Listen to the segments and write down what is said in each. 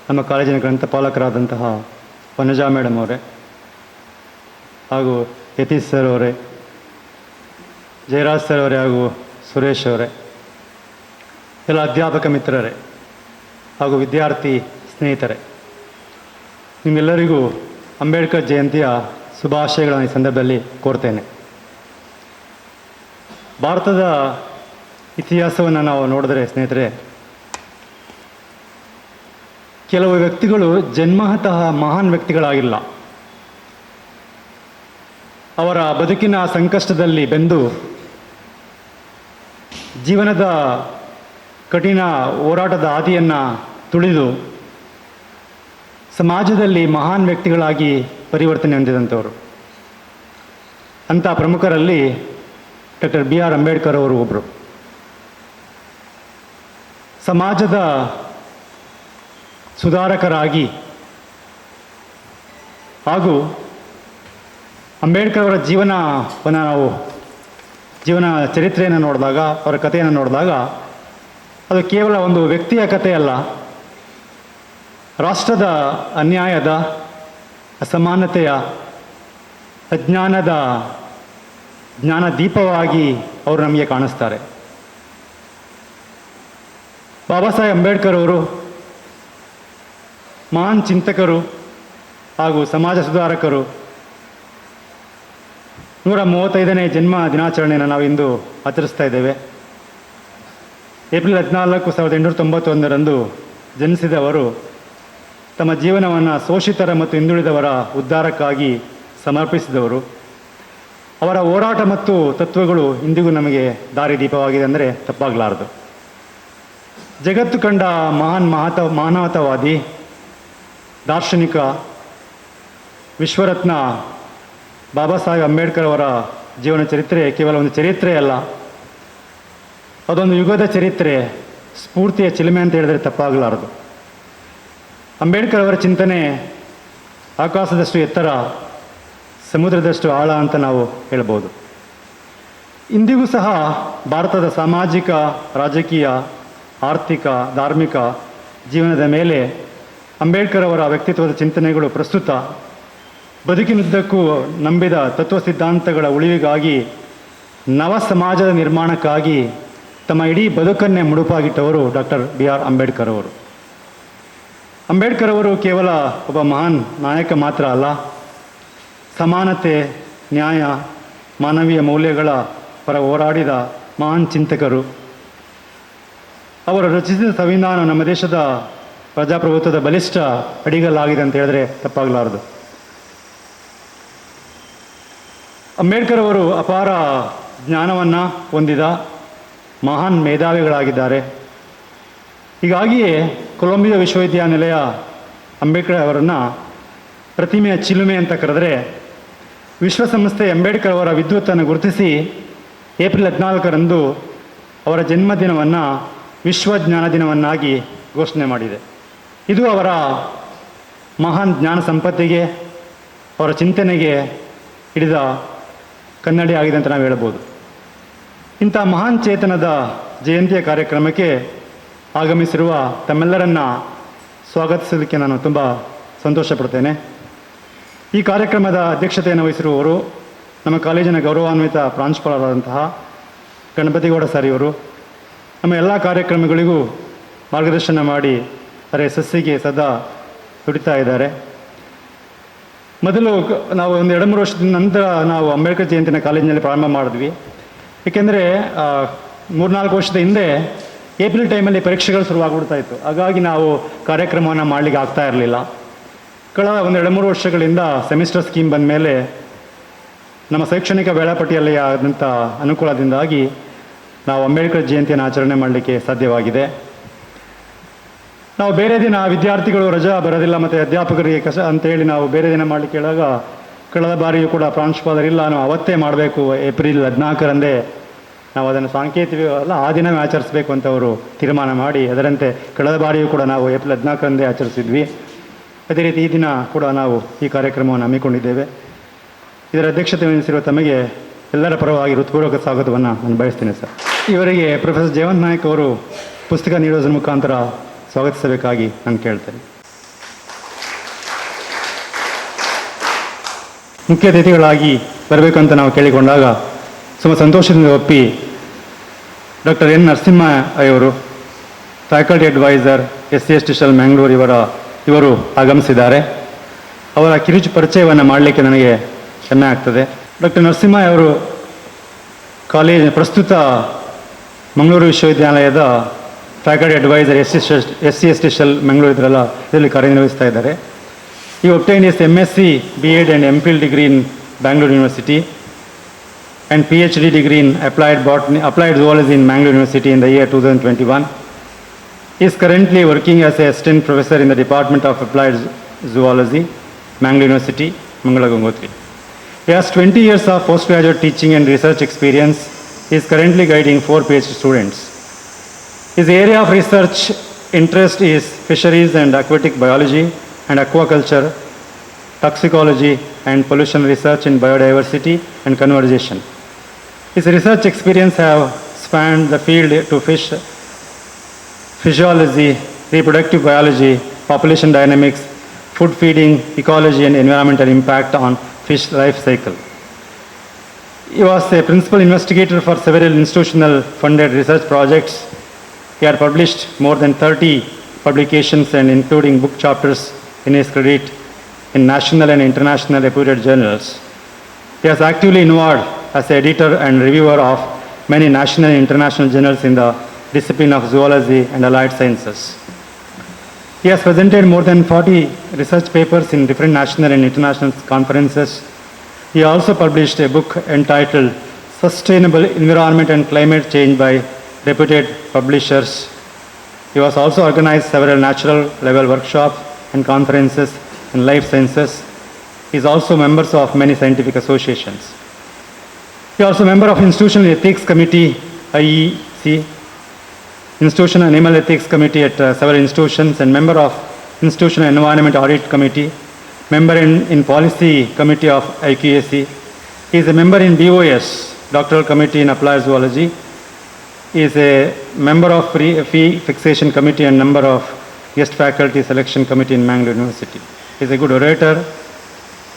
ನಮ್ಮ ಕಾಲೇಜಿನ ಗ್ರಂಥಪಾಲಕರಾದಂತಹ ವನಜಾ ಮೇಡಮ್ ಅವರೇ, ಹಾಗೂ ಯತೀಶ್ ಸರ್ ಅವರೇ, ಜಯರಾಜ್ ಸರ್ ಅವರೇ, ಹಾಗೂ ಸುರೇಶ್ ಅವರೇ, ಎಲ್ಲ ಅಧ್ಯಾಪಕ ಮಿತ್ರರೇ ಹಾಗೂ ವಿದ್ಯಾರ್ಥಿ ಸ್ನೇಹಿತರೆ, ನಿಮ್ಮೆಲ್ಲರಿಗೂ ಅಂಬೇಡ್ಕರ್ ಜಯಂತಿಯ ಶುಭಾಶಯಗಳನ್ನು ಈ ಸಂದರ್ಭದಲ್ಲಿ ಕೋರ್ತೇನೆ. ಭಾರತದ ಇತಿಹಾಸವನ್ನು ನಾವು ನೋಡಿದ್ರೆ ಸ್ನೇಹಿತರೆ, ಕೆಲವು ವ್ಯಕ್ತಿಗಳು ಜನ್ಮತಃ ಮಹಾನ್ ವ್ಯಕ್ತಿಗಳಾಗಿಲ್ಲ. ಅವರ ಬದುಕಿನ ಸಂಕಷ್ಟದಲ್ಲಿ ಬೆಂದು ಜೀವನದ ಕಠಿಣ ಹೋರಾಟದ ಹಾದಿಯನ್ನು ತುಳಿದು ಸಮಾಜದಲ್ಲಿ ಮಹಾನ್ ವ್ಯಕ್ತಿಗಳಾಗಿ ಪರಿವರ್ತನೆ ಹೊಂದಿದಂಥವರು. ಅಂಥ ಪ್ರಮುಖರಲ್ಲಿ ಡಾಕ್ಟರ್ BR ಅಂಬೇಡ್ಕರ್ ಅವರು ಒಬ್ಬರು. ಸಮಾಜದ ಸುಧಾರಕರಾಗಿ ಹಾಗೂ ಅಂಬೇಡ್ಕರ್ ಅವರ ಜೀವನ ಚರಿತ್ರೆಯನ್ನು ನೋಡಿದಾಗ, ಅವರ ಕಥೆಯನ್ನು ನೋಡಿದಾಗ, ಅದು ಕೇವಲ ಒಂದು ವ್ಯಕ್ತಿಯ ಕಥೆ ಅಲ್ಲ, ರಾಷ್ಟ್ರದ ಅನ್ಯಾಯದ, ಅಸಮಾನತೆಯ, ಅಜ್ಞಾನದ ಜ್ಞಾನ ದೀಪವಾಗಿ ಅವರು ನಮಗೆ ಕಾಣಿಸ್ತಾರೆ. ಬಾಬಾ ಸಾಹೇಬ್ ಅಂಬೇಡ್ಕರ್ ಅವರು ಮಹಾನ್ ಚಿಂತಕರು ಹಾಗೂ ಸಮಾಜ ಸುಧಾರಕರು. 135ನೇ ಜನ್ಮ ದಿನಾಚರಣೆಯನ್ನು ನಾವು ಇಂದು ಆಚರಿಸ್ತಾ ಇದ್ದೇವೆ. ಏಪ್ರಿಲ್ 14, 1891 ಜನಿಸಿದವರು ತಮ್ಮ ಜೀವನವನ್ನು ಶೋಷಿತರ ಮತ್ತು ಹಿಂದುಳಿದವರ ಉದ್ಧಾರಕ್ಕಾಗಿ ಸಮರ್ಪಿಸಿದವರು. ಅವರ ಹೋರಾಟ ಮತ್ತು ತತ್ವಗಳು ಇಂದಿಗೂ ನಮಗೆ ದಾರಿದೀಪವಾಗಿದೆ ಅಂದರೆ ತಪ್ಪಾಗಲಾರದು. ಜಗತ್ತು ಕಂಡ ಮಾನವತಾವಾದಿ, ದಾರ್ಶನಿಕ, ವಿಶ್ವರತ್ನ ಬಾಬಾ ಸಾಹೇಬ್ ಅಂಬೇಡ್ಕರ್ ಅವರ ಜೀವನ ಚರಿತ್ರೆ ಕೇವಲ ಒಂದು ಚರಿತ್ರೆ ಅಲ್ಲ, ಅದೊಂದು ಯುಗದ ಚರಿತ್ರೆ, ಸ್ಫೂರ್ತಿಯ ಚಿಲುಮೆ ಅಂತ ಹೇಳಿದರೆ ತಪ್ಪಾಗಲಾರದು. ಅಂಬೇಡ್ಕರ್ ಅವರ ಚಿಂತನೆ ಆಕಾಶದಷ್ಟು ಎತ್ತರ, ಸಮುದ್ರದಷ್ಟು ಆಳ ಅಂತ ನಾವು ಹೇಳ್ಬೋದು. ಇಂದಿಗೂ ಸಹ ಭಾರತದ ಸಾಮಾಜಿಕ, ರಾಜಕೀಯ, ಆರ್ಥಿಕ, ಧಾರ್ಮಿಕ ಜೀವನದ ಮೇಲೆ ಅಂಬೇಡ್ಕರ್ ಅವರ ವ್ಯಕ್ತಿತ್ವದ ಚಿಂತನೆಗಳು ಪ್ರಸ್ತುತ. ಬದುಕಿನುದ್ದಕ್ಕೂ ನಂಬಿದ ತತ್ವ ಸಿದ್ಧಾಂತಗಳ ಉಳಿವಿಗಾಗಿ, ನವ ಸಮಾಜದ ನಿರ್ಮಾಣಕ್ಕಾಗಿ ತಮ್ಮ ಇಡೀ ಬದುಕನ್ನೇ ಮುಡುಪಾಗಿಟ್ಟವರು ಡಾಕ್ಟರ್ BR ಅಂಬೇಡ್ಕರ್ ಅವರು. ಅಂಬೇಡ್ಕರ್ ಅವರು ಕೇವಲ ಒಬ್ಬ ಮಹಾನ್ ನಾಯಕ ಮಾತ್ರ ಅಲ್ಲ, ಸಮಾನತೆ, ನ್ಯಾಯ, ಮಾನವೀಯ ಮೌಲ್ಯಗಳ ಪರ ಹೋರಾಡಿದ ಮಹಾನ್ ಚಿಂತಕರು. ಅವರು ರಚಿಸಿದ ಸಂವಿಧಾನ ನಮ್ಮ ದೇಶದ ಪ್ರಜಾಪ್ರಭುತ್ವದ ಬಲಿಷ್ಠ ಅಡಿಗಲ್ಲಾಗಿದೆ ಅಂತ ಹೇಳಿದ್ರೆ ತಪ್ಪಾಗಲಾರದು. ಅಂಬೇಡ್ಕರ್ ಅವರು ಅಪಾರ ಜ್ಞಾನವನ್ನು ಹೊಂದಿದ ಮಹಾನ್ ಮೇಧಾವಿಗಳಾಗಿದ್ದಾರೆ. ಹೀಗಾಗಿಯೇ ಕೊಲಂಬಿಯಾ ವಿಶ್ವವಿದ್ಯಾನಿಲಯ ಅಂಬೇಡ್ಕರ್ ಅವರನ್ನು ಪ್ರತಿಮೆಯ ಚಿಲುಮೆ ಅಂತ ಕರೆದರೆ, ವಿಶ್ವಸಂಸ್ಥೆ ಅಂಬೇಡ್ಕರ್ ಅವರ ವಿದ್ವತ್ತನ್ನು ಗುರುತಿಸಿ ಏಪ್ರಿಲ್ 14 ಅವರ ಜನ್ಮದಿನವನ್ನು ವಿಶ್ವ ಜ್ಞಾನ ದಿನವನ್ನಾಗಿ ಘೋಷಣೆ ಮಾಡಿದೆ. ಇದು ಅವರ ಮಹಾನ್ ಜ್ಞಾನ ಸಂಪತ್ತಿಗೆ, ಅವರ ಚಿಂತನೆಗೆ ಹಿಡಿದ ಕನ್ನಡಿ ಆಗಿದೆ ಅಂತ ನಾವು ಹೇಳ್ಬೋದು. ಇಂಥ ಮಹಾನ್ ಚೇತನದ ಜಯಂತಿಯ ಕಾರ್ಯಕ್ರಮಕ್ಕೆ ಆಗಮಿಸಿರುವ ತಮ್ಮೆಲ್ಲರನ್ನ ಸ್ವಾಗತಿಸೋದಕ್ಕೆ ನಾನು ತುಂಬ ಸಂತೋಷಪಡ್ತೇನೆ. ಈ ಕಾರ್ಯಕ್ರಮದ ಅಧ್ಯಕ್ಷತೆಯನ್ನು ವಹಿಸಿರುವವರು ನಮ್ಮ ಕಾಲೇಜಿನ ಗೌರವಾನ್ವಿತ ಪ್ರಾಂಶುಪಾಲರಾದಂತಹ ಗಣಪತಿಗೌಡ ಸರ್ ಇವರು. ನಮ್ಮ ಎಲ್ಲ ಕಾರ್ಯಕ್ರಮಗಳಿಗೂ ಮಾರ್ಗದರ್ಶನ ಮಾಡಿ ಅದರ ಯಶಸ್ಸಿಗೆ ಸದಾ ದುಡಿತಾ ಇದ್ದಾರೆ. ಮೊದಲು ನಾವು ಒಂದು 2-3 ವರ್ಷದ ನಂತರ ನಾವು ಅಂಬೇಡ್ಕರ್ ಜಯಂತಿನ ಕಾಲೇಜಿನಲ್ಲಿ ಪ್ರಾರಂಭ ಮಾಡಿದ್ವಿ. ಏಕೆಂದರೆ 3-4 ವರ್ಷದ ಹಿಂದೆ ಏಪ್ರಿಲ್ ಟೈಮಲ್ಲಿ ಪರೀಕ್ಷೆಗಳು ಶುರುವಾಗ್ಬಿಡ್ತಾ ಇತ್ತು. ಹಾಗಾಗಿ ನಾವು ಕಾರ್ಯಕ್ರಮವನ್ನು ಮಾಡಲಿಕ್ಕೆ ಆಗ್ತಾ ಇರಲಿಲ್ಲ. ಕಳೆದ ಒಂದು 2-3 ವರ್ಷಗಳಿಂದ ಸೆಮಿಸ್ಟರ್ ಸ್ಕೀಮ್ ಬಂದ ಮೇಲೆ ನಮ್ಮ ಶೈಕ್ಷಣಿಕ ವೇಳಾಪಟ್ಟಿಯಲ್ಲಿ ಆದಂಥ ಅನುಕೂಲದಿಂದಾಗಿ ನಾವು ಅಂಬೇಡ್ಕರ್ ಜಯಂತಿಯನ್ನು ಆಚರಣೆ ಮಾಡಲಿಕ್ಕೆ ಸಾಧ್ಯವಾಗಿದೆ. ನಾವು ಬೇರೆ ದಿನ ವಿದ್ಯಾರ್ಥಿಗಳು ರಜಾ ಬರೋದಿಲ್ಲ ಮತ್ತು ಅಧ್ಯಾಪಕರಿಗೆ ಅಂತೇಳಿ ನಾವು ಬೇರೆ ದಿನ ಮಾಡಲಿಕ್ಕೆ ಹೇಳಾಗ, ಕಳೆದ ಬಾರಿಯೂ ಕೂಡ ಪ್ರಾಂಶುಪಾಲರಿಲ್ಲ, ನಾವು ಅವತ್ತೇ ಮಾಡಬೇಕು, ಏಪ್ರಿಲ್ 14 ನಾವು ಅದನ್ನು ಸಾಂಕೇತಿಕ ಅಲ್ಲ ಆ ದಿನವೇ ಆಚರಿಸಬೇಕು ಅಂತ ಅವರು ತೀರ್ಮಾನ ಮಾಡಿ, ಅದರಂತೆ ಕಳೆದ ಬಾರಿಯೂ ಕೂಡ ನಾವು ಏಪ್ರಿಲ್ 14 ಆಚರಿಸಿದ್ವಿ. ಅದೇ ರೀತಿ ಈ ದಿನ ಕೂಡ ನಾವು ಈ ಕಾರ್ಯಕ್ರಮವನ್ನು ಹಮ್ಮಿಕೊಂಡಿದ್ದೇವೆ. ಇದರ ಅಧ್ಯಕ್ಷತೆ ವಹಿಸಿರುವ ತಮಗೆ ಎಲ್ಲರ ಪರವಾಗಿ ಹೃತ್ಪೂರ್ವಕ ಸ್ವಾಗತವನ್ನು ನಾನು ಬಯಸ್ತೇನೆ ಸರ್. ಇವರಿಗೆ ಪ್ರೊಫೆಸರ್ ಜಯವಂತ್ ನಾಯಕ್ ಅವರು ಪುಸ್ತಕ ನೀಡೋದ್ರ ಮುಖಾಂತರ ಸ್ವಾಗತಿಸಬೇಕಾಗಿ ನಾನು ಕೇಳ್ತೇನೆ. ಮುಖ್ಯ ಅತಿಥಿಗಳಾಗಿ ಬರಬೇಕಂತ ನಾವು ಕೇಳಿಕೊಂಡಾಗ ತುಂಬ ಸಂತೋಷದಿಂದ ಒಪ್ಪಿ ಡಾಕ್ಟರ್ ಎನ್ ನರಸಿಂಹ ಅವರು faculty advisor SC/ST cell Mangalore ಇವರು ಆಗಮಿಸಿದ್ದಾರೆ. ಅವರ ಕಿರುಚು ಪರಿಚಯವನ್ನು ಮಾಡಲಿಕ್ಕೆ ನನಗೆ ಹೆಮ್ಮೆ ಆಗ್ತದೆ. ಡಾಕ್ಟರ್ ನರಸಿಂಹ ಅವರು ಪ್ರಸ್ತುತ ಮಂಗಳೂರು ವಿಶ್ವವಿದ್ಯಾಲಯದ faculty advisor SC/ST cell Mangalore ಇದರಲ್ಲಿ ಕಾರ್ಯನಿರ್ವಹಿಸ್ತಾ ಇದ್ದಾರೆ. He obtained his MSc, B.Ed and MPhil degree in Bangalore University and PhD degree in applied zoology in Bangalore University in the year 2021. He is currently working as a assistant professor in the Department of Applied Zoology, Bangalore University, Mangala Gangotri. He has 20 years of postgraduate teaching and research experience. He is currently guiding 4 PhD students. His area of research interest is fisheries and aquatic biology and aquaculture, toxicology and pollution research in biodiversity and conservation. His research experience have spanned the field to physiology, reproductive biology, population dynamics, food feeding, ecology and environmental impact on fish life cycle. He was a principal investigator for several institutional funded research projects. He had published more than 30 publications and including book chapters in his credit in national and international reputed journals. He has actively involved as editor and reviewer of many national and international journals in the discipline of zoology and allied sciences. He has presented more than 40 research papers in different national and international conferences. He also published a book entitled Sustainable Environment and Climate Change by reputed publishers. He was also organized several natural level workshops and conferences in life sciences. He is also members of many scientific associations. He is also member of Institutional Ethics Committee, IEC, Institutional Animal Ethics Committee at several institutions, and member of Institutional Environment Audit Committee, member in Policy Committee of IQAC. He is a member in BOS, Doctoral Committee in Applied Zoology. He is a member of Fee Fixation Committee and member of Guest Faculty Selection Committee in Bangalore University. He is a good orator,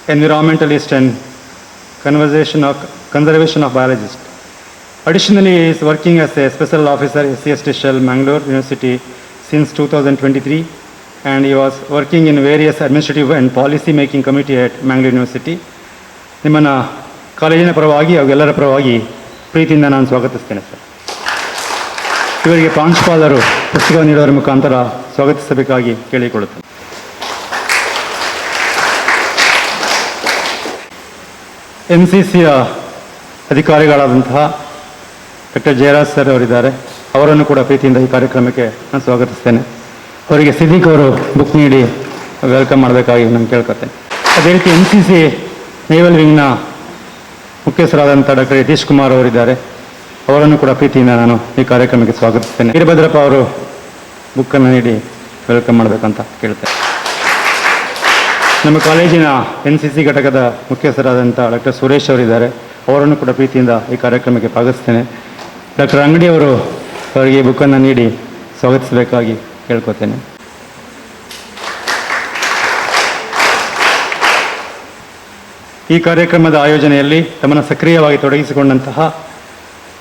environmentalist and conservation of biologist. Additionally, he is working as a special officer SC/ST Shell Bangalore University since 2023, and he was working in various administrative and policy making committee at Bangalore University. ನಿಮ್ಮನ್ನು ಕಾಲೇಜಿನ ಪರವಾಗಿ ಅವೆಲ್ಲರ ಪರವಾಗಿ ಪ್ರೀತಿಯಿಂದ ನಾನು ಸ್ವಾಗತಿಸ್ತೇನೆ sir. ಇವರಿಗೆ ಪ್ರಾಂಶುಪಾಲರು ಪುಸ್ತಕ ನೀಡುವ ಮುಖಾಂತರ ಸ್ವಾಗತಿಸಬೇಕಾಗಿ ಕೇಳಿಕೊಳ್ಳುತ್ತೇನೆ. NCCಯ ಅಧಿಕಾರಿಗಳಾದಂತಹ ಡಾಕ್ಟರ್ ಜಯರಾಜ್ ಸರ್ ಅವರಿದ್ದಾರೆ. ಅವರನ್ನು ಕೂಡ ಪ್ರೀತಿಯಿಂದ ಈ ಕಾರ್ಯಕ್ರಮಕ್ಕೆ ನಾನು ಸ್ವಾಗತಿಸ್ತೇನೆ. ಅವರಿಗೆ ಸಿದ್ದಿಕ್ ಅವರು ಬುಕ್ ನೀಡಿ ವೆಲ್ಕಮ್ ಮಾಡಬೇಕಾಗಿ ನಾನು ಕೇಳ್ಕೊತೇನೆ. ಅದೇ ರೀತಿ NCC ನೇವಲ್ ವಿಂಗ್ನ ಮುಖ್ಯಸ್ಥರಾದಂಥ ಡಾಕ್ಟರ್ ಯತೀಶ್ ಕುಮಾರ್ ಅವರಿದ್ದಾರೆ. ಅವರನ್ನು ಕೂಡ ಪ್ರೀತಿಯಿಂದ ನಾನು ಈ ಕಾರ್ಯಕ್ರಮಕ್ಕೆ ಸ್ವಾಗತಿಸ್ತೇನೆ. ವೀರಭದ್ರಪ್ಪ ಅವರು ಬುಕ್ಕನ್ನು ನೀಡಿ ವೆಲ್ಕಮ್ ಮಾಡಬೇಕಂತ ಕೇಳ್ತೇನೆ. ನಮ್ಮ ಕಾಲೇಜಿನ NCC ಘಟಕದ ಮುಖ್ಯಸ್ಥರಾದಂಥ ಡಾಕ್ಟರ್ ಸುರೇಶ್ ಅವರಿದ್ದಾರೆ. ಅವರನ್ನು ಕೂಡ ಪ್ರೀತಿಯಿಂದ ಈ ಕಾರ್ಯಕ್ರಮಕ್ಕೆ ಸ್ವಾಗತಿಸ್ತೇನೆ. ಡಾಕ್ಟರ್ ಅಂಗಡಿ ಅವರಿಗೆ ಬುಕ್ಕನ್ನು ನೀಡಿ ಸ್ವಾಗತಿಸಬೇಕಾಗಿ ಕೇಳ್ಕೊತೇನೆ. ಈ ಕಾರ್ಯಕ್ರಮದ ಆಯೋಜನೆಯಲ್ಲಿ ತಮ್ಮನ್ನು ಸಕ್ರಿಯವಾಗಿ ತೊಡಗಿಸಿಕೊಂಡಂತಹ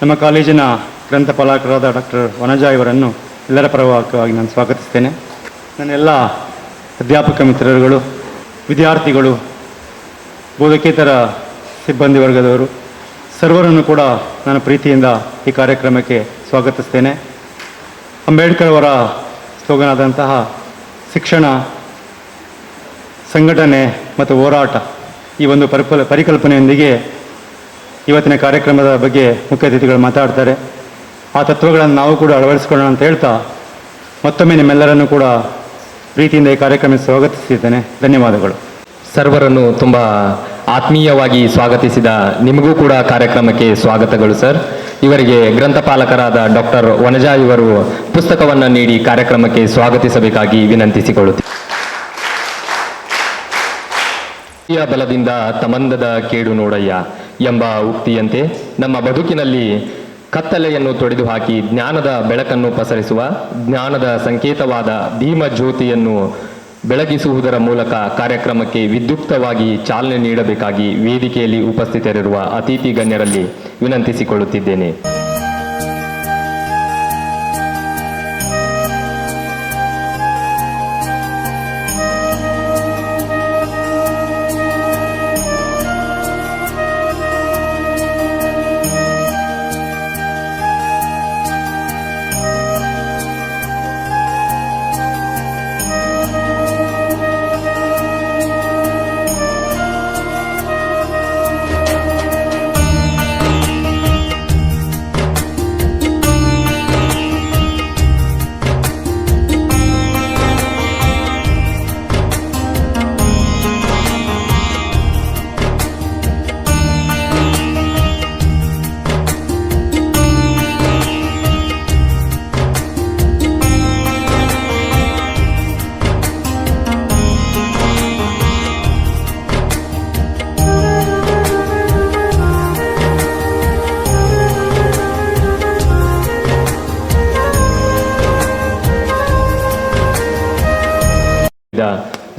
ನಮ್ಮ ಕಾಲೇಜಿನ ಗ್ರಂಥಪಾಲಕರಾದ ಡಾಕ್ಟರ್ ವನಜಾ ಇವರನ್ನು ಎಲ್ಲರ ಪರವಾಗಿ ನಾನು ಸ್ವಾಗತಿಸ್ತೇನೆ. ನನ್ನೆಲ್ಲ ಅಧ್ಯಾಪಕ ಮಿತ್ರರುಗಳು, ವಿದ್ಯಾರ್ಥಿಗಳು, ಬೋಧಕೇತರ ಸಿಬ್ಬಂದಿ ವರ್ಗದವರು ಸರ್ವರನ್ನು ಕೂಡ ನಾನು ಪ್ರೀತಿಯಿಂದ ಈ ಕಾರ್ಯಕ್ರಮಕ್ಕೆ ಸ್ವಾಗತಿಸ್ತೇನೆ. ಅಂಬೇಡ್ಕರ್ ಅವರ ಸ್ಲೋಗನ್ ಆದಂತಹ ಶಿಕ್ಷಣ, ಸಂಘಟನೆ ಮತ್ತು ಹೋರಾಟ ಈ ಒಂದು ಪರಿಕಲ್ಪನೆಯೊಂದಿಗೆ ಇವತ್ತಿನ ಕಾರ್ಯಕ್ರಮದ ಬಗ್ಗೆ ಮುಖ್ಯ ಅತಿಥಿಗಳು ಮಾತಾಡ್ತಾರೆ. ಆ ತತ್ವಗಳನ್ನು ನಾವು ಕೂಡ ಅಳವಡಿಸಿಕೊಳ್ಳೋಣ ಅಂತ ಹೇಳ್ತಾ ಮತ್ತೊಮ್ಮೆ ನಿಮ್ಮೆಲ್ಲರನ್ನು ಕೂಡ ಪ್ರೀತಿಯಿಂದ ಈ ಕಾರ್ಯಕ್ರಮಕ್ಕೆ ಸ್ವಾಗತಿಸಿದ್ದೇನೆ. ಧನ್ಯವಾದಗಳು. ಸರ್ವರನ್ನು ತುಂಬ ಆತ್ಮೀಯವಾಗಿ ಸ್ವಾಗತಿಸಿದ ನಿಮಗೂ ಕೂಡ ಕಾರ್ಯಕ್ರಮಕ್ಕೆ ಸ್ವಾಗತಗಳು ಸರ್. ಇವರಿಗೆ ಗ್ರಂಥಪಾಲಕರಾದ ಡಾಕ್ಟರ್ ವನಜಾ ಇವರು ಪುಸ್ತಕವನ್ನು ನೀಡಿ ಕಾರ್ಯಕ್ರಮಕ್ಕೆ ಸ್ವಾಗತಿಸಬೇಕಾಗಿ ವಿನಂತಿಸಿಕೊಳ್ಳುತ್ತಾರೆ. ಬಲದಿಂದ ತಮಂದದ ಕೇಡು ನೋಡಯ್ಯ ಎಂಬ ಉಕ್ತಿಯಂತೆ ನಮ್ಮ ಬದುಕಿನಲ್ಲಿ ಕತ್ತಲೆಯನ್ನು ತೊಡೆದು ಹಾಕಿ ಜ್ಞಾನದ ಬೆಳಕನ್ನು ಪಸರಿಸುವ ಜ್ಞಾನದ ಸಂಕೇತವಾದ ಭೀಮ ಜ್ಯೋತಿಯನ್ನು ಬೆಳಗಿಸುವುದರ ಮೂಲಕ ಕಾರ್ಯಕ್ರಮಕ್ಕೆ ವಿದ್ಯುಕ್ತವಾಗಿ ಚಾಲನೆ ನೀಡಬೇಕಾಗಿ ವೇದಿಕೆಯಲ್ಲಿ ಉಪಸ್ಥಿತರಿರುವ ಅತಿಥಿ ಗಣ್ಯರಲ್ಲಿ ವಿನಂತಿಸಿಕೊಳ್ಳುತ್ತಿದ್ದೇನೆ.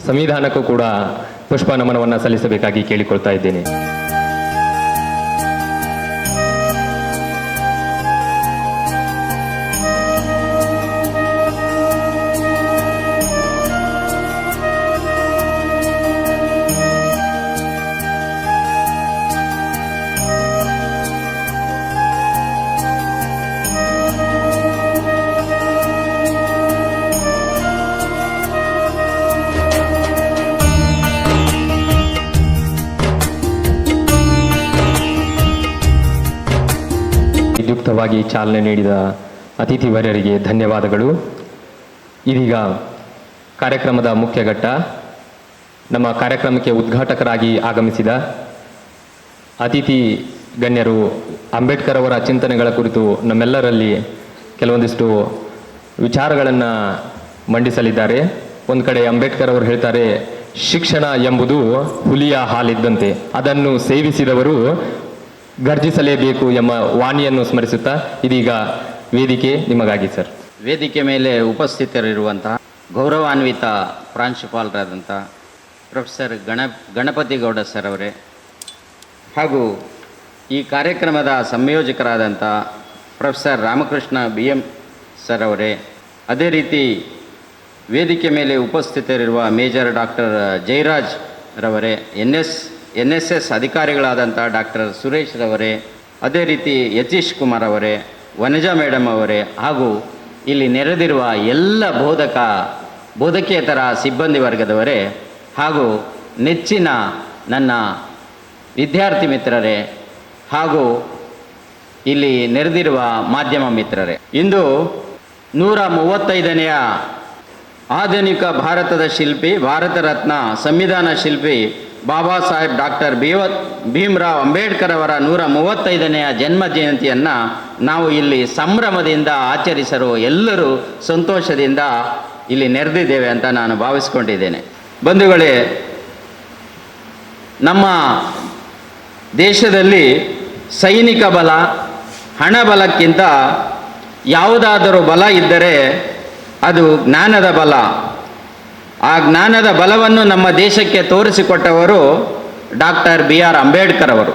ಸಂವಿಧಾನಕ್ಕೂ ಕೂಡ ಪುಷ್ಪ ನಮನವನ್ನು ಸಲ್ಲಿಸಬೇಕಾಗಿ ಕೇಳಿಕೊಳ್ತಾ ಇದ್ದೇನೆ. ವಿದ್ಯುಕ್ತವಾಗಿ ಚಾಲನೆ ನೀಡಿದ ಅತಿಥಿ ವರ್ಯರಿಗೆ ಧನ್ಯವಾದಗಳು. ಇದೀಗ ಕಾರ್ಯಕ್ರಮದ ಮುಖ್ಯ ಘಟ್ಟ. ನಮ್ಮ ಕಾರ್ಯಕ್ರಮಕ್ಕೆ ಉದ್ಘಾಟಕರಾಗಿ ಆಗಮಿಸಿದ ಅತಿಥಿ ಗಣ್ಯರು ಅಂಬೇಡ್ಕರ್ ಅವರ ಚಿಂತನೆಗಳ ಕುರಿತು ನಮ್ಮೆಲ್ಲರಲ್ಲಿ ಕೆಲವೊಂದಿಷ್ಟು ವಿಚಾರಗಳನ್ನು ಮಂಡಿಸಲಿದ್ದಾರೆ. ಒಂದು ಕಡೆ ಅಂಬೇಡ್ಕರ್ ಅವರು ಹೇಳ್ತಾರೆ, ಶಿಕ್ಷಣ ಎಂಬುದು ಹುಲಿಯ ಹಾಲಿದ್ದಂತೆ, ಅದನ್ನು ಸೇವಿಸಿದವರು ಗರ್ಜಿಸಲೇಬೇಕು ಎಂಬ ವಾಣಿಯನ್ನು ಸ್ಮರಿಸುತ್ತಾ ಇದೀಗ ವೇದಿಕೆ ನಿಮಗಾಗಿ ಸರ್. ವೇದಿಕೆ ಮೇಲೆ ಉಪಸ್ಥಿತರಿರುವಂತಹ ಗೌರವಾನ್ವಿತ ಪ್ರಾಂಶುಪಾಲರಾದಂಥ ಪ್ರೊಫೆಸರ್ ಗಣಪತಿ ಗೌಡ ಸರ್ ಅವರೇ, ಹಾಗೂ ಈ ಕಾರ್ಯಕ್ರಮದ ಸಂಯೋಜಕರಾದಂಥ ಪ್ರೊಫೆಸರ್ ರಾಮಕೃಷ್ಣ BM ಸರ್ ಅವರೇ, ಅದೇ ರೀತಿ ವೇದಿಕೆ ಮೇಲೆ ಉಪಸ್ಥಿತರಿರುವ ಮೇಜರ್ ಡಾಕ್ಟರ್ ಜಯರಾಜ್ ರವರೇ, NSS ಅಧಿಕಾರಿಗಳಾದಂಥ ಡಾಕ್ಟರ್ ಸುರೇಶ್ ರವರೇ, ಅದೇ ರೀತಿ ಯತೀಶ್ ಕುಮಾರ್ ಅವರೇ, ವನಜಾ ಮೇಡಮ್ ಅವರೇ, ಹಾಗೂ ಇಲ್ಲಿ ನೆರೆದಿರುವ ಎಲ್ಲ ಬೋಧಕೇತರ ಸಿಬ್ಬಂದಿ ವರ್ಗದವರೇ, ಹಾಗೂ ನೆಚ್ಚಿನ ನನ್ನ ವಿದ್ಯಾರ್ಥಿ ಮಿತ್ರರೇ, ಹಾಗೂ ಇಲ್ಲಿ ನೆರೆದಿರುವ ಮಾಧ್ಯಮ ಮಿತ್ರರೇ, ಇಂದು 135ನೆಯ ಆಧುನಿಕ ಭಾರತದ ಶಿಲ್ಪಿ, ಭಾರತ ರತ್ನ ಸಂವಿಧಾನ ಶಿಲ್ಪಿ ಬಾಬಾ ಸಾಹೇಬ್ ಡಾಕ್ಟರ್ ಭೀಮರಾವ್ ಅಂಬೇಡ್ಕರ್ ಅವರ 135ನೆಯ ಜನ್ಮ ಜಯಂತಿಯನ್ನು ನಾವು ಇಲ್ಲಿ ಸಂಭ್ರಮದಿಂದ ಆಚರಿಸಲು ಎಲ್ಲರೂ ಸಂತೋಷದಿಂದ ಇಲ್ಲಿ ನೆರೆದಿದ್ದೇವೆ ಅಂತ ನಾನು ಭಾವಿಸ್ಕೊಂಡಿದ್ದೇನೆ. ಬಂಧುಗಳೇ, ನಮ್ಮ ದೇಶದಲ್ಲಿ ಸೈನಿಕ ಬಲ, ಹಣ ಬಲಕ್ಕಿಂತ ಯಾವುದಾದರೂ ಬಲ ಇದ್ದರೆ ಅದು ಜ್ಞಾನದ ಬಲ. ಆ ಜ್ಞಾನದ ಬಲವನ್ನು ನಮ್ಮ ದೇಶಕ್ಕೆ ತೋರಿಸಿಕೊಟ್ಟವರು ಡಾಕ್ಟರ್ BR ಅಂಬೇಡ್ಕರ್ ಅವರು.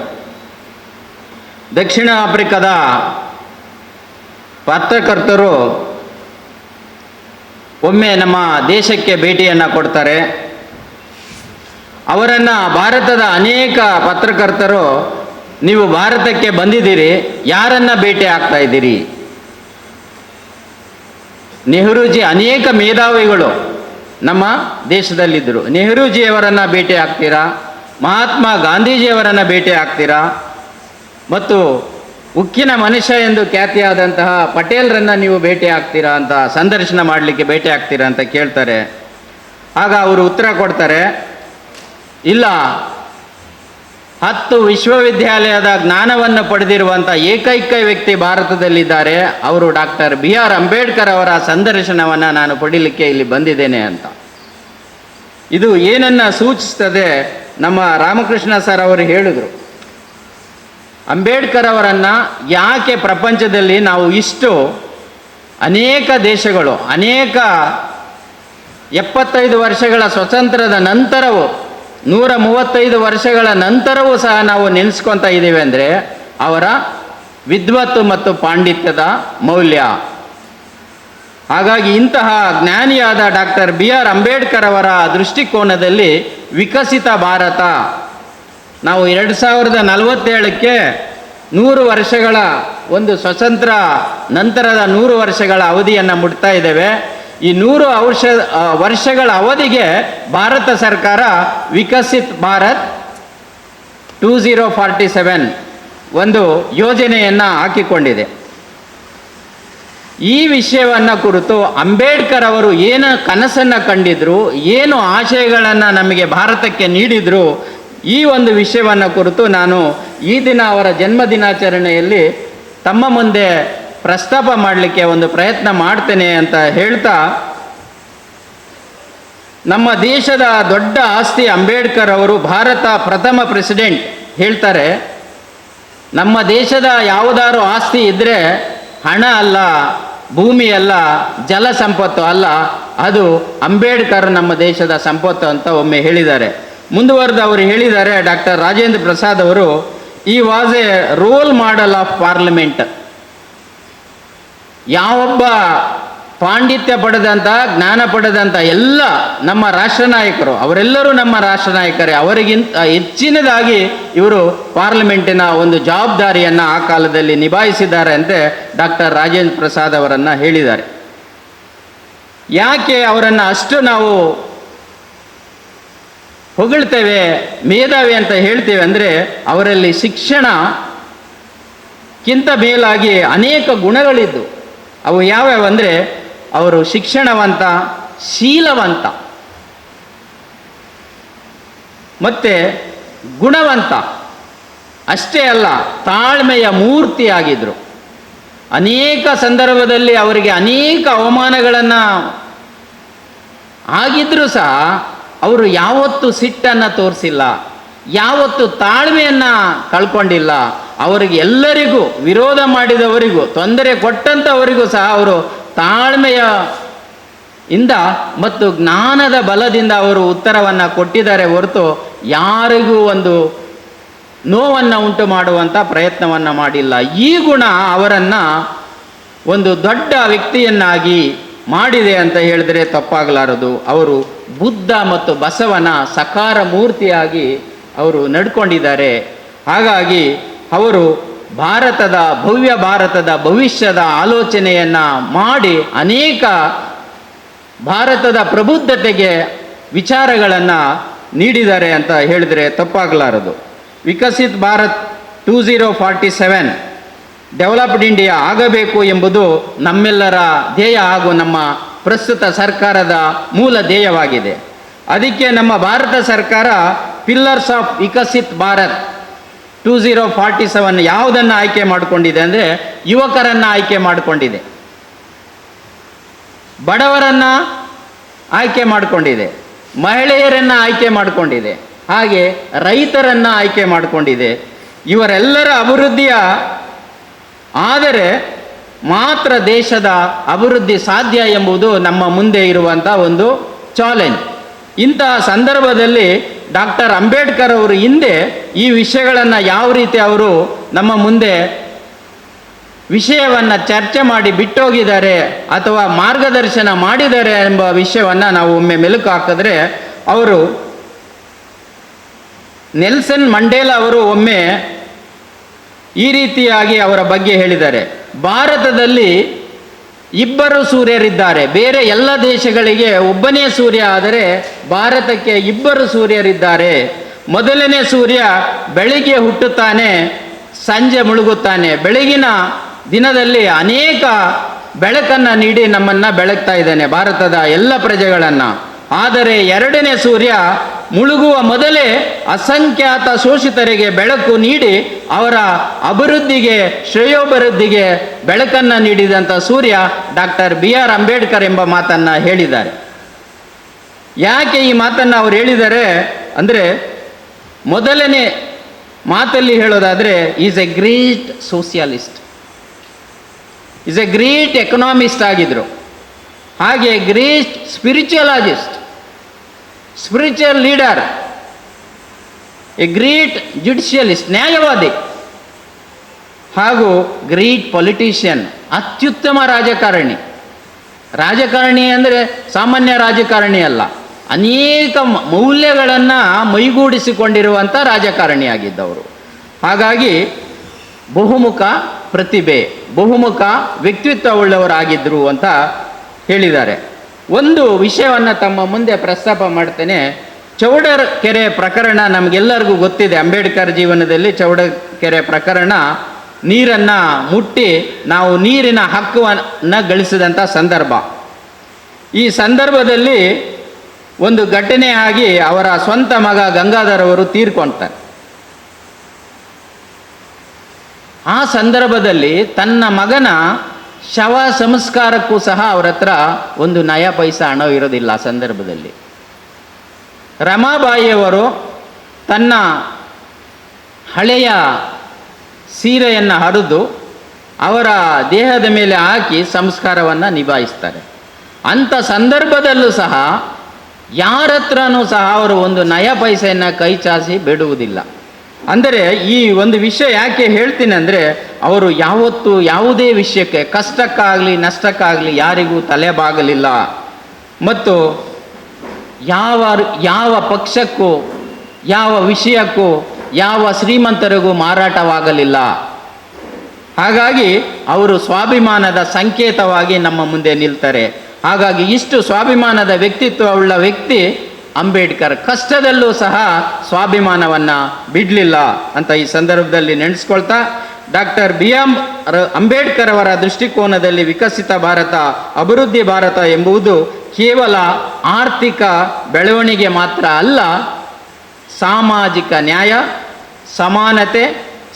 ದಕ್ಷಿಣ ಆಫ್ರಿಕಾದ ಪತ್ರಕರ್ತರು ಒಮ್ಮೆ ನಮ್ಮ ದೇಶಕ್ಕೆ ಭೇಟಿಯನ್ನು ಕೊಡ್ತಾರೆ. ಅವರನ್ನು ಭಾರತದ ಅನೇಕ ಪತ್ರಕರ್ತರು, ನೀವು ಭಾರತಕ್ಕೆ ಬಂದಿದ್ದೀರಿ, ಯಾರನ್ನ ಭೇಟಿ ಆಗ್ತಾ ಇದ್ದೀರಿ? ನೆಹರೂಜಿ, ಅನೇಕ ಮೇಧಾವಿಗಳು ನಮ್ಮ ದೇಶದಲ್ಲಿದ್ದರು. ನೆಹರೂಜಿಯವರನ್ನು ಭೇಟಿ ಆಗ್ತೀರಾ, ಮಹಾತ್ಮ ಗಾಂಧೀಜಿಯವರನ್ನು ಭೇಟಿ ಆಗ್ತೀರಾ, ಮತ್ತು ಉಕ್ಕಿನ ಮನುಷ್ಯ ಎಂದು ಖ್ಯಾತಿಯಾದಂತಹ ಪಟೇಲ್ರನ್ನು ನೀವು ಭೇಟಿ ಆಗ್ತೀರಾ ಅಂತ, ಸಂದರ್ಶನ ಮಾಡಲಿಕ್ಕೆ ಭೇಟಿ ಆಗ್ತೀರಾ ಅಂತ ಕೇಳ್ತಾರೆ. ಆಗ ಅವರು ಉತ್ತರ ಕೊಡ್ತಾರೆ, ಇಲ್ಲ, 10 ವಿಶ್ವವಿದ್ಯಾಲಯದ ಜ್ಞಾನವನ್ನು ಪಡೆದಿರುವಂಥ ಏಕೈಕ ವ್ಯಕ್ತಿ ಭಾರತದಲ್ಲಿದ್ದಾರೆ, ಅವರು ಡಾಕ್ಟರ್ BR ಅಂಬೇಡ್ಕರ್ ಅವರ ಸಂದರ್ಶನವನ್ನು ನಾನು ಪಡೀಲಿಕ್ಕೆ ಇಲ್ಲಿ ಬಂದಿದ್ದೇನೆ ಅಂತ. ಇದು ಏನನ್ನ ಸೂಚಿಸ್ತದೆ? ನಮ್ಮ ರಾಮಕೃಷ್ಣ ಸರ್ ಅವರು ಹೇಳಿದರು, ಅಂಬೇಡ್ಕರ್ ಅವರನ್ನು ಯಾಕೆ ಪ್ರಪಂಚದಲ್ಲಿ ನಾವು ಇಷ್ಟು ಅನೇಕ ದೇಶಗಳು, ಅನೇಕ 75 ವರ್ಷಗಳ ಸ್ವತಂತ್ರದ ನಂತರವೂ 135 ವರ್ಷಗಳ ನಂತರವೂ ಸಹ ನಾವು ನೆನೆಸ್ಕೊತಾ ಇದ್ದೀವಿ ಅಂದರೆ ಅವರ ವಿದ್ವತ್ತು ಮತ್ತು ಪಾಂಡಿತ್ಯದ ಮೌಲ್ಯ. ಹಾಗಾಗಿ ಇಂತಹ ಜ್ಞಾನಿಯಾದ ಡಾಕ್ಟರ್ BR ಅಂಬೇಡ್ಕರ್ ಅವರ ದೃಷ್ಟಿಕೋನದಲ್ಲಿ ವಿಕಸಿತ ಭಾರತ, ನಾವು 2047ಕ್ಕೆ 100 ವರ್ಷಗಳ ಒಂದು ಸ್ವತಂತ್ರ ನಂತರದ 100 ವರ್ಷಗಳ ಅವಧಿಯನ್ನು ಮುಟ್ತಾ ಇದ್ದೇವೆ. ಈ 100 ವರ್ಷಗಳ ಅವಧಿಗೆ ಭಾರತ ಸರ್ಕಾರ ವಿಕಸಿತ್ ಭಾರತ್ 2047 ಒಂದು ಯೋಜನೆಯನ್ನು ಹಾಕಿಕೊಂಡಿದೆ. ಈ ವಿಷಯವನ್ನು ಕುರಿತು ಅಂಬೇಡ್ಕರ್ ಅವರು ಏನು ಕನಸನ್ನು ಕಂಡಿದ್ರು, ಏನು ಆಶಯಗಳನ್ನು ನಮಗೆ ಭಾರತಕ್ಕೆ ನೀಡಿದರು, ಈ ಒಂದು ವಿಷಯವನ್ನು ಕುರಿತು ನಾನು ಈ ದಿನ ಅವರ ಜನ್ಮದಿನಾಚರಣೆಯಲ್ಲಿ ತಮ್ಮ ಮುಂದೆ ಪ್ರಸ್ತಾಪ ಮಾಡಲಿಕ್ಕೆ ಒಂದು ಪ್ರಯತ್ನ ಮಾಡ್ತೇನೆ ಅಂತ ಹೇಳ್ತಾ, ನಮ್ಮ ದೇಶದ ದೊಡ್ಡ ಆಸ್ತಿ ಅಂಬೇಡ್ಕರ್ ಅವರು, ಭಾರತ ಪ್ರಥಮ ಪ್ರೆಸಿಡೆಂಟ್ ಹೇಳ್ತಾರೆ, ನಮ್ಮ ದೇಶದ ಯಾವುದಾದ್ರು ಆಸ್ತಿ ಇದ್ದರೆ ಹಣ ಅಲ್ಲ, ಭೂಮಿ ಅಲ್ಲ, ಜಲ ಸಂಪತ್ತು ಅಲ್ಲ, ಅದು ಅಂಬೇಡ್ಕರ್ ನಮ್ಮ ದೇಶದ ಸಂಪತ್ತು ಅಂತ ಒಮ್ಮೆ ಹೇಳಿದ್ದಾರೆ. ಮುಂದುವರೆದು ಅವರು ಹೇಳಿದ್ದಾರೆ, ಡಾಕ್ಟರ್ ರಾಜೇಂದ್ರ ಪ್ರಸಾದ್ ಅವರು, ಈ was a role model of parliament. ಯಾವೊಬ್ಬ ಪಾಂಡಿತ್ಯ ಪಡೆದಂಥ, ಜ್ಞಾನ ಪಡೆದಂಥ ಎಲ್ಲ ನಮ್ಮ ರಾಷ್ಟ್ರ ನಾಯಕರು, ಅವರೆಲ್ಲರೂ ನಮ್ಮ ರಾಷ್ಟ್ರ ನಾಯಕರೇ, ಅವರಿಗಿಂತ ಹೆಚ್ಚಿನದಾಗಿ ಇವರು ಪಾರ್ಲಿಮೆಂಟಿನ ಒಂದು ಜವಾಬ್ದಾರಿಯನ್ನು ಆ ಕಾಲದಲ್ಲಿ ನಿಭಾಯಿಸಿದ್ದಾರೆ ಅಂತ ಡಾಕ್ಟರ್ ರಾಜೇಂದ್ರ ಪ್ರಸಾದ್ ಅವರನ್ನು ಹೇಳಿದ್ದಾರೆ. ಯಾಕೆ ಅವರನ್ನು ಅಷ್ಟು ನಾವು ಹೊಗಳ್ತೇವೆ, ಮೇಧಾವಿ ಅಂತ ಹೇಳ್ತೇವೆ ಅಂದರೆ, ಅವರಲ್ಲಿ ಶಿಕ್ಷಣಕ್ಕಿಂತ ಮೇಲಾಗಿ ಅನೇಕ ಗುಣಗಳಿದ್ದು. ಅವು ಯಾವ್ಯಾವಂದರೆ, ಅವರು ಶಿಕ್ಷಣವಂತ, ಶೀಲವಂತ ಮತ್ತು ಗುಣವಂತ. ಅಷ್ಟೇ ಅಲ್ಲ, ತಾಳ್ಮೆಯ ಮೂರ್ತಿಯಾಗಿದ್ದರು. ಅನೇಕ ಸಂದರ್ಭದಲ್ಲಿ ಅವರಿಗೆ ಅನೇಕ ಅವಮಾನಗಳನ್ನು ಆಗಿದ್ರೂ ಸಹ ಅವರು ಯಾವತ್ತೂ ಸಿಟ್ಟನ್ನು ತೋರಿಸಿಲ್ಲ, ಯಾವತ್ತೂ ತಾಳ್ಮೆಯನ್ನು ಕಳ್ಕೊಂಡಿಲ್ಲ. ಅವರಿಗೆ ಎಲ್ಲರಿಗೂ, ವಿರೋಧ ಮಾಡಿದವರಿಗೂ, ತೊಂದರೆ ಕೊಟ್ಟಂಥವರಿಗೂ ಸಹ ಅವರು ತಾಳ್ಮೆಯ ಇಂದ ಮತ್ತು ಜ್ಞಾನದ ಬಲದಿಂದ ಅವರು ಉತ್ತರವನ್ನು ಕೊಟ್ಟಿದ್ದಾರೆ ಹೊರತು ಯಾರಿಗೂ ಒಂದು ನೋವನ್ನು ಉಂಟು ಮಾಡುವಂಥ ಪ್ರಯತ್ನವನ್ನು ಮಾಡಿಲ್ಲ. ಈ ಗುಣ ಅವರನ್ನು ಒಂದು ದೊಡ್ಡ ವ್ಯಕ್ತಿಯನ್ನಾಗಿ ಮಾಡಿದೆ ಅಂತ ಹೇಳಿದರೆ ತಪ್ಪಾಗಲಾರದು. ಅವರು ಬುದ್ಧ ಮತ್ತು ಬಸವನ ಸಕಾರ ಮೂರ್ತಿಯಾಗಿ ಅವರು ನಡ್ಕೊಂಡಿದ್ದಾರೆ. ಹಾಗಾಗಿ ಅವರು ಭವ್ಯ ಭಾರತದ ಭವಿಷ್ಯದ ಆಲೋಚನೆಯನ್ನು ಮಾಡಿ ಅನೇಕ ಭಾರತದ ಪ್ರಬುದ್ಧತೆಗೆ ವಿಚಾರಗಳನ್ನು ನೀಡಿದ್ದಾರೆ ಅಂತ ಹೇಳಿದರೆ ತಪ್ಪಾಗಲಾರದು. ವಿಕಸಿತ್ ಭಾರತ್ 2047 ಡೆವಲಪ್ಡ್ ಇಂಡಿಯಾ ಆಗಬೇಕು ಎಂಬುದು ನಮ್ಮೆಲ್ಲರ ಧ್ಯೇಯ ಹಾಗೂ ನಮ್ಮ ಪ್ರಸ್ತುತ ಸರ್ಕಾರದ ಮೂಲ ಧ್ಯೇಯವಾಗಿದೆ. ಅದಕ್ಕೆ ನಮ್ಮ ಭಾರತ ಸರ್ಕಾರ ಪಿಲ್ಲರ್ಸ್ ಆಫ್ ವಿಕಸಿತ್ ಭಾರತ್ 2047 ಯಾವುದನ್ನು ಆಯ್ಕೆ ಮಾಡಿಕೊಂಡಿದೆ ಅಂದರೆ, ಯುವಕರನ್ನು ಆಯ್ಕೆ ಮಾಡಿಕೊಂಡಿದೆ, ಬಡವರನ್ನು ಆಯ್ಕೆ ಮಾಡಿಕೊಂಡಿದೆ, ಮಹಿಳೆಯರನ್ನು ಆಯ್ಕೆ ಮಾಡಿಕೊಂಡಿದೆ, ಹಾಗೆ ರೈತರನ್ನು ಆಯ್ಕೆ ಮಾಡಿಕೊಂಡಿದೆ. ಇವರೆಲ್ಲರ ಅಭಿವೃದ್ಧಿಯ ಆದರೆ ಮಾತ್ರ ದೇಶದ ಅಭಿವೃದ್ಧಿ ಸಾಧ್ಯ ಎಂಬುದು ನಮ್ಮ ಮುಂದೆ ಇರುವಂಥ ಒಂದು ಚಾಲೆಂಜ್. ಇಂತಹ ಸಂದರ್ಭದಲ್ಲಿ ಡಾಕ್ಟರ್ ಅಂಬೇಡ್ಕರ್ ಅವರು ಹಿಂದೆ ಈ ವಿಷಯಗಳನ್ನು ಯಾವ ರೀತಿ ಅವರು ನಮ್ಮ ಮುಂದೆ ವಿಷಯವನ್ನು ಚರ್ಚೆ ಮಾಡಿ ಬಿಟ್ಟೋಗಿದ್ದಾರೆ ಅಥವಾ ಮಾರ್ಗದರ್ಶನ ಮಾಡಿದ್ದಾರೆ ಎಂಬ ವಿಷಯವನ್ನು ನಾವು ಒಮ್ಮೆ ಮೆಲುಕು ಹಾಕಿದ್ರೆ, ಅವರು ನೆಲ್ಸನ್ ಮಂಡೇಲಾ ಅವರು ಒಮ್ಮೆ ಈ ರೀತಿಯಾಗಿ ಅವರ ಬಗ್ಗೆ ಹೇಳಿದ್ದಾರೆ, ಭಾರತದಲ್ಲಿ ಇಬ್ಬರು ಸೂರ್ಯರಿದ್ದಾರೆ, ಬೇರೆ ಎಲ್ಲ ದೇಶಗಳಿಗೆ ಒಬ್ಬನೇ ಸೂರ್ಯ, ಆದರೆ ಭಾರತಕ್ಕೆ ಇಬ್ಬರು ಸೂರ್ಯರಿದ್ದಾರೆ. ಮೊದಲನೇ ಸೂರ್ಯ ಬೆಳಿಗ್ಗೆ ಹುಟ್ಟುತ್ತಾನೆ, ಸಂಜೆ ಮುಳುಗುತ್ತಾನೆ. ಬೆಳಗಿನ ದಿನದಲ್ಲಿ ಅನೇಕ ಬೆಳಕನ್ನು ನೀಡಿ ನಮ್ಮನ್ನು ಬೆಳಗ್ತಾ ಇದ್ದಾನೆ, ಭಾರತದ ಎಲ್ಲ ಪ್ರಜೆಗಳನ್ನು. ಆದರೆ ಎರಡನೇ ಸೂರ್ಯ ಮುಳುಗುವ ಮೊದಲೇ ಅಸಂಖ್ಯಾತ ಶೋಷಿತರಿಗೆ ಬೆಳಕು ನೀಡಿ ಅವರ ಅಭಿವೃದ್ಧಿಗೆ, ಶ್ರೇಯೋಭಿವೃದ್ಧಿಗೆ ಬೆಳಕನ್ನು ನೀಡಿದಂಥ ಸೂರ್ಯ ಡಾಕ್ಟರ್ BR ಅಂಬೇಡ್ಕರ್ ಎಂಬ ಮಾತನ್ನು ಹೇಳಿದ್ದಾರೆ. ಯಾಕೆ ಈ ಮಾತನ್ನು ಅವರು ಹೇಳಿದ್ದಾರೆ ಅಂದರೆ, ಮೊದಲನೇ ಮಾತಲ್ಲಿ ಹೇಳೋದಾದರೆ, is a great socialist, is a great economist ಆಗಿದ್ದರು. ಹಾಗೆ great spiritual leader, a great judicialist, ನ್ಯಾಯವಾದಿ, ಹಾಗೂ ಗ್ರೇಟ್ ಪೊಲಿಟಿಷಿಯನ್, ಅತ್ಯುತ್ತಮ ರಾಜಕಾರಣಿ ಅಂದರೆ ಸಾಮಾನ್ಯ ರಾಜಕಾರಣಿ ಅಲ್ಲ, ಅನೇಕ ಮೌಲ್ಯಗಳನ್ನು ಮೈಗೂಡಿಸಿಕೊಂಡಿರುವಂಥ ರಾಜಕಾರಣಿಯಾಗಿದ್ದವರು. ಹಾಗಾಗಿ ಬಹುಮುಖ ಪ್ರತಿಭೆ, ಬಹುಮುಖ ವ್ಯಕ್ತಿತ್ವವುಳ್ಳವರಾಗಿದ್ದರು ಅಂತ ಹೇಳಿದ್ದಾರೆ. ಒಂದು ವಿಷಯವನ್ನು ತಮ್ಮ ಮುಂದೆ ಪ್ರಸ್ತಾಪ ಮಾಡ್ತೇನೆ. ಚೌಡಕೆರೆ ಪ್ರಕರಣ ನಮಗೆಲ್ಲರಿಗೂ ಗೊತ್ತಿದೆ. ಅಂಬೇಡ್ಕರ್ ಜೀವನದಲ್ಲಿ ಚೌಡಕೆರೆ ಪ್ರಕರಣ ನೀರನ್ನು ಮುಟ್ಟಿ ನಾವು ನೀರಿನ ಹಕ್ಕನ್ನು ಗಳಿಸಿದಂಥ ಸಂದರ್ಭ. ಈ ಸಂದರ್ಭದಲ್ಲಿ ಒಂದು ಘಟನೆ ಆಗಿ ಅವರ ಸ್ವಂತ ಮಗ ಗಂಗಾಧರ್ ಅವರು ತೀರ್ಕೊಳ್ತಾರೆ. ಆ ಸಂದರ್ಭದಲ್ಲಿ ತನ್ನ ಮಗನ ಶವ ಸಂಸ್ಕಾರಕ್ಕೂ ಸಹ ಅವರ ಹತ್ರ ಒಂದು ನಯ ಪೈಸಾ ಹಣ ಇರೋದಿಲ್ಲ. ಆ ಸಂದರ್ಭದಲ್ಲಿ ರಮಾಬಾಯಿಯವರು ತನ್ನ ಹಳೆಯ ಸೀರೆಯನ್ನು ಹರಿದು ಅವರ ದೇಹದ ಮೇಲೆ ಹಾಕಿ ಸಂಸ್ಕಾರವನ್ನು ನಿಭಾಯಿಸ್ತಾರೆ. ಅಂಥ ಸಂದರ್ಭದಲ್ಲೂ ಸಹ ಯಾರ ಹತ್ರನೂ ಸಹ ಅವರು ಒಂದು ನಯ ಪೈಸೆಯನ್ನು ಕೈ ಚಾಚಿ ಬಿಡುವುದಿಲ್ಲ. ಅಂದರೆ ಈ ಒಂದು ವಿಷಯ ಯಾಕೆ ಹೇಳ್ತೀನಿ ಅಂದರೆ, ಅವರು ಯಾವತ್ತೂ ಯಾವುದೇ ವಿಷಯಕ್ಕೆ ಕಷ್ಟಕ್ಕಾಗಲಿ ನಷ್ಟಕ್ಕಾಗಲಿ ಯಾರಿಗೂ ತಲೆಬಾಗಲಿಲ್ಲ ಮತ್ತು ಯಾವ ಪಕ್ಷಕ್ಕೂ ಯಾವ ವಿಷಯಕ್ಕೂ ಯಾವ ಶ್ರೀಮಂತರಿಗೂ ಮಾರಾಟವಾಗಲಿಲ್ಲ. ಹಾಗಾಗಿ ಅವರು ಸ್ವಾಭಿಮಾನದ ಸಂಕೇತವಾಗಿ ನಮ್ಮ ಮುಂದೆ ನಿಲ್ತಾರೆ. ಹಾಗಾಗಿ ಇಷ್ಟು ಸ್ವಾಭಿಮಾನದ ವ್ಯಕ್ತಿತ್ವವುಳ್ಳ ವ್ಯಕ್ತಿ ಅಂಬೇಡ್ಕರ್. ಕಷ್ಟದಲ್ಲೂ ಸಹ ಸ್ವಾಭಿಮಾನವನ್ನು ಬಿಡಲಿಲ್ಲ ಅಂತ ಈ ಸಂದರ್ಭದಲ್ಲಿ ನೆನೆಸ್ಕೊಳ್ತಾ, ಡಾಕ್ಟರ್ BM ಅಂಬೇಡ್ಕರ್ ಅವರ ದೃಷ್ಟಿಕೋನದಲ್ಲಿ ವಿಕಸಿತ ಭಾರತ, ಅಭಿವೃದ್ಧಿ ಭಾರತ ಎಂಬುದು ಕೇವಲ ಆರ್ಥಿಕ ಬೆಳವಣಿಗೆ ಮಾತ್ರ ಅಲ್ಲ, ಸಾಮಾಜಿಕ ನ್ಯಾಯ, ಸಮಾನತೆ,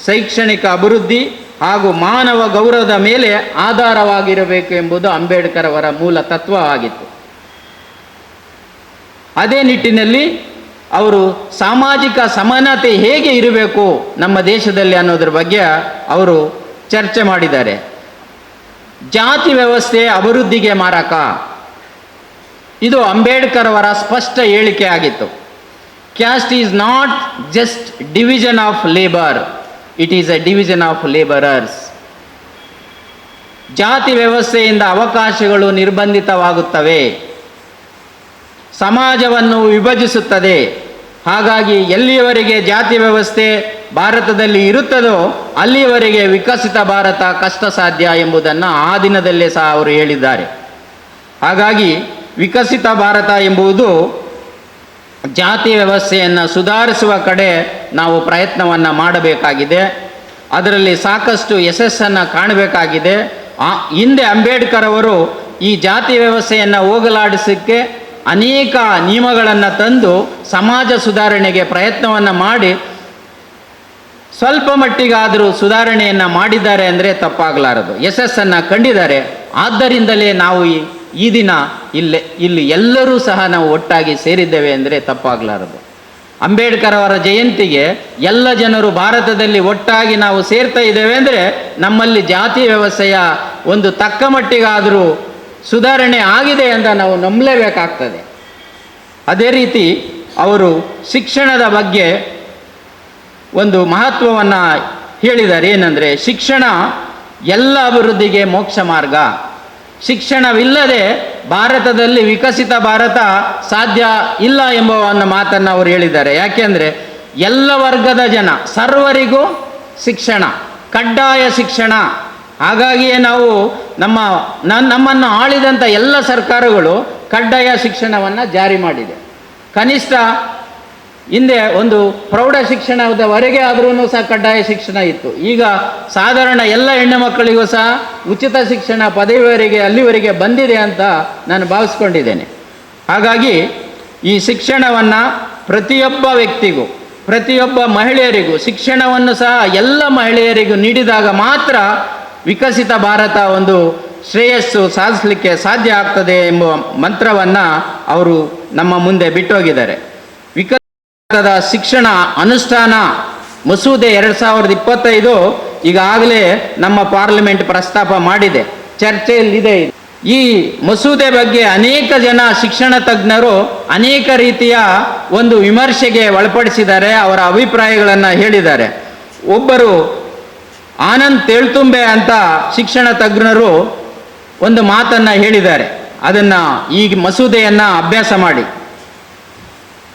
ಶೈಕ್ಷಣಿಕ ಅಭಿವೃದ್ಧಿ ಹಾಗೂ ಮಾನವ ಗೌರವದ ಮೇಲೆ ಆಧಾರವಾಗಿರಬೇಕು ಎಂಬುದು ಅಂಬೇಡ್ಕರ್ ಅವರ ಮೂಲ ತತ್ವವಾಗಿತ್ತು. ಅದೇ ನಿಟ್ಟಿನಲ್ಲಿ ಅವರು ಸಾಮಾಜಿಕ ಸಮಾನತೆ ಹೇಗೆ ಇರಬೇಕು ನಮ್ಮ ದೇಶದಲ್ಲಿ ಅನ್ನೋದ್ರ ಬಗ್ಗೆ ಅವರು ಚರ್ಚೆ ಮಾಡಿದ್ದಾರೆ. ಜಾತಿ ವ್ಯವಸ್ಥೆ ಅಭಿವೃದ್ಧಿಗೆ ಮಾರಕ, ಇದು ಅಂಬೇಡ್ಕರ್ ಅವರ ಸ್ಪಷ್ಟ ಹೇಳಿಕೆ ಆಗಿತ್ತು. Caste is not just division of labour, it is A division of labourers. ಜಾತಿ ವ್ಯವಸ್ಥೆಯಿಂದ ಅವಕಾಶಗಳು ನಿರ್ಬಂಧಿತವಾಗುತ್ತವೆ, ಸಮಾಜವನ್ನು ವಿಭಜಿಸುತ್ತದೆ. ಹಾಗಾಗಿ ಎಲ್ಲಿಯವರೆಗೆ ಜಾತಿ ವ್ಯವಸ್ಥೆ ಭಾರತದಲ್ಲಿ ಇರುತ್ತದೋ ಅಲ್ಲಿಯವರೆಗೆ ವಿಕಸಿತ ಭಾರತ ಕಷ್ಟ ಸಾಧ್ಯ ಎಂಬುದನ್ನು ಆ ದಿನದಲ್ಲೇ ಸಹ ಅವರು ಹೇಳಿದ್ದಾರೆ. ಹಾಗಾಗಿ ವಿಕಸಿತ ಭಾರತ ಎಂಬುದು ಜಾತಿ ವ್ಯವಸ್ಥೆಯನ್ನು ಸುಧಾರಿಸುವ ಕಡೆ ನಾವು ಪ್ರಯತ್ನವನ್ನು ಮಾಡಬೇಕಾಗಿದೆ. ಅದರಲ್ಲಿ ಸಾಕಷ್ಟು ಯಶಸ್ಸನ್ನು ಕಾಣಬೇಕಾಗಿದೆ. ಹಿಂದೆ ಅಂಬೇಡ್ಕರ್ ಅವರು ಈ ಜಾತಿ ವ್ಯವಸ್ಥೆಯನ್ನು ಹೋಗಲಾಡಿಸೋಕ್ಕೆ ಅನೇಕ ನಿಯಮಗಳನ್ನು ತಂದು ಸಮಾಜ ಸುಧಾರಣೆಗೆ ಪ್ರಯತ್ನವನ್ನು ಮಾಡಿ ಸ್ವಲ್ಪ ಮಟ್ಟಿಗಾದರೂ ಸುಧಾರಣೆಯನ್ನು ಮಾಡಿದ್ದಾರೆ ಅಂದರೆ ತಪ್ಪಾಗಲಾರದು, ಯಶಸ್ಸನ್ನು ಕಂಡಿದ್ದಾರೆ. ಆದ್ದರಿಂದಲೇ ನಾವು ಈ ದಿನ ಇಲ್ಲಿ ಎಲ್ಲರೂ ಸಹ ನಾವು ಒಟ್ಟಾಗಿ ಸೇರಿದ್ದೇವೆ ಅಂದರೆ ತಪ್ಪಾಗಲಾರದು. ಅಂಬೇಡ್ಕರ್ ಅವರ ಜಯಂತಿಗೆ ಎಲ್ಲ ಜನರು ಭಾರತದಲ್ಲಿ ಒಟ್ಟಾಗಿ ನಾವು ಸೇರ್ತಾ ಇದ್ದೇವೆ ಅಂದರೆ ನಮ್ಮಲ್ಲಿ ಜಾತಿ ವ್ಯವಸ್ಥೆಯ ಒಂದು ತಕ್ಕ ಮಟ್ಟಿಗಾದರೂ ಸುಧಾರಣೆ ಆಗಿದೆ ಅಂತ ನಾವು ನಂಬಲೇಬೇಕಾಗ್ತದೆ. ಅದೇ ರೀತಿ ಅವರು ಶಿಕ್ಷಣದ ಬಗ್ಗೆ ಒಂದು ಮಹತ್ವವನ್ನು ಹೇಳಿದ್ದಾರೆ. ಏನಂದರೆ, ಶಿಕ್ಷಣ ಎಲ್ಲ ಅಭಿವೃದ್ಧಿಗೆ ಮೋಕ್ಷ ಮಾರ್ಗ. ಶಿಕ್ಷಣವಿಲ್ಲದೆ ಭಾರತದಲ್ಲಿ ವಿಕಸಿತ ಭಾರತ ಸಾಧ್ಯ ಇಲ್ಲ ಎಂಬ ಒಂದು ಮಾತನ್ನು ಅವರು ಹೇಳಿದ್ದಾರೆ. ಯಾಕೆಂದರೆ ಎಲ್ಲ ವರ್ಗದ ಜನ, ಸರ್ವರಿಗೂ ಶಿಕ್ಷಣ, ಕಡ್ಡಾಯ ಶಿಕ್ಷಣ. ಹಾಗಾಗಿಯೇ ನಾವು ನಮ್ಮನ್ನು ಆಳಿದಂಥ ಎಲ್ಲ ಸರ್ಕಾರಗಳು ಕಡ್ಡಾಯ ಶಿಕ್ಷಣವನ್ನು ಜಾರಿ ಮಾಡಿದೆ. ಕನಿಷ್ಠ ಹಿಂದೆ ಒಂದು ಪ್ರೌಢ ಶಿಕ್ಷಣದವರೆಗೆ ಆದ್ರೂ ಸಹ ಕಡ್ಡಾಯ ಶಿಕ್ಷಣ ಇತ್ತು. ಈಗ ಸಾಧಾರಣ ಎಲ್ಲ ಹೆಣ್ಣು ಮಕ್ಕಳಿಗೂ ಸಹ ಉಚಿತ ಶಿಕ್ಷಣ ಪದವಿವರೆಗೆ ಅಲ್ಲಿವರೆಗೆ ಬಂದಿದೆ ಅಂತ ನಾನು ಭಾವಿಸ್ಕೊಂಡಿದ್ದೇನೆ. ಹಾಗಾಗಿ ಈ ಶಿಕ್ಷಣವನ್ನು ಪ್ರತಿಯೊಬ್ಬ ವ್ಯಕ್ತಿಗೂ, ಪ್ರತಿಯೊಬ್ಬ ಮಹಿಳೆಯರಿಗೂ ಶಿಕ್ಷಣವನ್ನು ಸಹ ಎಲ್ಲ ಮಹಿಳೆಯರಿಗೂ ನೀಡಿದಾಗ ಮಾತ್ರ ವಿಕಸಿತ ಭಾರತ ಒಂದು ಶ್ರೇಯಸ್ಸು ಸಾಧಿಸಲಿಕ್ಕೆ ಸಾಧ್ಯ ಆಗ್ತದೆ ಎಂಬ ಮಂತ್ರವನ್ನು ಅವರು ನಮ್ಮ ಮುಂದೆ ಬಿಟ್ಟೋಗಿದ್ದಾರೆ. ಭಾರತದ ಶಿಕ್ಷಣ ಅನುಷ್ಠಾನ ಮಸೂದೆ 2025 ಈಗಾಗಲೇ ನಮ್ಮ ಪಾರ್ಲಿಮೆಂಟ್ ಪ್ರಸ್ತಾಪ ಮಾಡಿದೆ, ಚರ್ಚೆಯಲ್ಲಿದೆ. ಈ ಮಸೂದೆ ಬಗ್ಗೆ ಅನೇಕ ಜನ ಶಿಕ್ಷಣ ತಜ್ಞರು ಅನೇಕ ರೀತಿಯ ಒಂದು ವಿಮರ್ಶೆಗೆ ಒಳಪಡಿಸಿದ್ದಾರೆ, ಅವರ ಅಭಿಪ್ರಾಯಗಳನ್ನು ಹೇಳಿದ್ದಾರೆ. ಒಬ್ಬರು ಆನಂದ್ ತೇಳ್ತುಂಬೆ ಅಂತ ಶಿಕ್ಷಣ ತಜ್ಞರು ಒಂದು ಮಾತನ್ನು ಹೇಳಿದ್ದಾರೆ. ಅದನ್ನು ಈ ಮಸೂದೆಯನ್ನು ಅಭ್ಯಾಸ ಮಾಡಿ.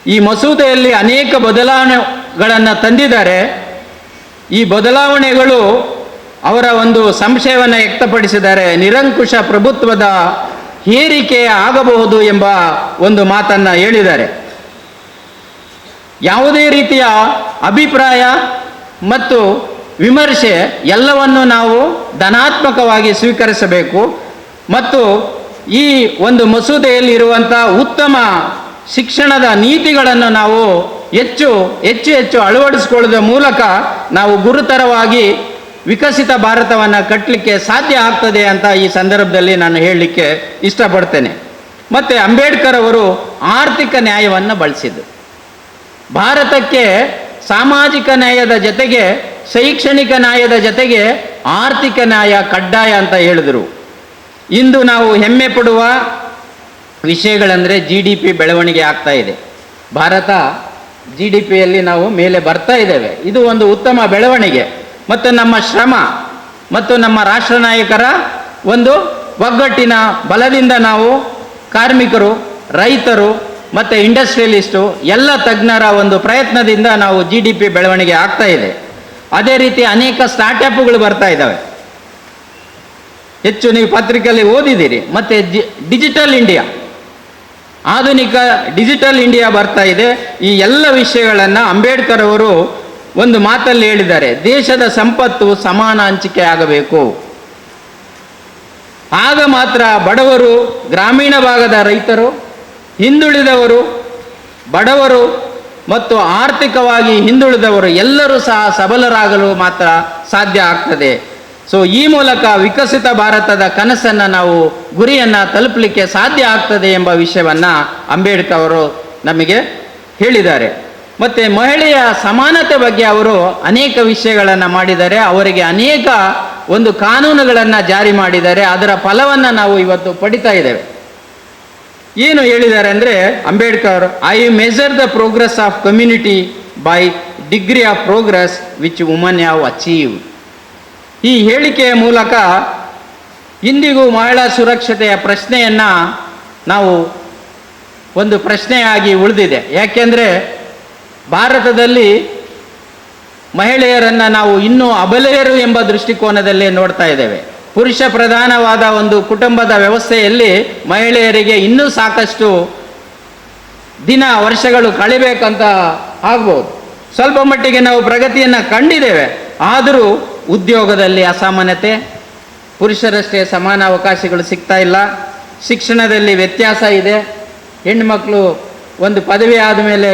ಈ ಮಸೂದೆಯಲ್ಲಿ ಅನೇಕ ಬದಲಾವಣೆಗಳನ್ನು ತಂದಿದ್ದಾರೆ. ಈ ಬದಲಾವಣೆಗಳು ಅವರ ಒಂದು ಸಂಶಯವನ್ನು ವ್ಯಕ್ತಪಡಿಸಿದ್ದಾರೆ. ನಿರಂಕುಶ ಪ್ರಭುತ್ವದ ಹೇರಿಕೆ ಆಗಬಹುದು ಎಂಬ ಒಂದು ಮಾತನ್ನು ಹೇಳಿದ್ದಾರೆ. ಯಾವುದೇ ರೀತಿಯ ಅಭಿಪ್ರಾಯ ಮತ್ತು ವಿಮರ್ಶೆ ಎಲ್ಲವನ್ನು ನಾವು ಧನಾತ್ಮಕವಾಗಿ ಸ್ವೀಕರಿಸಬೇಕು ಮತ್ತು ಈ ಒಂದು ಮಸೂದೆಯಲ್ಲಿ ಇರುವಂಥ ಉತ್ತಮ ಶಿಕ್ಷಣದ ನೀತಿಗಳನ್ನು ನಾವು ಹೆಚ್ಚು ಅಳವಡಿಸಿಕೊಳ್ಳುವ ಮೂಲಕ ನಾವು ಗುರುತರವಾಗಿ ವಿಕಸಿತ ಭಾರತವನ್ನು ಕಟ್ಟಲಿಕ್ಕೆ ಸಾಧ್ಯ ಆಗ್ತದೆ ಅಂತ ಈ ಸಂದರ್ಭದಲ್ಲಿ ನಾನು ಹೇಳಲಿಕ್ಕೆ ಇಷ್ಟಪಡ್ತೇನೆ. ಮತ್ತು ಅಂಬೇಡ್ಕರ್ ಅವರು ಆರ್ಥಿಕ ನ್ಯಾಯವನ್ನು ಬಳಸಿದ್ದು. ಭಾರತಕ್ಕೆ ಸಾಮಾಜಿಕ ನ್ಯಾಯದ ಜೊತೆಗೆ ಶೈಕ್ಷಣಿಕ ನ್ಯಾಯದ ಜೊತೆಗೆ ಆರ್ಥಿಕ ನ್ಯಾಯ ಕಡ್ಡಾಯ ಅಂತ ಹೇಳಿದರು. ಇಂದು ನಾವು ಹೆಮ್ಮೆ ಪಡುವ ವಿಷಯಗಳಂದರೆ GDP ಬೆಳವಣಿಗೆ ಆಗ್ತಾ ಇದೆ. ಭಾರತ GDPಯಲ್ಲಿ ನಾವು ಮೇಲೆ ಬರ್ತಾ ಇದ್ದೇವೆ. ಇದು ಒಂದು ಉತ್ತಮ ಬೆಳವಣಿಗೆ ಮತ್ತು ನಮ್ಮ ಶ್ರಮ ಮತ್ತು ನಮ್ಮ ರಾಷ್ಟ್ರ ನಾಯಕರ ಒಂದು ಒಗ್ಗಟ್ಟಿನ ಬಲದಿಂದ ನಾವು ಕಾರ್ಮಿಕರು, ರೈತರು ಮತ್ತು ಇಂಡಸ್ಟ್ರಿಯಲಿಸ್ಟು ಎಲ್ಲ ತಜ್ಞರ ಒಂದು ಪ್ರಯತ್ನದಿಂದ ನಾವು GDP ಬೆಳವಣಿಗೆ ಆಗ್ತಾ ಇದೆ. ಅದೇ ರೀತಿ ಅನೇಕ ಸ್ಟಾರ್ಟಪ್ಗಳು ಬರ್ತಾ ಇದ್ದಾವೆ. ಹೆಚ್ಚು ನೀವು ಪತ್ರಿಕೆಯಲ್ಲಿ ಓದಿದ್ದೀರಿ. ಮತ್ತು ಡಿಜಿಟಲ್ ಇಂಡಿಯಾ, ಆಧುನಿಕ ಡಿಜಿಟಲ್ ಇಂಡಿಯಾ ಬರ್ತಾ ಇದೆ. ಈ ಎಲ್ಲ ವಿಷಯಗಳನ್ನು ಅಂಬೇಡ್ಕರ್ ಅವರು ಒಂದು ಮಾತಲ್ಲಿ ಹೇಳಿದ್ದಾರೆ. ದೇಶದ ಸಂಪತ್ತು ಸಮಾನ ಹಂಚಿಕೆ ಆಗಬೇಕು. ಆಗ ಮಾತ್ರ ಬಡವರು, ಗ್ರಾಮೀಣ ಭಾಗದ ರೈತರು, ಹಿಂದುಳಿದವರು, ಬಡವರು ಮತ್ತು ಆರ್ಥಿಕವಾಗಿ ಹಿಂದುಳಿದವರು ಎಲ್ಲರೂ ಸಹ ಸಬಲರಾಗಲು ಮಾತ್ರ ಸಾಧ್ಯ ಆಗ್ತದೆ. ಸೊ ಈ ಮೂಲಕ ವಿಕಸಿತ ಭಾರತದ ಕನಸನ್ನು ನಾವು ಗುರಿಯನ್ನು ತಲುಪಲಿಕ್ಕೆ ಸಾಧ್ಯ ಆಗ್ತದೆ ಎಂಬ ವಿಷಯವನ್ನು ಅಂಬೇಡ್ಕರ್ ಅವರು ನಮಗೆ ಹೇಳಿದ್ದಾರೆ. ಮತ್ತು ಮಹಿಳೆಯ ಸಮಾನತೆ ಬಗ್ಗೆ ಅವರು ಅನೇಕ ವಿಷಯಗಳನ್ನು ಮಾಡಿದ್ದಾರೆ. ಅವರಿಗೆ ಅನೇಕ ಒಂದು ಕಾನೂನುಗಳನ್ನು ಜಾರಿ ಮಾಡಿದ್ದಾರೆ. ಅದರ ಫಲವನ್ನು ನಾವು ಇವತ್ತು ಪಡಿತಾ ಇದ್ದೇವೆ. ಏನು ಹೇಳಿದ್ದಾರೆ ಅಂದರೆ Ambedkar, I measure the progress of community by degree of progress which woman have achieve. ಈ ಹೇಳಿಕೆಯ ಮೂಲಕ ಇಂದಿಗೂ ಮಹಿಳಾ ಸುರಕ್ಷತೆಯ ಪ್ರಶ್ನೆಯನ್ನು ನಾವು ಒಂದು ಪ್ರಶ್ನೆಯಾಗಿ ಉಳಿದಿದೆ. ಯಾಕೆಂದರೆ ಭಾರತದಲ್ಲಿ ಮಹಿಳೆಯರನ್ನು ನಾವು ಇನ್ನೂ ಅಬಲೆಯರು ಎಂಬ ದೃಷ್ಟಿಕೋನದಲ್ಲಿ ನೋಡ್ತಾ ಇದ್ದೇವೆ. ಪುರುಷ ಪ್ರಧಾನವಾದ ಒಂದು ಕುಟುಂಬದ ವ್ಯವಸ್ಥೆಯಲ್ಲಿ ಮಹಿಳೆಯರಿಗೆ ಇನ್ನೂ ಸಾಕಷ್ಟು ದಿನ ವರ್ಷಗಳು ಕಳಿಬೇಕಂತ ಆಗ್ಬೋದು. ಸ್ವಲ್ಪ ಮಟ್ಟಿಗೆ ನಾವು ಪ್ರಗತಿಯನ್ನು ಕಂಡಿದ್ದೇವೆ. ಆದರೂ ಉದ್ಯೋಗದಲ್ಲಿ ಅಸಮಾನತೆ, ಪುರುಷರಷ್ಟೇ ಸಮಾನ ಅವಕಾಶಗಳು ಸಿಗ್ತಾ ಇಲ್ಲ. ಶಿಕ್ಷಣದಲ್ಲಿ ವ್ಯತ್ಯಾಸ ಇದೆ. ಹೆಣ್ಣುಮಕ್ಕಳು ಒಂದು ಪದವಿ ಆದಮೇಲೆ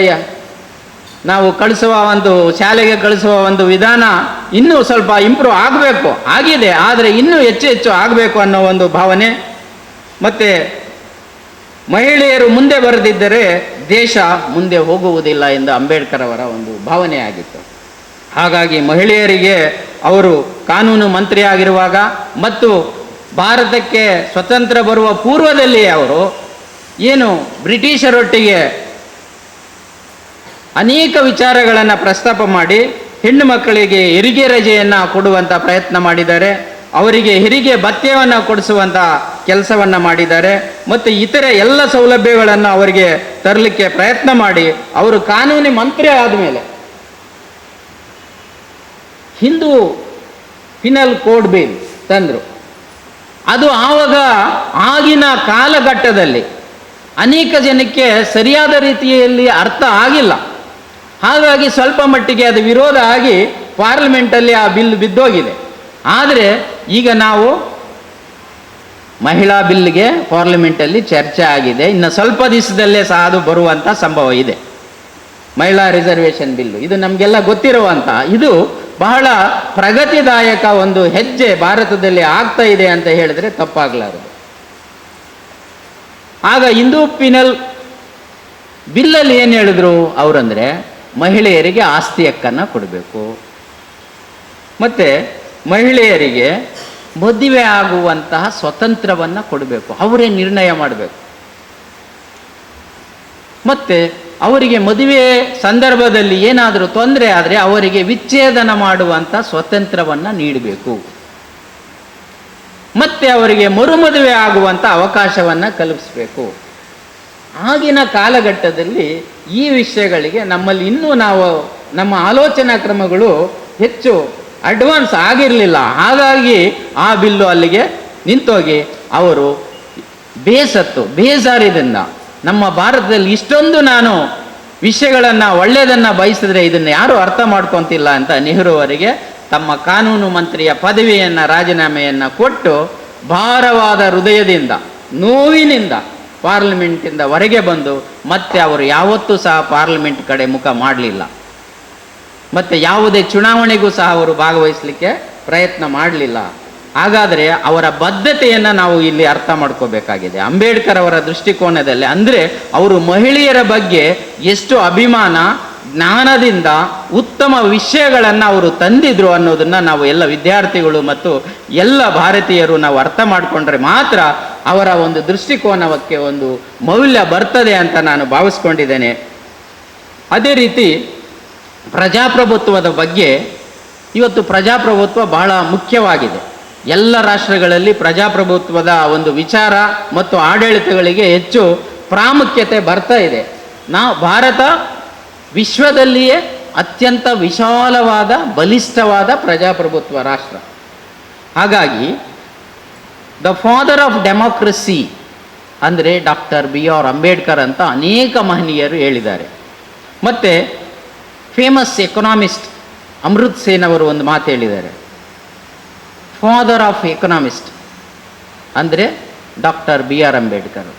ನಾವು ಕಳಿಸುವ ಒಂದು ಶಾಲೆಗೆ ಕಳಿಸುವ ಒಂದು ವಿಧಾನ ಇನ್ನೂ ಸ್ವಲ್ಪ ಇಂಪ್ರೂವ್ ಆಗಬೇಕು, ಆಗಿದೆ, ಆದರೆ ಇನ್ನೂ ಹೆಚ್ಚು ಆಗಬೇಕು ಅನ್ನೋ ಒಂದು ಭಾವನೆ. ಮತ್ತು ಮಹಿಳೆಯರು ಮುಂದೆ ಬರದಿದ್ದರೆ ದೇಶ ಮುಂದೆ ಹೋಗುವುದಿಲ್ಲ ಎಂದು ಅಂಬೇಡ್ಕರ್ ಅವರ ಒಂದು ಭಾವನೆಯಾಗಿತ್ತು. ಹಾಗಾಗಿ ಮಹಿಳೆಯರಿಗೆ ಅವರು ಕಾನೂನು ಮಂತ್ರಿ ಆಗಿರುವಾಗ ಮತ್ತು ಭಾರತಕ್ಕೆ ಸ್ವತಂತ್ರ ಬರುವ ಪೂರ್ವದಲ್ಲಿ ಅವರು ಏನು ಬ್ರಿಟಿಷರೊಟ್ಟಿಗೆ ಅನೇಕ ವಿಚಾರಗಳನ್ನು ಪ್ರಸ್ತಾಪ ಮಾಡಿ ಹೆಣ್ಣು ಮಕ್ಕಳಿಗೆ ಹೆರಿಗೆ ರಜೆಯನ್ನು ಕೊಡುವಂಥ ಪ್ರಯತ್ನ ಮಾಡಿದ್ದಾರೆ. ಅವರಿಗೆ ಹೆರಿಗೆ ಭತ್ಯವನ್ನು ಕೊಡಿಸುವಂಥ ಕೆಲಸವನ್ನು ಮಾಡಿದ್ದಾರೆ. ಮತ್ತು ಇತರೆ ಎಲ್ಲ ಸೌಲಭ್ಯಗಳನ್ನು ಅವರಿಗೆ ತರಲಿಕ್ಕೆ ಪ್ರಯತ್ನ ಮಾಡಿ ಅವರು ಕಾನೂನು ಮಂತ್ರಿ ಆದಮೇಲೆ ಹಿಂದೂ ಪಿನಲ್ ಕೋಡ್ ಬಿಲ್ ತಂದರು. ಅದು ಆವಾಗ ಆಗಿನ ಕಾಲಘಟ್ಟದಲ್ಲಿ ಅನೇಕ ಜನಕ್ಕೆ ಸರಿಯಾದ ರೀತಿಯಲ್ಲಿ ಅರ್ಥ ಆಗಿಲ್ಲ. ಹಾಗಾಗಿ ಸ್ವಲ್ಪ ಮಟ್ಟಿಗೆ ಅದು ವಿರೋಧ ಆಗಿ ಪಾರ್ಲಿಮೆಂಟಲ್ಲಿ ಆ ಬಿಲ್ ಬಿದ್ದೋಗಿದೆ. ಆದರೆ ಈಗ ನಾವು ಮಹಿಳಾ ಬಿಲ್ಗೆ ಪಾರ್ಲಿಮೆಂಟಲ್ಲಿ ಚರ್ಚೆ ಆಗಿದೆ. ಇನ್ನು ಸ್ವಲ್ಪ ದಿವಸದಲ್ಲೇ ಸಹ ಅದು ಬರುವಂಥ ಸಂಭವ ಇದೆ. ಮಹಿಳಾ ರಿಸರ್ವೇಷನ್ ಬಿಲ್ಲು ಇದು ನಮಗೆಲ್ಲ ಗೊತ್ತಿರುವಂಥ, ಇದು ಬಹಳ ಪ್ರಗತಿದಾಯಕ ಒಂದು ಹೆಜ್ಜೆ ಭಾರತದಲ್ಲಿ ಆಗ್ತಾ ಇದೆ ಅಂತ ಹೇಳಿದ್ರೆ ತಪ್ಪಾಗಲಾರದು. ಆಗ ಹಿಂದೂ ಪಿನಲ್ ಬಿಲ್ಲಲ್ಲಿ ಏನು ಹೇಳಿದ್ರು ಅವರಂದರೆ, ಮಹಿಳೆಯರಿಗೆ ಆಸ್ತಿ ಹಕ್ಕನ್ನು ಕೊಡಬೇಕು, ಮತ್ತು ಮಹಿಳೆಯರಿಗೆ ಮದುವೆ ಆಗುವಂತಹ ಸ್ವತಂತ್ರವನ್ನು ಕೊಡಬೇಕು, ಅವರೇ ನಿರ್ಣಯ ಮಾಡಬೇಕು. ಮತ್ತು ಅವರಿಗೆ ಮದುವೆ ಸಂದರ್ಭದಲ್ಲಿ ಏನಾದರೂ ತೊಂದರೆ ಆದರೆ ಅವರಿಗೆ ವಿಚ್ಛೇದನ ಮಾಡುವಂಥ ಸ್ವತಂತ್ರವನ್ನು ನೀಡಬೇಕು. ಮತ್ತೆ ಅವರಿಗೆ ಮರುಮದುವೆ ಆಗುವಂಥ ಅವಕಾಶವನ್ನು ಕಲ್ಪಿಸಬೇಕು. ಆಗಿನ ಕಾಲಘಟ್ಟದಲ್ಲಿ ಈ ವಿಷಯಗಳಿಗೆ ನಮ್ಮಲ್ಲಿ ಇನ್ನೂ ನಾವು ನಮ್ಮ ಆಲೋಚನಾ ಕ್ರಮಗಳು ಹೆಚ್ಚು ಅಡ್ವಾನ್ಸ್ ಆಗಿರಲಿಲ್ಲ. ಹಾಗಾಗಿ ಆ ಬಿಲ್ಲು ಅಲ್ಲಿಗೆ ನಿಂತೋಗಿ ಅವರು ಬೇಜಾರಿದಿಂದ ನಮ್ಮ ಭಾರತದಲ್ಲಿ ಇಷ್ಟೊಂದು ನಾನು ವಿಷಯಗಳನ್ನು ಒಳ್ಳೆಯದನ್ನು ಬಯಸಿದ್ರೆ ಇದನ್ನು ಯಾರೂ ಅರ್ಥ ಮಾಡ್ಕೊತಿಲ್ಲ ಅಂತ ನೆಹರು ಅವರಿಗೆ ತಮ್ಮ ಕಾನೂನು ಮಂತ್ರಿಯ ಪದವಿಯನ್ನು ರಾಜೀನಾಮೆಯನ್ನು ಕೊಟ್ಟು ಭಾರವಾದ ಹೃದಯದಿಂದ ನೋವಿನಿಂದ ಪಾರ್ಲಿಮೆಂಟಿಂದ ಹೊರಗೆ ಬಂದು ಮತ್ತೆ ಅವರು ಯಾವತ್ತೂ ಸಹ ಪಾರ್ಲಿಮೆಂಟ್ ಕಡೆ ಮುಖ ಮಾಡಲಿಲ್ಲ. ಮತ್ತು ಯಾವುದೇ ಚುನಾವಣೆಗೂ ಸಹ ಅವರು ಭಾಗವಹಿಸಲಿಕ್ಕೆ ಪ್ರಯತ್ನ ಮಾಡಲಿಲ್ಲ. ಹಾಗಾದರೆ ಅವರ ಬದ್ಧತೆಯನ್ನು ನಾವು ಇಲ್ಲಿ ಅರ್ಥ ಮಾಡ್ಕೋಬೇಕಾಗಿದೆ. ಅಂಬೇಡ್ಕರ್ ಅವರ ದೃಷ್ಟಿಕೋನದಲ್ಲಿ ಅಂದರೆ ಅವರು ಮಹಿಳೆಯರ ಬಗ್ಗೆ ಎಷ್ಟು ಅಭಿಮಾನ, ಜ್ಞಾನದಿಂದ ಉತ್ತಮ ವಿಷಯಗಳನ್ನು ಅವರು ತಂದಿದ್ರು ಅನ್ನೋದನ್ನು ನಾವು ಎಲ್ಲ ವಿದ್ಯಾರ್ಥಿಗಳು ಮತ್ತು ಎಲ್ಲ ಭಾರತೀಯರು ನಾವು ಅರ್ಥ ಮಾಡಿಕೊಂಡ್ರೆ ಮಾತ್ರ ಅವರ ಒಂದು ದೃಷ್ಟಿಕೋನಕ್ಕೆ ಒಂದು ಮೌಲ್ಯ ಬರ್ತದೆ ಅಂತ ನಾನು ಭಾವಿಸ್ಕೊಂಡಿದ್ದೇನೆ. ಅದೇ ರೀತಿ ಪ್ರಜಾಪ್ರಭುತ್ವದ ಬಗ್ಗೆ ಇವತ್ತು ಪ್ರಜಾಪ್ರಭುತ್ವ ಬಹಳ ಮುಖ್ಯವಾಗಿದೆ. ಎಲ್ಲ ರಾಷ್ಟ್ರಗಳಲ್ಲಿ ಪ್ರಜಾಪ್ರಭುತ್ವದ ಒಂದು ವಿಚಾರ ಮತ್ತು ಆಡಳಿತಗಳಿಗೆ ಹೆಚ್ಚು ಪ್ರಾಮುಖ್ಯತೆ ಬರ್ತಾ ಇದೆ. ಭಾರತ ವಿಶ್ವದಲ್ಲಿಯೇ ಅತ್ಯಂತ ವಿಶಾಲವಾದ ಬಲಿಷ್ಠವಾದ ಪ್ರಜಾಪ್ರಭುತ್ವ ರಾಷ್ಟ್ರ. ಹಾಗಾಗಿ ದ ಫಾದರ್ ಆಫ್ ಡೆಮೋಕ್ರಸಿ ಅಂದರೆ ಡಾಕ್ಟರ್ BR ಅಂಬೇಡ್ಕರ್ ಅಂತ ಅನೇಕ ಮಹನೀಯರು ಹೇಳಿದ್ದಾರೆ. ಮತ್ತು ಫೇಮಸ್ ಎಕನಾಮಿಸ್ಟ್ ಅಮೃತ್ ಸೇನ್ ಅವರು ಒಂದು ಮಾತು ಹೇಳಿದ್ದಾರೆ, ಫಾದರ್ ಆಫ್ ಎಕನಾಮಿಸ್ಟ್ ಅಂದರೆ ಡಾಕ್ಟರ್ BR ಅಂಬೇಡ್ಕರ್.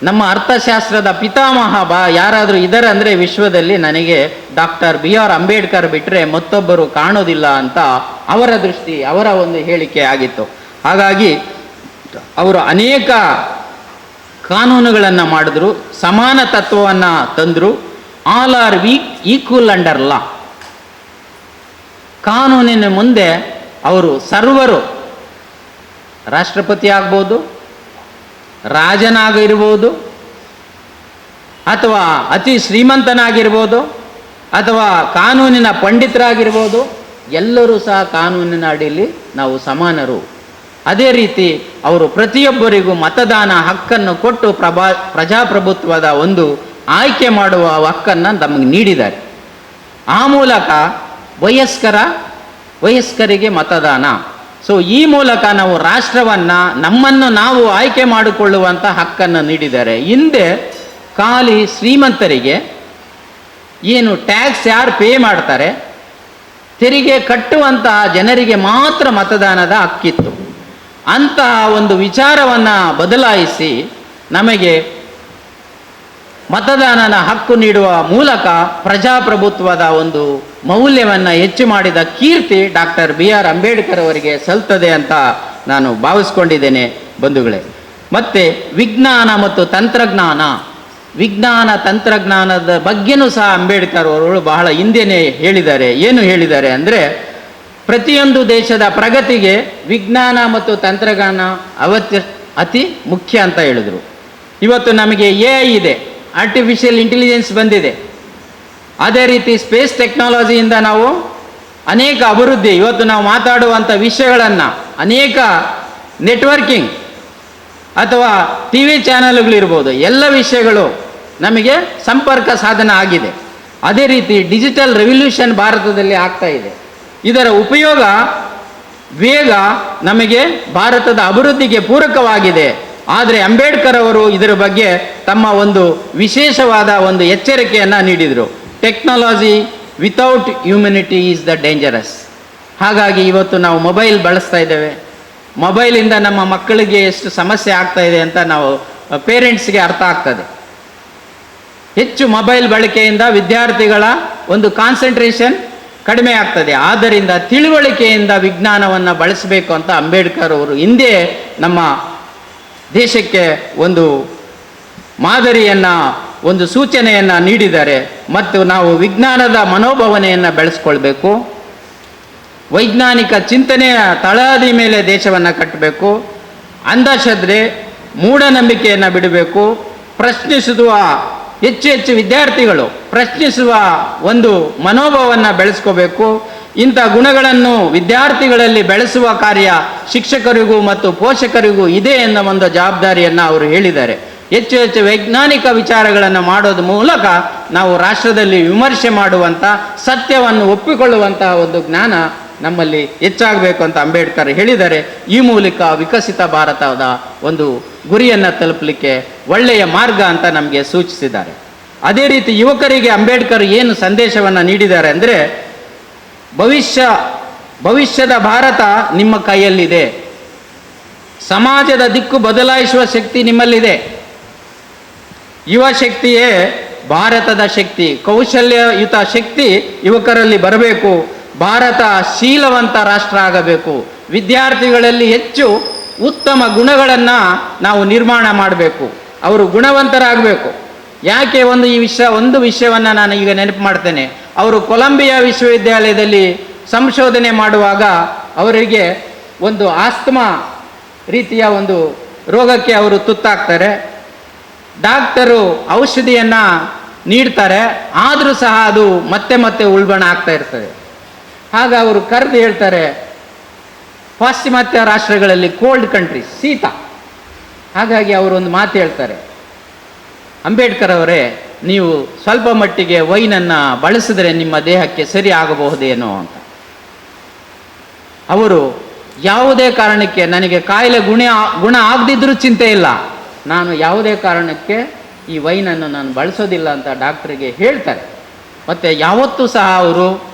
ನಮ್ಮ ಅರ್ಥಶಾಸ್ತ್ರದ ಪಿತಾಮಹ ಯಾರಾದರೂ ಇದ್ದಾರೆ ಅಂದರೆ ವಿಶ್ವದಲ್ಲಿ ನನಗೆ ಡಾಕ್ಟರ್ BR ಅಂಬೇಡ್ಕರ್ ಬಿಟ್ಟರೆ ಮತ್ತೊಬ್ಬರು ಕಾಣೋದಿಲ್ಲ ಅಂತ ಅವರ ದೃಷ್ಟಿ, ಅವರ ಒಂದು ಹೇಳಿಕೆ ಆಗಿತ್ತು. ಹಾಗಾಗಿ ಅವರು ಅನೇಕ ಕಾನೂನುಗಳನ್ನು ಮಾಡಿದ್ರು, ಸಮಾನ ತತ್ವವನ್ನು ತಂದರು. All are equal under law, ಕಾನೂನಿನ ಮುಂದೆ ಅವರು ಸರ್ವರು ರಾಷ್ಟ್ರಪತಿ ಆಗ್ಬೋದು, ರಾಜನಾಗಿರ್ಬೋದು, ಅಥವಾ ಅತಿ ಶ್ರೀಮಂತನಾಗಿರ್ಬೋದು, ಅಥವಾ ಕಾನೂನಿನ ಪಂಡಿತರಾಗಿರ್ಬೋದು, ಎಲ್ಲರೂ ಸಹ ಕಾನೂನಿನ ಅಡಿಯಲ್ಲಿ ನಾವು ಸಮಾನರು. ಅದೇ ರೀತಿ ಅವರು ಪ್ರತಿಯೊಬ್ಬರಿಗೂ ಮತದಾನ ಹಕ್ಕನ್ನು ಕೊಟ್ಟು ಪ್ರಜಾಪ್ರಭುತ್ವದ ಒಂದು ಆಯ್ಕೆ ಮಾಡುವ ಹಕ್ಕನ್ನು ನಮಗೆ ನೀಡಿದ್ದಾರೆ. ಆ ಮೂಲಕ ವಯಸ್ಕರಿಗೆ ಮತದಾನ. ಸೊ ಈ ಮೂಲಕ ನಾವು ರಾಷ್ಟ್ರವನ್ನು ನಮ್ಮನ್ನು ನಾವು ಆಯ್ಕೆ ಮಾಡಿಕೊಳ್ಳುವಂಥ ಹಕ್ಕನ್ನು ನೀಡಿದ್ದಾರೆ. ಹಿಂದೆ ಖಾಲಿ ಶ್ರೀಮಂತರಿಗೆ ಏನು ಟ್ಯಾಕ್ಸ್ ಯಾರು ಪೇ ಮಾಡ್ತಾರೆ, ತೆರಿಗೆ ಕಟ್ಟುವಂತಹ ಜನರಿಗೆ ಮಾತ್ರ ಮತದಾನದ ಹಕ್ಕಿತ್ತು. ಅಂತಹ ಒಂದು ವಿಚಾರವನ್ನು ಬದಲಾಯಿಸಿ ನಮಗೆ ಮತದಾನದ ಹಕ್ಕು ನೀಡುವ ಮೂಲಕ ಪ್ರಜಾಪ್ರಭುತ್ವದ ಒಂದು ಮೌಲ್ಯವನ್ನು ಹೆಚ್ಚು ಮಾಡಿದ ಕೀರ್ತಿ ಡಾಕ್ಟರ್ BR ಅಂಬೇಡ್ಕರ್ ಅವರಿಗೆ ಸಲ್ತದೆ ಅಂತ ನಾನು ಭಾವಿಸ್ಕೊಂಡಿದ್ದೇನೆ ಬಂಧುಗಳೇ. ಮತ್ತು ವಿಜ್ಞಾನ ಮತ್ತು ತಂತ್ರಜ್ಞಾನದ ಬಗ್ಗೆನೂ ಸಹ ಅಂಬೇಡ್ಕರ್ ಅವರು ಬಹಳ ಹಿಂದೆಯೇ ಹೇಳಿದ್ದಾರೆ. ಏನು ಹೇಳಿದ್ದಾರೆ ಅಂದರೆ, ಪ್ರತಿಯೊಂದು ದೇಶದ ಪ್ರಗತಿಗೆ ವಿಜ್ಞಾನ ಮತ್ತು ತಂತ್ರಜ್ಞಾನ ಅತಿ ಮುಖ್ಯ ಅಂತ ಹೇಳಿದರು. ಇವತ್ತು ನಮಗೆ AI ಇದೆ, ಆರ್ಟಿಫಿಷಿಯಲ್ ಇಂಟೆಲಿಜೆನ್ಸ್ ಬಂದಿದೆ. ಅದೇ ರೀತಿ ಸ್ಪೇಸ್ ಟೆಕ್ನಾಲಜಿಯಿಂದ ನಾವು ಅನೇಕ ಅಭಿವೃದ್ಧಿ, ಇವತ್ತು ನಾವು ಮಾತಾಡುವಂಥ ವಿಷಯಗಳನ್ನು ಅನೇಕ ನೆಟ್ವರ್ಕಿಂಗ್ ಅಥವಾ TV ಚಾನಲ್ಗಳಿರ್ಬೋದು, ಎಲ್ಲ ವಿಷಯಗಳು ನಮಗೆ ಸಂಪರ್ಕ ಸಾಧನ ಆಗಿದೆ. ಅದೇ ರೀತಿ ಡಿಜಿಟಲ್ ರೆವಲ್ಯೂಷನ್ ಭಾರತದಲ್ಲಿ ಆಗ್ತಾ ಇದೆ. ಇದರ ಉಪಯೋಗ ವೇಗ ನಮಗೆ ಭಾರತದ ಅಭಿವೃದ್ಧಿಗೆ ಪೂರಕವಾಗಿದೆ. ಆದರೆ ಅಂಬೇಡ್ಕರ್ ಅವರು ಇದರ ಬಗ್ಗೆ ತಮ್ಮ ಒಂದು ವಿಶೇಷವಾದ ಒಂದು ಎಚ್ಚರಿಕೆಯನ್ನು ನೀಡಿದರು. Technology without humanity is the dangerous. ಹಾಗಾಗಿ ಇವತ್ತು ನಾವು ಮೊಬೈಲ್ ಬಳಸ್ತಾ ಇದ್ದೇವೆ. ಮೊಬೈಲಿಂದ ನಮ್ಮ ಮಕ್ಕಳಿಗೆ ಎಷ್ಟು ಸಮಸ್ಯೆ ಆಗ್ತಾ ಇದೆ ಅಂತ ನಾವು ಪೇರೆಂಟ್ಸ್ಗೆ ಅರ್ಥ ಆಗ್ತದೆ. ಹೆಚ್ಚು ಮೊಬೈಲ್ ಬಳಕೆಯಿಂದ ವಿದ್ಯಾರ್ಥಿಗಳ ಒಂದು ಕಾನ್ಸಂಟ್ರೇಷನ್ ಕಡಿಮೆ ಆಗ್ತದೆ. ಆದ್ದರಿಂದ ತಿಳುವಳಿಕೆಯಿಂದ ವಿಜ್ಞಾನವನ್ನು ಬಳಸಬೇಕು ಅಂತ ಅಂಬೇಡ್ಕರ್ ಅವರು ಹಿಂದೆ ನಮ್ಮ ದೇಶಕ್ಕೆ ಒಂದು ಮಾದರಿಯನ್ನು, ಒಂದು ಸೂಚನೆಯನ್ನು ನೀಡಿದ್ದಾರೆ. ಮತ್ತು ನಾವು ವಿಜ್ಞಾನದ ಮನೋಭಾವನೆಯನ್ನು ಬೆಳೆಸ್ಕೊಳ್ಬೇಕು. ವೈಜ್ಞಾನಿಕ ಚಿಂತನೆಯ ತಳಹದಿ ಮೇಲೆ ದೇಶವನ್ನು ಕಟ್ಟಬೇಕು. ಅಂಧಶ್ರದ್ಧೆ, ಮೂಢನಂಬಿಕೆಯನ್ನು ಬಿಡಬೇಕು. ಪ್ರಶ್ನಿಸುವ ಹೆಚ್ಚು ಹೆಚ್ಚು ವಿದ್ಯಾರ್ಥಿಗಳು ಪ್ರಶ್ನಿಸುವ ಒಂದು ಮನೋಭಾವವನ್ನು ಬೆಳೆಸ್ಕೋಬೇಕು. ಇಂಥ ಗುಣಗಳನ್ನು ವಿದ್ಯಾರ್ಥಿಗಳಲ್ಲಿ ಬೆಳೆಸುವ ಕಾರ್ಯ ಶಿಕ್ಷಕರಿಗೂ ಮತ್ತು ಪೋಷಕರಿಗೂ ಇದೆ ಎನ್ನುವ ಒಂದು ಜವಾಬ್ದಾರಿಯನ್ನು ಅವರು ಹೇಳಿದ್ದಾರೆ. ಹೆಚ್ಚು ಹೆಚ್ಚು ವೈಜ್ಞಾನಿಕ ವಿಚಾರಗಳನ್ನು ಮಾಡೋದ್ರ ಮೂಲಕ ನಾವು ರಾಷ್ಟ್ರದಲ್ಲಿ ವಿಮರ್ಶೆ ಮಾಡುವಂಥ, ಸತ್ಯವನ್ನು ಒಪ್ಪಿಕೊಳ್ಳುವಂಥ ಒಂದು ಜ್ಞಾನ ನಮ್ಮಲ್ಲಿ ಹೆಚ್ಚಾಗಬೇಕು ಅಂತ ಅಂಬೇಡ್ಕರ್ ಹೇಳಿದ್ದಾರೆ. ಈ ಮೂಲಕ ವಿಕಸಿತ ಭಾರತದ ಒಂದು ಗುರಿಯನ್ನು ತಲುಪಲಿಕ್ಕೆ ಒಳ್ಳೆಯ ಮಾರ್ಗ ಅಂತ ನಮಗೆ ಸೂಚಿಸಿದ್ದಾರೆ. ಅದೇ ರೀತಿ ಯುವಕರಿಗೆ ಅಂಬೇಡ್ಕರ್ ಏನು ಸಂದೇಶವನ್ನು ನೀಡಿದ್ದಾರೆ ಅಂದರೆ, ಭವಿಷ್ಯದ ಭಾರತ ನಿಮ್ಮ ಕೈಯಲ್ಲಿದೆ. ಸಮಾಜದ ದಿಕ್ಕು ಬದಲಾಯಿಸುವ ಶಕ್ತಿ ನಿಮ್ಮಲ್ಲಿದೆ. ಯುವ ಶಕ್ತಿಯೇ ಭಾರತದ ಶಕ್ತಿ. ಕೌಶಲ್ಯಯುತ ಶಕ್ತಿ ಯುವಕರಲ್ಲಿ ಬರಬೇಕು. ಭಾರತ ಶೀಲವಂತ ರಾಷ್ಟ್ರ ಆಗಬೇಕು. ವಿದ್ಯಾರ್ಥಿಗಳಲ್ಲಿ ಹೆಚ್ಚು ಉತ್ತಮ ಗುಣಗಳನ್ನು ನಾವು ನಿರ್ಮಾಣ ಮಾಡಬೇಕು. ಅವರು ಗುಣವಂತರಾಗಬೇಕು. ಯಾಕೆ ಒಂದು ವಿಷಯವನ್ನು ನಾನು ಈಗ ನೆನಪು ಮಾಡ್ತೇನೆ. ಅವರು ಕೊಲಂಬಿಯಾ ವಿಶ್ವವಿದ್ಯಾಲಯದಲ್ಲಿ ಸಂಶೋಧನೆ ಮಾಡುವಾಗ ಅವರಿಗೆ ಒಂದು ಆಸ್ತಮಾ ರೀತಿಯ ಒಂದು ರೋಗಕ್ಕೆ ಅವರು ತುತ್ತಾಗ್ತಾರೆ. ಡಾಕ್ಟರು ಔಷಧಿಯನ್ನು ನೀಡ್ತಾರೆ, ಆದರೂ ಸಹ ಅದು ಮತ್ತೆ ಮತ್ತೆ ಉಲ್ಬಣ ಆಗ್ತಾ ಇರ್ತದೆ. ಆಗ ಅವರು ಕರೆದು ಹೇಳ್ತಾರೆ, ಪಾಶ್ಚಿಮಾತ್ಯ ರಾಷ್ಟ್ರಗಳಲ್ಲಿ ಕೋಲ್ಡ್ ಕಂಟ್ರೀಸ್, ಶೀತ. ಹಾಗಾಗಿ ಅವರು ಒಂದು ಮಾತು ಹೇಳ್ತಾರೆ, ಅಂಬೇಡ್ಕರ್ ಅವರೇ, ನೀವು ಸ್ವಲ್ಪ ಮಟ್ಟಿಗೆ ವೈನನ್ನು ಬಳಸಿದ್ರೆ ನಿಮ್ಮ ದೇಹಕ್ಕೆ ಸರಿ ಆಗಬಹುದೇನೋ ಅಂತ. ಅವರು ಯಾವುದೇ ಕಾರಣಕ್ಕೆ ನನಗೆ ಕಾಯಿಲೆ ಗುಣ ಆಗದಿದ್ರೂ ಚಿಂತೆ ಇಲ್ಲ, ನಾನು ಯಾವುದೇ ಕಾರಣಕ್ಕೆ ಈ ವೈನನ್ನು ನಾನು ಬಳಸೋದಿಲ್ಲ ಅಂತ ಡಾಕ್ಟರಿಗೆ ಹೇಳ್ತಾರೆ. ಮತ್ತು ಯಾವತ್ತೂ ಸಹ ಅವರು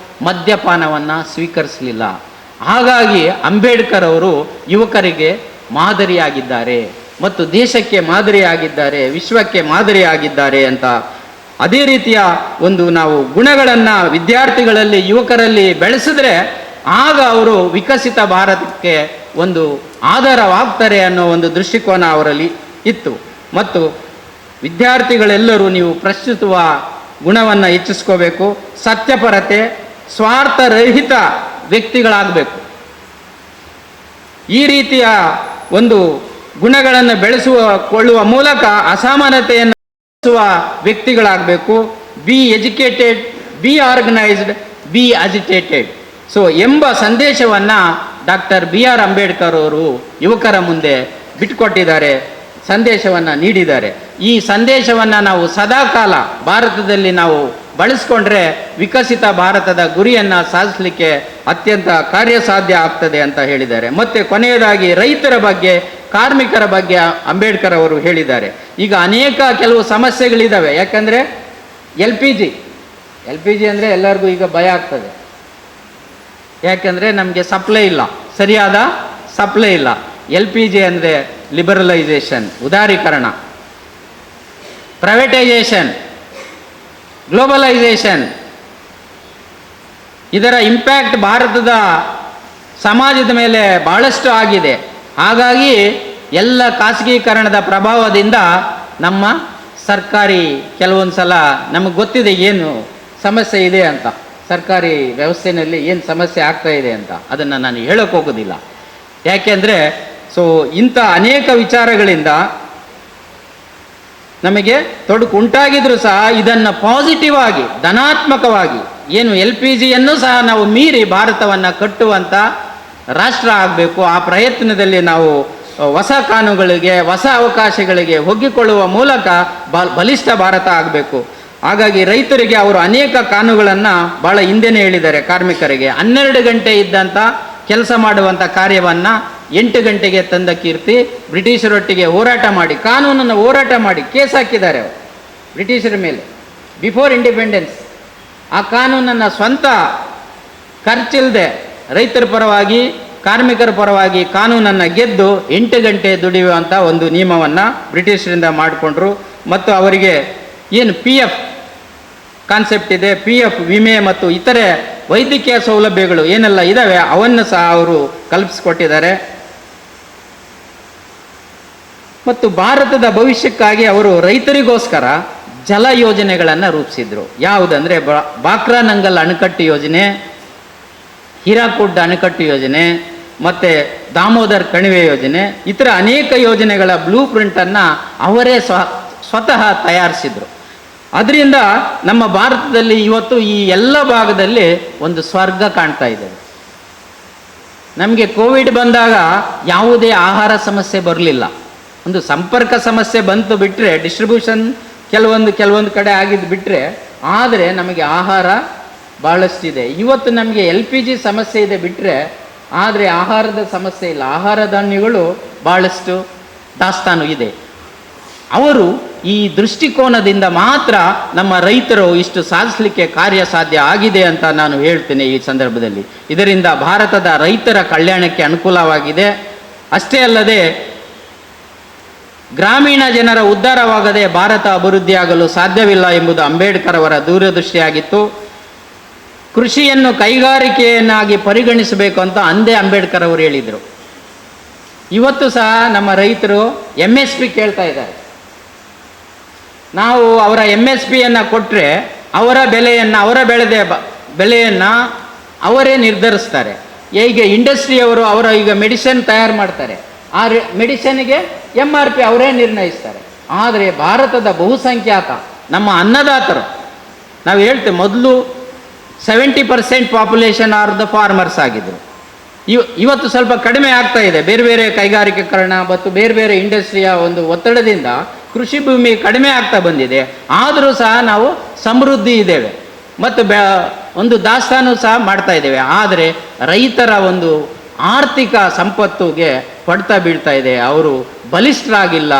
ಮದ್ಯಪಾನವನ್ನು ಸ್ವೀಕರಿಸಲಿಲ್ಲ. ಹಾಗಾಗಿ ಅಂಬೇಡ್ಕರ್ ಅವರು ಯುವಕರಿಗೆ ಮಾದರಿಯಾಗಿದ್ದಾರೆ ಮತ್ತು ದೇಶಕ್ಕೆ ಮಾದರಿಯಾಗಿದ್ದಾರೆ, ವಿಶ್ವಕ್ಕೆ ಮಾದರಿಯಾಗಿದ್ದಾರೆ ಅಂತ. ಅದೇ ರೀತಿಯ ಒಂದು ನಾವು ಗುಣಗಳನ್ನು ವಿದ್ಯಾರ್ಥಿಗಳಲ್ಲಿ, ಯುವಕರಲ್ಲಿ ಬೆಳೆಸಿದ್ರೆ ಆಗ ಅವರು ವಿಕಸಿತ ಭಾರತಕ್ಕೆ ಒಂದು ಆಧಾರವಾಗ್ತಾರೆ ಅನ್ನೋ ಒಂದು ದೃಷ್ಟಿಕೋನ ಅವರಲ್ಲಿ ಇತ್ತು. ಮತ್ತು ವಿದ್ಯಾರ್ಥಿಗಳೆಲ್ಲರೂ ನೀವು ಪ್ರಶ್ನಿಸುವ ಗುಣವನ್ನು ಹೆಚ್ಚಿಸ್ಕೋಬೇಕು. ಸತ್ಯಪರತೆ, ಸ್ವಾರ್ಥರಹಿತ ವ್ಯಕ್ತಿಗಳಾಗಬೇಕು. ಈ ರೀತಿಯ ಒಂದು ಗುಣಗಳನ್ನು ಬೆಳೆಸಿಕೊಳ್ಳುವ ಮೂಲಕ ಅಸಮಾನತೆಯನ್ನು ಬೆಳೆಸುವ ವ್ಯಕ್ತಿಗಳಾಗಬೇಕು. Be educated, be organised, be agitated. ಎಂಬ ಸಂದೇಶವನ್ನು ಡಾಕ್ಟರ್ BR ಅಂಬೇಡ್ಕರ್ ಅವರು ಯುವಕರ ಮುಂದೆ ಬಿಟ್ಟುಕೊಟ್ಟಿದ್ದಾರೆ, ಸಂದೇಶವನ್ನು ನೀಡಿದ್ದಾರೆ. ಈ ಸಂದೇಶವನ್ನು ನಾವು ಸದಾಕಾಲ ಭಾರತದಲ್ಲಿ ನಾವು ಬಳಸ್ಕೊಂಡ್ರೆ ವಿಕಸಿತ ಭಾರತದ ಗುರಿಯನ್ನು ಸಾಧಿಸಲಿಕ್ಕೆ ಅತ್ಯಂತ ಕಾರ್ಯಸಾಧ್ಯ ಆಗ್ತದೆ ಅಂತ ಹೇಳಿದ್ದಾರೆ. ಮತ್ತು ಕೊನೆಯದಾಗಿ ರೈತರ ಬಗ್ಗೆ, ಕಾರ್ಮಿಕರ ಬಗ್ಗೆ ಅಂಬೇಡ್ಕರ್ ಅವರು ಹೇಳಿದ್ದಾರೆ. ಈಗ ಕೆಲವು ಸಮಸ್ಯೆಗಳಿದ್ದಾವೆ. ಯಾಕಂದರೆ ಎಲ್ ಪಿ ಜಿ ಅಂದರೆ ಎಲ್ಲರಿಗೂ ಈಗ ಭಯ ಆಗ್ತದೆ. ಯಾಕೆಂದರೆ ನಮಗೆ ಸಪ್ಲೈ ಇಲ್ಲ, ಸರಿಯಾದ ಸಪ್ಲೈ ಇಲ್ಲ. LPG ಅಂದರೆ ಲಿಬರಲೈಸೇಷನ್, ಉದಾರೀಕರಣ, ಪ್ರೈವೇಟೈಸೇಷನ್, ಗ್ಲೋಬಲೈಸೇಷನ್. ಇದರ ಇಂಪ್ಯಾಕ್ಟ್ ಭಾರತದ ಸಮಾಜದ ಮೇಲೆ ಬಹಳಷ್ಟು ಆಗಿದೆ. ಹಾಗಾಗಿ ಎಲ್ಲ ಖಾಸಗೀಕರಣದ ಪ್ರಭಾವದಿಂದ ನಮ್ಮ ಸರ್ಕಾರಿ ಕೆಲವೊಂದು ಸಲ ನಮಗೆ ಗೊತ್ತಿದೆ ಏನು ಸಮಸ್ಯೆ ಇದೆ ಅಂತ, ಸರ್ಕಾರಿ ವ್ಯವಸ್ಥೆಯಲ್ಲಿ ಏನು ಸಮಸ್ಯೆ ಆಗ್ತಾ ಇದೆ ಅಂತ. ಅದನ್ನು ನಾನು ಹೇಳೋಕೆ ಹೋಗೋದಿಲ್ಲ. ಯಾಕೆಂದರೆ ಇಂಥ ಅನೇಕ ವಿಚಾರಗಳಿಂದ ನಮಗೆ ತೊಡಕು ಉಂಟಾಗಿದ್ರೂ ಸಹ ಇದನ್ನು ಪಾಸಿಟಿವ್ ಆಗಿ, ಧನಾತ್ಮಕವಾಗಿ, ಏನು LPGಯನ್ನು ಸಹ ನಾವು ಮೀರಿ ಭಾರತವನ್ನು ಕಟ್ಟುವಂಥ ರಾಷ್ಟ್ರ ಆಗಬೇಕು. ಆ ಪ್ರಯತ್ನದಲ್ಲಿ ನಾವು ಹೊಸ ಕಾನೂನುಗಳಿಗೆ, ಹೊಸ ಅವಕಾಶಗಳಿಗೆ ಒಗ್ಗಿಕೊಳ್ಳುವ ಮೂಲಕ ಬಲಿಷ್ಠ ಭಾರತ ಆಗಬೇಕು. ಹಾಗಾಗಿ ರೈತರಿಗೆ ಅವರು ಅನೇಕ ಕಾನೂನುಗಳನ್ನು ಭಾಳ ಹಿಂದೆನೇ ಹೇಳಿದ್ದಾರೆ. ಕಾರ್ಮಿಕರಿಗೆ 12 ಗಂಟೆ ಇದ್ದಂಥ ಕೆಲಸ ಮಾಡುವಂಥ ಕಾರ್ಯವನ್ನು 8 ಗಂಟೆಗೆ ತಂದ ಕೀರ್ತಿ. ಬ್ರಿಟಿಷರೊಟ್ಟಿಗೆ ಹೋರಾಟ ಮಾಡಿ, ಕಾನೂನನ್ನು ಹೋರಾಟ ಮಾಡಿ ಕೇಸ್ ಹಾಕಿದ್ದಾರೆ ಅವರು ಬ್ರಿಟಿಷರ ಮೇಲೆ ಬಿಫೋರ್ ಇಂಡಿಪೆಂಡೆನ್ಸ್. ಆ ಕಾನೂನನ್ನು ಸ್ವಂತ ಖರ್ಚಿಲ್ಲದೆ ರೈತರ ಪರವಾಗಿ, ಕಾರ್ಮಿಕರ ಪರವಾಗಿ ಕಾನೂನನ್ನು ಗೆದ್ದು 8 ಗಂಟೆ ದುಡಿಯುವಂಥ ಒಂದು ನಿಯಮವನ್ನು ಬ್ರಿಟಿಷರಿಂದ ಮಾಡಿಕೊಂಡ್ರು. ಮತ್ತು ಅವರಿಗೆ ಏನು PF ಕಾನ್ಸೆಪ್ಟ್ ಇದೆ, PF ವಿಮೆ ಮತ್ತು ಇತರೆ ವೈದ್ಯಕೀಯ ಸೌಲಭ್ಯಗಳು ಏನೆಲ್ಲ ಇದ್ದಾವೆ ಅವನ್ನು ಸಹ ಅವರು ಕಲ್ಪಿಸಿಕೊಟ್ಟಿದ್ದಾರೆ. ಮತ್ತು ಭಾರತದ ಭವಿಷ್ಯಕ್ಕಾಗಿ ಅವರು ರೈತರಿಗೋಸ್ಕರ ಜಲ ಯೋಜನೆಗಳನ್ನು ರೂಪಿಸಿದ್ರು. ಯಾವುದಂದರೆ ಬಾಕ್ರಾ ನಂಗಲ್ ಅಣೆಕಟ್ಟು ಯೋಜನೆ, ಹೀರಾಕುಡ್ ಅಣೆಕಟ್ಟು ಯೋಜನೆ ಮತ್ತು ದಾಮೋದರ್ ಕಣಿವೆ ಯೋಜನೆ, ಇತರ ಅನೇಕ ಯೋಜನೆಗಳ ಬ್ಲೂ ಪ್ರಿಂಟನ್ನು ಅವರೇ ಸ್ವತಃ ತಯಾರಿಸಿದರು. ಅದರಿಂದ ನಮ್ಮ ಭಾರತದಲ್ಲಿ ಇವತ್ತು ಈ ಎಲ್ಲ ಭಾಗದಲ್ಲಿ ಒಂದು ಸ್ವರ್ಗ ಕಾಣ್ತಾ ಇದೆ. ನಮಗೆ ಕೋವಿಡ್ ಬಂದಾಗ ಯಾವುದೇ ಆಹಾರ ಸಮಸ್ಯೆ ಬರಲಿಲ್ಲ. ಒಂದು ಸಂಪರ್ಕ ಸಮಸ್ಯೆ ಬಂತು ಬಿಟ್ಟರೆ, ಡಿಸ್ಟ್ರಿಬ್ಯೂಷನ್ ಕೆಲವೊಂದು ಕಡೆ ಆಗಿದ್ದು ಬಿಟ್ಟರೆ, ಆದರೆ ನಮಗೆ ಆಹಾರ ಭಾಳಷ್ಟಿದೆ. ಇವತ್ತು ನಮಗೆ LPG ಸಮಸ್ಯೆ ಇದೆ ಬಿಟ್ಟರೆ, ಆದರೆ ಆಹಾರದ ಸಮಸ್ಯೆ ಇಲ್ಲ. ಆಹಾರ ಧಾನ್ಯಗಳು ಭಾಳಷ್ಟು ದಾಸ್ತಾನು ಇದೆ. ಅವರು ಈ ದೃಷ್ಟಿಕೋನದಿಂದ ಮಾತ್ರ ನಮ್ಮ ರೈತರು ಇಷ್ಟು ಸಾಧಿಸಲಿಕ್ಕೆ ಕಾರ್ಯ ಸಾಧ್ಯ ಆಗಿದೆ ಅಂತ ನಾನು ಹೇಳ್ತೇನೆ ಈ ಸಂದರ್ಭದಲ್ಲಿ. ಇದರಿಂದ ಭಾರತದ ರೈತರ ಕಲ್ಯಾಣಕ್ಕೆ ಅನುಕೂಲವಾಗಿದೆ. ಅಷ್ಟೇ ಅಲ್ಲದೆ ಗ್ರಾಮೀಣ ಜನರ ಉದ್ಧಾರವಾಗದೆ ಭಾರತ ಅಭಿವೃದ್ಧಿಯಾಗಲು ಸಾಧ್ಯವಿಲ್ಲ ಎಂಬುದು ಅಂಬೇಡ್ಕರ್ ಅವರ ದೂರದೃಷ್ಟಿಯಾಗಿತ್ತು. ಕೃಷಿಯನ್ನು ಕೈಗಾರಿಕೆಯನ್ನಾಗಿ ಪರಿಗಣಿಸಬೇಕು ಅಂತ ಅಂದೇ ಅಂಬೇಡ್ಕರ್ ಅವರು ಹೇಳಿದರು. ಇವತ್ತು ಸಹ ನಮ್ಮ ರೈತರು MSP ಕೇಳ್ತಾ ಇದ್ದಾರೆ. ನಾವು ಅವರ MSPಯನ್ನು ಕೊಟ್ಟರೆ ಅವರ ಬೆಲೆಯನ್ನು, ಅವರ ಬೆಲೆಯನ್ನು ಅವರೇ ನಿರ್ಧರಿಸ್ತಾರೆ. ಈಗ ಇಂಡಸ್ಟ್ರಿಯವರು ಈಗ ಮೆಡಿಸಿನ್ ತಯಾರು ಮಾಡ್ತಾರೆ, ಆ ಮೆಡಿಸಿನ್ಗೆ MRP ಅವರೇ ನಿರ್ಣಯಿಸ್ತಾರೆ. ಆದರೆ ಭಾರತದ ಬಹುಸಂಖ್ಯಾತ ನಮ್ಮ ಅನ್ನದಾತರು, ನಾವು ಹೇಳ್ತೇವೆ ಮೊದಲು 70% ಪಾಪ್ಯುಲೇಷನ್ ಆರ್ ದ ಫಾರ್ಮರ್ಸ್ ಆಗಿದ್ದರು. ಇವತ್ತು ಸ್ವಲ್ಪ ಕಡಿಮೆ ಆಗ್ತಾ ಇದೆ. ಬೇರೆ ಬೇರೆ ಕೈಗಾರಿಕೀಕರಣ ಮತ್ತು ಬೇರೆ ಬೇರೆ ಇಂಡಸ್ಟ್ರಿಯ ಒಂದು ಒತ್ತಡದಿಂದ ಕೃಷಿ ಭೂಮಿ ಕಡಿಮೆ ಆಗ್ತಾ ಬಂದಿದೆ. ಆದರೂ ಸಹ ನಾವು ಸಮೃದ್ಧಿ ಇದ್ದೇವೆ ಮತ್ತು ಒಂದು ದಾಸ್ತಾನು ಸಹ ಮಾಡ್ತಾ ಇದ್ದೇವೆ. ಆದರೆ ರೈತರ ಒಂದು ಆರ್ಥಿಕ ಸಂಪತ್ತಿಗೆ ಹೊಡೆತ ಬೀಳ್ತಾ ಇದೆ. ಅವರು ಬಲಿಷ್ಠರಾಗಿಲ್ಲ,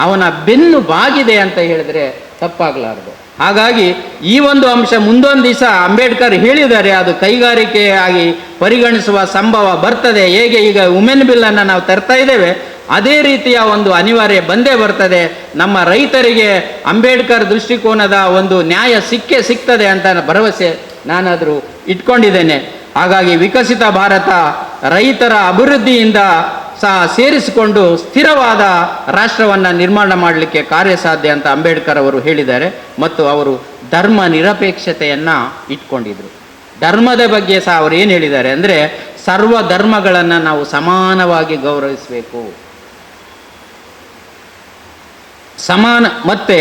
ಅವನ ಬೆನ್ನು ಬಾಗಿದೆ ಅಂತ ಹೇಳಿದರೆ ತಪ್ಪಾಗಲಾರದು. ಹಾಗಾಗಿ ಈ ಒಂದು ಅಂಶ ಮುಂದೊಂದು ದಿವಸ ಅಂಬೇಡ್ಕರ್ ಹೇಳಿದ್ದಾರೆ, ಅದು ಕೈಗಾರಿಕೆಯಾಗಿ ಪರಿಗಣಿಸುವ ಸಂಭವ ಬರ್ತದೆ. ಹೇಗೆ ಈಗ ವುಮೆನ್ ಬಿಲ್ಲನ್ನು ನಾವು ತರ್ತಾ ಇದ್ದೇವೆ, ಅದೇ ರೀತಿಯ ಒಂದು ಅನಿವಾರ್ಯ ಬಂದೇ ಬರ್ತದೆ. ನಮ್ಮ ರೈತರಿಗೆ ಅಂಬೇಡ್ಕರ್ ದೃಷ್ಟಿಕೋನದ ಒಂದು ನ್ಯಾಯ ಸಿಗ್ತದೆ ಅಂತ ಭರವಸೆ ನಾನಾದರೂ ಇಟ್ಕೊಂಡಿದ್ದೇನೆ. ಹಾಗಾಗಿ ವಿಕಸಿತ ಭಾರತ ರೈತರ ಅಭಿವೃದ್ಧಿಯಿಂದ ಸಹ ಸೇರಿಸಿಕೊಂಡು ಸ್ಥಿರವಾದ ರಾಷ್ಟ್ರವನ್ನು ನಿರ್ಮಾಣ ಮಾಡಲಿಕ್ಕೆ ಕಾರ್ಯಸಾಧ್ಯ ಅಂತ ಅಂಬೇಡ್ಕರ್ ಅವರು ಹೇಳಿದ್ದಾರೆ. ಮತ್ತು ಅವರು ಧರ್ಮ ನಿರಪೇಕ್ಷತೆಯನ್ನು ಇಟ್ಕೊಂಡಿದ್ರು. ಧರ್ಮದ ಬಗ್ಗೆ ಸಹ ಅವರು ಏನು ಹೇಳಿದ್ದಾರೆ ಅಂದರೆ, ಸರ್ವ ಧರ್ಮಗಳನ್ನು ನಾವು ಸಮಾನವಾಗಿ ಗೌರವಿಸಬೇಕು. ಮತ್ತೆ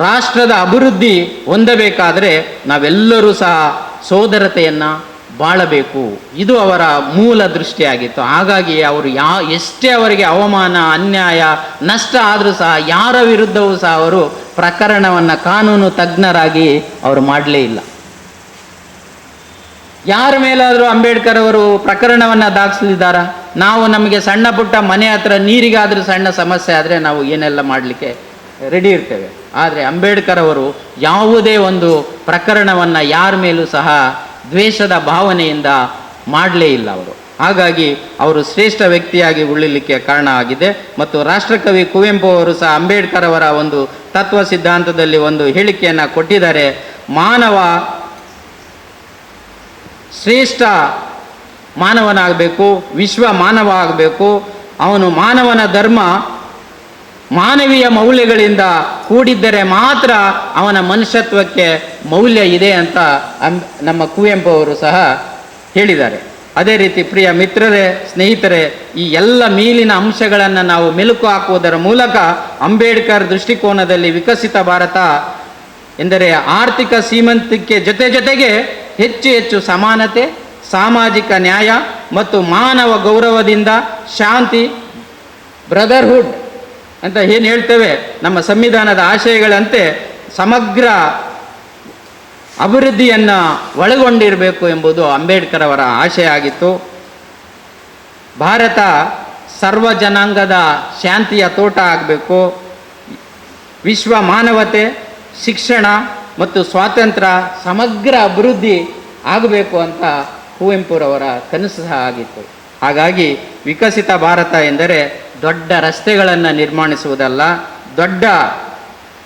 ರಾಷ್ಟ್ರದ ಅಭಿವೃದ್ಧಿ ಹೊಂದಬೇಕಾದರೆ ನಾವೆಲ್ಲರೂ ಸಹ ಸೋದರತೆಯನ್ನು ಬಾಳಬೇಕು. ಇದು ಅವರ ಮೂಲ ದೃಷ್ಟಿಯಾಗಿತ್ತು. ಹಾಗಾಗಿ ಅವರು ಎಷ್ಟೇ ಅವರಿಗೆ ಅವಮಾನ, ಅನ್ಯಾಯ, ನಷ್ಟ ಆದರೂ ಸಹ ಯಾರ ವಿರುದ್ಧವೂ ಸಹ ಅವರು ಪ್ರಕರಣವನ್ನು ಕಾನೂನು ತಜ್ಞರಾಗಿ ಅವರು ಮಾಡಲೇ ಇಲ್ಲ. ಯಾರ ಮೇಲಾದರೂ ಅಂಬೇಡ್ಕರ್ ಅವರು ಪ್ರಕರಣವನ್ನು ದಾಖಲಿಸಿದ್ದಾರಾ? ನಾವು ನಮಗೆ ಸಣ್ಣ ಪುಟ್ಟ ಮನೆ ಹತ್ರ ನೀರಿಗಾದರೂ ಸಣ್ಣ ಸಮಸ್ಯೆ ಆದರೆ ನಾವು ಏನೆಲ್ಲ ಮಾಡಲಿಕ್ಕೆ ರೆಡಿ ಇರ್ತೇವೆ. ಆದರೆ ಅಂಬೇಡ್ಕರ್ ಅವರು ಯಾವುದೇ ಒಂದು ಪ್ರಕರಣವನ್ನು ಯಾರ ಮೇಲೂ ಸಹ ದ್ವೇಷದ ಭಾವನೆಯಿಂದ ಮಾಡಲೇ ಇಲ್ಲ ಅವರು. ಹಾಗಾಗಿ ಅವರು ಶ್ರೇಷ್ಠ ವ್ಯಕ್ತಿಯಾಗಿ ಉಳಿಲಿಕ್ಕೆ ಕಾರಣ ಆಗಿದೆ. ಮತ್ತು ರಾಷ್ಟ್ರಕವಿ ಕುವೆಂಪು ಅವರು ಸಹ ಅಂಬೇಡ್ಕರ್ ಅವರ ಒಂದು ತತ್ವ ಸಿದ್ಧಾಂತದಲ್ಲಿ ಒಂದು ಹೇಳಿಕೆಯನ್ನು ಕೊಟ್ಟಿದ್ದಾರೆ. ಮಾನವ ಶ್ರೇಷ್ಠ ಮಾನವನಾಗಬೇಕು, ವಿಶ್ವ ಮಾನವ ಆಗಬೇಕು. ಅವನು ಮಾನವನ ಧರ್ಮ ಮಾನವೀಯ ಮೌಲ್ಯಗಳಿಂದ ಕೂಡಿದ್ದರೆ ಮಾತ್ರ ಅವನ ಮನುಷ್ಯತ್ವಕ್ಕೆ ಮೌಲ್ಯ ಇದೆ ಅಂತ ನಮ್ಮ ಕುವೆಂಪು ಅವರು ಸಹ ಹೇಳಿದ್ದಾರೆ. ಅದೇ ರೀತಿ ಪ್ರಿಯ ಮಿತ್ರರೇ, ಸ್ನೇಹಿತರೆ, ಈ ಎಲ್ಲ ಮೇಲಿನ ಅಂಶಗಳನ್ನು ನಾವು ಮೆಲುಕು ಹಾಕುವುದರ ಮೂಲಕ ಅಂಬೇಡ್ಕರ್ ದೃಷ್ಟಿಕೋನದಲ್ಲಿ ವಿಕಸಿತ ಭಾರತ ಎಂದರೆ ಆರ್ಥಿಕ ಶ್ರೀಮಂತಿಕೆ ಜೊತೆಗೆ ಹೆಚ್ಚು ಸಮಾನತೆ, ಸಾಮಾಜಿಕ ನ್ಯಾಯ ಮತ್ತು ಮಾನವ ಗೌರವದಿಂದ ಶಾಂತಿ, ಬ್ರದರ್ಹುಡ್ ಅಂತ ಏನು ಹೇಳ್ತೇವೆ ನಮ್ಮ ಸಂವಿಧಾನದ ಆಶಯಗಳಂತೆ ಸಮಗ್ರ ಅಭಿವೃದ್ಧಿಯನ್ನು ಒಳಗೊಂಡಿರಬೇಕು ಎಂಬುದು ಅಂಬೇಡ್ಕರ್ ಅವರ ಆಶಯ ಆಗಿತ್ತು. ಭಾರತ ಸರ್ವ ಜನಾಂಗದ ಶಾಂತಿಯ ತೋಟ ಆಗಬೇಕು. ವಿಶ್ವ ಮಾನವತೆ, ಶಿಕ್ಷಣ ಮತ್ತು ಸ್ವಾತಂತ್ರ್ಯ ಸಮಗ್ರ ಅಭಿವೃದ್ಧಿ ಆಗಬೇಕು ಅಂತ ಕುವೆಂಪುರವರ ಕನಸು ಸಹ ಆಗಿತ್ತು. ಹಾಗಾಗಿ ವಿಕಸಿತ ಭಾರತ ಎಂದರೆ ದೊಡ್ಡ ರಸ್ತೆಗಳನ್ನು ನಿರ್ಮಾಣಿಸುವುದಲ್ಲ, ದೊಡ್ಡ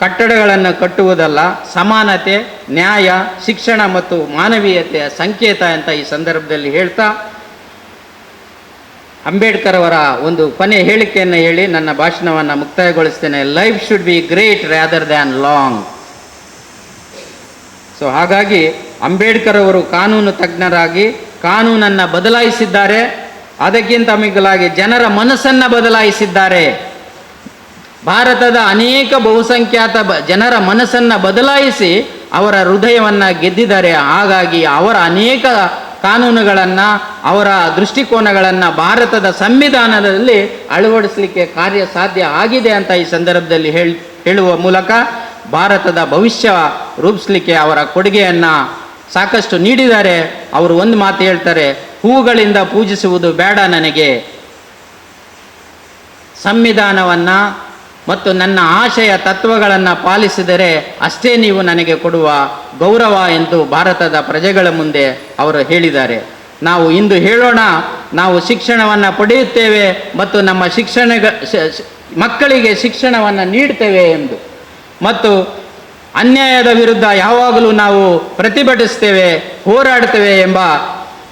ಕಟ್ಟಡಗಳನ್ನು ಕಟ್ಟುವುದಲ್ಲ, ಸಮಾನತೆ, ನ್ಯಾಯ, ಶಿಕ್ಷಣ ಮತ್ತು ಮಾನವೀಯತೆಯ ಸಂಕೇತ ಅಂತ ಈ ಸಂದರ್ಭದಲ್ಲಿ ಹೇಳ್ತಾ ಅಂಬೇಡ್ಕರ್ ಅವರ ಒಂದು ಕೊನೆ ಹೇಳಿಕೆಯನ್ನು ಹೇಳಿ ನನ್ನ ಭಾಷಣವನ್ನು ಮುಕ್ತಾಯಗೊಳಿಸ್ತೇನೆ. Life should be great rather than long. So ಹಾಗಾಗಿ ಅಂಬೇಡ್ಕರ್ ಅವರು ಕಾನೂನು ತಜ್ಞರಾಗಿ ಕಾನೂನನ್ನು ಬದಲಾಯಿಸಿದ್ದಾರೆ, ಅದಕ್ಕಿಂತ ಮಿಗಿಲಾಗಿ ಜನರ ಮನಸ್ಸನ್ನು ಬದಲಾಯಿಸಿದ್ದಾರೆ. ಭಾರತದ ಅನೇಕ ಬಹುಸಂಖ್ಯಾತ ಜನರ ಮನಸ್ಸನ್ನು ಬದಲಾಯಿಸಿ ಅವರ ಹೃದಯವನ್ನು ಗೆದ್ದಿದ್ದಾರೆ. ಹಾಗಾಗಿ ಅವರ ಅನೇಕ ಕಾನೂನುಗಳನ್ನು, ಅವರ ದೃಷ್ಟಿಕೋನಗಳನ್ನು ಭಾರತದ ಸಂವಿಧಾನದಲ್ಲಿ ಅಳವಡಿಸಲಿಕ್ಕೆ ಕಾರ್ಯ ಸಾಧ್ಯ ಆಗಿದೆ ಅಂತ ಈ ಸಂದರ್ಭದಲ್ಲಿ ಹೇಳುವ ಮೂಲಕ ಭಾರತದ ಭವಿಷ್ಯ ರೂಪಿಸಲಿಕ್ಕೆ ಅವರ ಕೊಡುಗೆಯನ್ನು ಸಾಕಷ್ಟು ನೀಡಿದ್ದಾರೆ. ಅವರು ಒಂದು ಮಾತು ಹೇಳ್ತಾರೆ, ಹೂಗಳಿಂದ ಪೂಜಿಸುವುದು ಬೇಡ ನನಗೆ, ಸಂವಿಧಾನವನ್ನು ಮತ್ತು ನನ್ನ ಆಶಯ ತತ್ವಗಳನ್ನು ಪಾಲಿಸಿದರೆ ಅಷ್ಟೇ ನೀವು ನನಗೆ ಕೊಡುವ ಗೌರವ ಎಂದು ಭಾರತದ ಪ್ರಜೆಗಳ ಮುಂದೆ ಅವರು ಹೇಳಿದ್ದಾರೆ. ನಾವು ಇಂದು ಹೇಳೋಣ, ನಾವು ಶಿಕ್ಷಣವನ್ನು ಪಡೆಯುತ್ತೇವೆ ಮತ್ತು ನಮ್ಮ ಮಕ್ಕಳಿಗೆ ಶಿಕ್ಷಣವನ್ನು ನೀಡ್ತೇವೆ ಎಂದು, ಮತ್ತು ಅನ್ಯಾಯದ ವಿರುದ್ಧ ಯಾವಾಗಲೂ ನಾವು ಪ್ರತಿಭಟಿಸ್ತೇವೆ, ಹೋರಾಡ್ತೇವೆ ಎಂಬ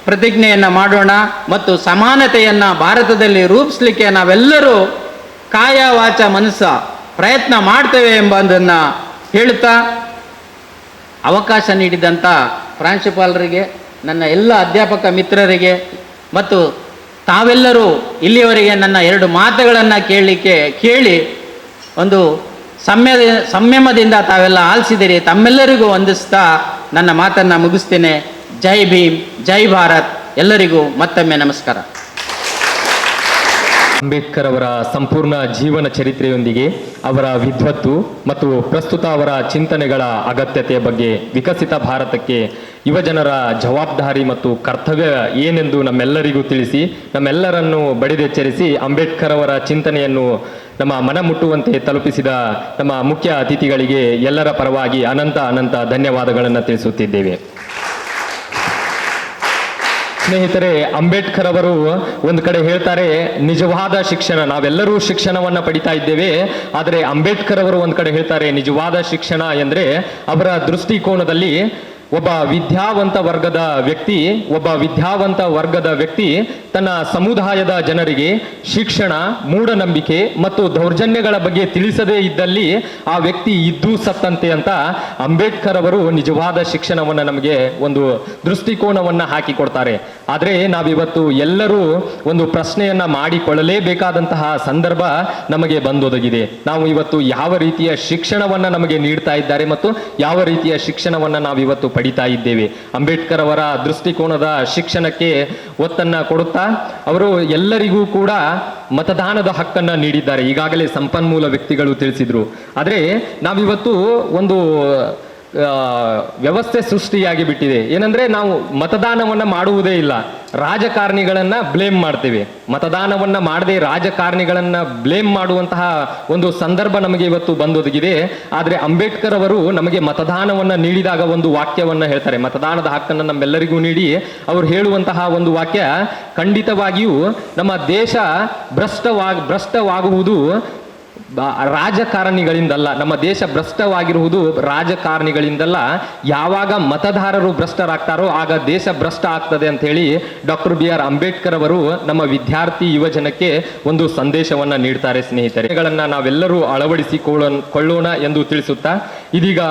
ಪ್ರತಿಜ್ಞೆಯನ್ನು ಮಾಡೋಣ. ಮತ್ತು ಸಮಾನತೆಯನ್ನು ಭಾರತದಲ್ಲಿ ರೂಪಿಸಲಿಕ್ಕೆ ನಾವೆಲ್ಲರೂ ಕಾಯ ವಾಚ ಮನಸ್ಸ ಪ್ರಯತ್ನ ಮಾಡ್ತೇವೆ ಎಂಬುದನ್ನು ಹೇಳುತ್ತಾ, ಅವಕಾಶ ನೀಡಿದಂಥ ಪ್ರಾಂಶುಪಾಲರಿಗೆ, ನನ್ನ ಎಲ್ಲ ಅಧ್ಯಾಪಕ ಮಿತ್ರರಿಗೆ ಮತ್ತು ತಾವೆಲ್ಲರೂ ಇಲ್ಲಿಯವರೆಗೆ ನನ್ನ 2 ಮಾತುಗಳನ್ನು ಕೇಳಿ ಒಂದು ಸಂಯಮದಿಂದ ತಾವೆಲ್ಲ ಆಲಿಸಿದಿರಿ. ತಮ್ಮೆಲ್ಲರಿಗೂ ವಂದಿಸ್ತಾ ನನ್ನ ಮಾತನ್ನು ಮುಗಿಸ್ತೇನೆ. ಜೈ ಭೀಮ್, ಜೈ ಭಾರತ್. ಎಲ್ಲರಿಗೂ ಮತ್ತೊಮ್ಮೆ ನಮಸ್ಕಾರ. ಅಂಬೇಡ್ಕರ್ ಅವರ ಸಂಪೂರ್ಣ ಜೀವನ ಚರಿತ್ರೆಯೊಂದಿಗೆ ಅವರ ವಿದ್ವತ್ತು ಮತ್ತು ಪ್ರಸ್ತುತ ಅವರ ಚಿಂತನೆಗಳ ಅಗತ್ಯತೆಯ ಬಗ್ಗೆ, ವಿಕಸಿತ ಭಾರತಕ್ಕೆ ಯುವಜನರ ಜವಾಬ್ದಾರಿ ಮತ್ತು ಕರ್ತವ್ಯ ಏನೆಂದು ನಮ್ಮೆಲ್ಲರಿಗೂ ತಿಳಿಸಿ, ನಮ್ಮೆಲ್ಲರನ್ನು ಬಡಿದೆಚ್ಚರಿಸಿ ಅಂಬೇಡ್ಕರ್ ಅವರ ಚಿಂತನೆಯನ್ನು ನಮ್ಮ ಮನ ಮುಟ್ಟುವಂತೆ ತಲುಪಿಸಿದ ನಮ್ಮ ಮುಖ್ಯ ಅತಿಥಿಗಳಿಗೆ ಎಲ್ಲರ ಪರವಾಗಿ ಅನಂತ ಧನ್ಯವಾದಗಳನ್ನು ತಿಳಿಸುತ್ತಿದ್ದೇವೆ. ಸ್ನೇಹಿತರೆ, ಅಂಬೇಡ್ಕರ್ ಅವರು ಒಂದು ಕಡೆ ಹೇಳ್ತಾರೆ, ನಿಜವಾದ ಶಿಕ್ಷಣ, ನಾವೆಲ್ಲರೂ ಶಿಕ್ಷಣವನ್ನು ಪಡಿತಾ ಇದ್ದೇವೆ, ಆದರೆ ಅಂಬೇಡ್ಕರ್ ಅವರು ಒಂದು ಕಡೆ ಹೇಳ್ತಾರೆ, ನಿಜವಾದ ಶಿಕ್ಷಣ ಎಂದರೆ ಅವರ ದೃಷ್ಟಿಕೋನದಲ್ಲಿ ಒಬ್ಬ ವಿದ್ಯಾವಂತ ವರ್ಗದ ವ್ಯಕ್ತಿ ತನ್ನ ಸಮುದಾಯದ ಜನರಿಗೆ ಶಿಕ್ಷಣ, ಮೂಢನಂಬಿಕೆ ಮತ್ತು ದೌರ್ಜನ್ಯಗಳ ಬಗ್ಗೆ ತಿಳಿಸದೇ ಇದ್ದಲ್ಲಿ ಆ ವ್ಯಕ್ತಿ ಇದ್ದೂ ಸತ್ತಂತೆ ಅಂತ ಅಂಬೇಡ್ಕರ್ ಅವರು ನಿಜವಾದ ಶಿಕ್ಷಣವನ್ನು ನಮಗೆ ಒಂದು ದೃಷ್ಟಿಕೋನವನ್ನು ಹಾಕಿಕೊಡ್ತಾರೆ. ಆದರೆ ನಾವಿವತ್ತು ಎಲ್ಲರೂ ಒಂದು ಪ್ರಶ್ನೆಯನ್ನ ಮಾಡಿಕೊಳ್ಳಲೇಬೇಕಾದಂತಹ ಸಂದರ್ಭ ನಮಗೆ ಬಂದೊದಗಿದೆ. ನಾವು ಇವತ್ತು ಯಾವ ರೀತಿಯ ಶಿಕ್ಷಣವನ್ನು ನಮಗೆ ನೀಡ್ತಾ ಇದ್ದಾರೆ ಮತ್ತು ಯಾವ ರೀತಿಯ ಶಿಕ್ಷಣವನ್ನು ನಾವಿವತ್ತು ಪಡಿತಾ ಇದ್ದೇವೆ. ಅಂಬೇಡ್ಕರ್ ಅವರ ದೃಷ್ಟಿಕೋನದ ಶಿಕ್ಷಣಕ್ಕೆ ಒತ್ತನ್ನ ಕೊಡುತ್ತಾ ಅವರು ಎಲ್ಲರಿಗೂ ಕೂಡ ಮತದಾನದ ಹಕ್ಕನ್ನ ನೀಡಿದ್ದಾರೆ. ಈಗಾಗಲೇ ಸಂಪನ್ಮೂಲ ವ್ಯಕ್ತಿಗಳು ತಿಳಿಸಿದ್ರು. ಆದರೆ ನಾವಿವತ್ತು ಒಂದು ವ್ಯವಸ್ಥೆ ಸೃಷ್ಟಿಯಾಗಿ ಬಿಟ್ಟಿದೆ. ಏನಂದ್ರೆ ನಾವು ಮತದಾನವನ್ನ ಮಾಡುವುದೇ ಇಲ್ಲ, ರಾಜಕಾರಣಿಗಳನ್ನ ಬ್ಲೇಮ್ ಮಾಡ್ತೇವೆ. ಮತದಾನವನ್ನ ಮಾಡದೆ ರಾಜಕಾರಣಿಗಳನ್ನ ಬ್ಲೇಮ್ ಮಾಡುವಂತಹ ಒಂದು ಸಂದರ್ಭ ನಮಗೆ ಇವತ್ತು ಬಂದೊದಗಿದೆ. ಆದರೆ ಅಂಬೇಡ್ಕರ್ ಅವರು ನಮಗೆ ಮತದಾನವನ್ನ ನೀಡಿದಾಗ ಒಂದು ವಾಕ್ಯವನ್ನ ಹೇಳ್ತಾರೆ, ಮತದಾನದ ಹಕ್ಕನ್ನು ನಮ್ಮೆಲ್ಲರಿಗೂ ನೀಡಿ ಅವರು ಹೇಳುವಂತಹ ಒಂದು ವಾಕ್ಯ, ಖಂಡಿತವಾಗಿಯೂ ನಮ್ಮ ದೇಶ ಭ್ರಷ್ಟವಾಗುವುದು ರಾಜಕಾರಣಿಗಳಿಂದಲ್ಲ, ನಮ್ಮ ದೇಶ ಭ್ರಷ್ಟವಾಗಿರುವುದು ರಾಜಕಾರಣಿಗಳಿಂದಲ್ಲ, ಯಾವಾಗ ಮತದಾರರು ಭ್ರಷ್ಟರಾಗ್ತಾರೋ ಆಗ ದೇಶ ಭ್ರಷ್ಟ ಆಗ್ತದೆ ಅಂತ ಹೇಳಿ ಡಾಕ್ಟರ್ BR ಅಂಬೇಡ್ಕರ್ ಅವರು ನಮ್ಮ ವಿದ್ಯಾರ್ಥಿ ಯುವಜನಕ್ಕೆ ಒಂದು ಸಂದೇಶವನ್ನ ನೀಡ್ತಾರೆ. ಸ್ನೇಹಿತರೆಗಳನ್ನ ನಾವೆಲ್ಲರೂ ಅಳವಡಿಸಿಕೊಳ್ಳೋಣ ಎಂದು ತಿಳಿಸುತ್ತಾ, ಇದೀಗ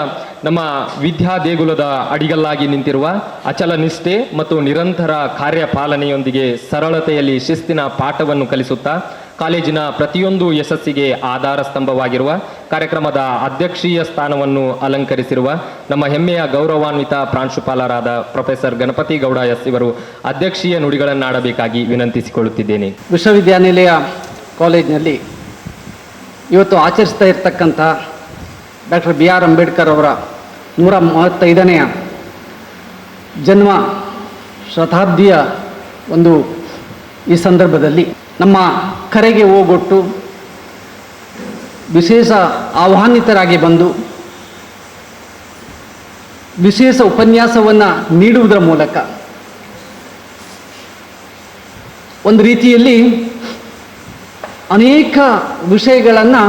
ನಮ್ಮ ವಿದ್ಯಾ ದೇಗುಲದ ಅಡಿಗಲ್ಲಾಗಿ ನಿಂತಿರುವ ಅಚಲ ನಿಷ್ಠೆ ಮತ್ತು ನಿರಂತರ ಕಾರ್ಯಪಾಲನೆಯೊಂದಿಗೆ ಸರಳತೆಯಲ್ಲಿ ಶಿಸ್ತಿನ ಪಾಠವನ್ನು ಕಲಿಸುತ್ತಾ ಕಾಲೇಜಿನ ಪ್ರತಿಯೊಂದು ಯಶಸ್ಸಿಗೆ ಆಧಾರ ಸ್ತಂಭವಾಗಿರುವ ಕಾರ್ಯಕ್ರಮದ ಅಧ್ಯಕ್ಷೀಯ ಸ್ಥಾನವನ್ನು ಅಲಂಕರಿಸಿರುವ ನಮ್ಮ ಹೆಮ್ಮೆಯ ಗೌರವಾನ್ವಿತ ಪ್ರಾಂಶುಪಾಲರಾದ ಪ್ರೊಫೆಸರ್ ಗಣಪತಿ ಗೌಡ ಎಸ್ ಇವರು ಅಧ್ಯಕ್ಷೀಯ ನುಡಿಗಳನ್ನಾಡಬೇಕಾಗಿ ವಿನಂತಿಸಿಕೊಳ್ಳುತ್ತಿದ್ದೇನೆ. ವಿಶ್ವವಿದ್ಯಾನಿಲಯ ಕಾಲೇಜಿನಲ್ಲಿ ಇವತ್ತು ಆಚರಿಸ್ತಾ ಇರತಕ್ಕಂಥ ಡಾಕ್ಟರ್ BR ಅಂಬೇಡ್ಕರ್ ಅವರ 135ನೇ ಜನ್ಮ ಶತಾಬ್ದಿಯ ಒಂದು ಈ ಸಂದರ್ಭದಲ್ಲಿ ನಮ್ಮ ಕರೆಗೆ ಓಗೊಟ್ಟು ವಿಶೇಷ ಆಹ್ವಾನಿತರಾಗಿ ಬಂದು ವಿಶೇಷ ಉಪನ್ಯಾಸವನ್ನು ನೀಡುವುದರ ಮೂಲಕ ಒಂದು ರೀತಿಯಲ್ಲಿ ಅನೇಕ ವಿಷಯಗಳನ್ನು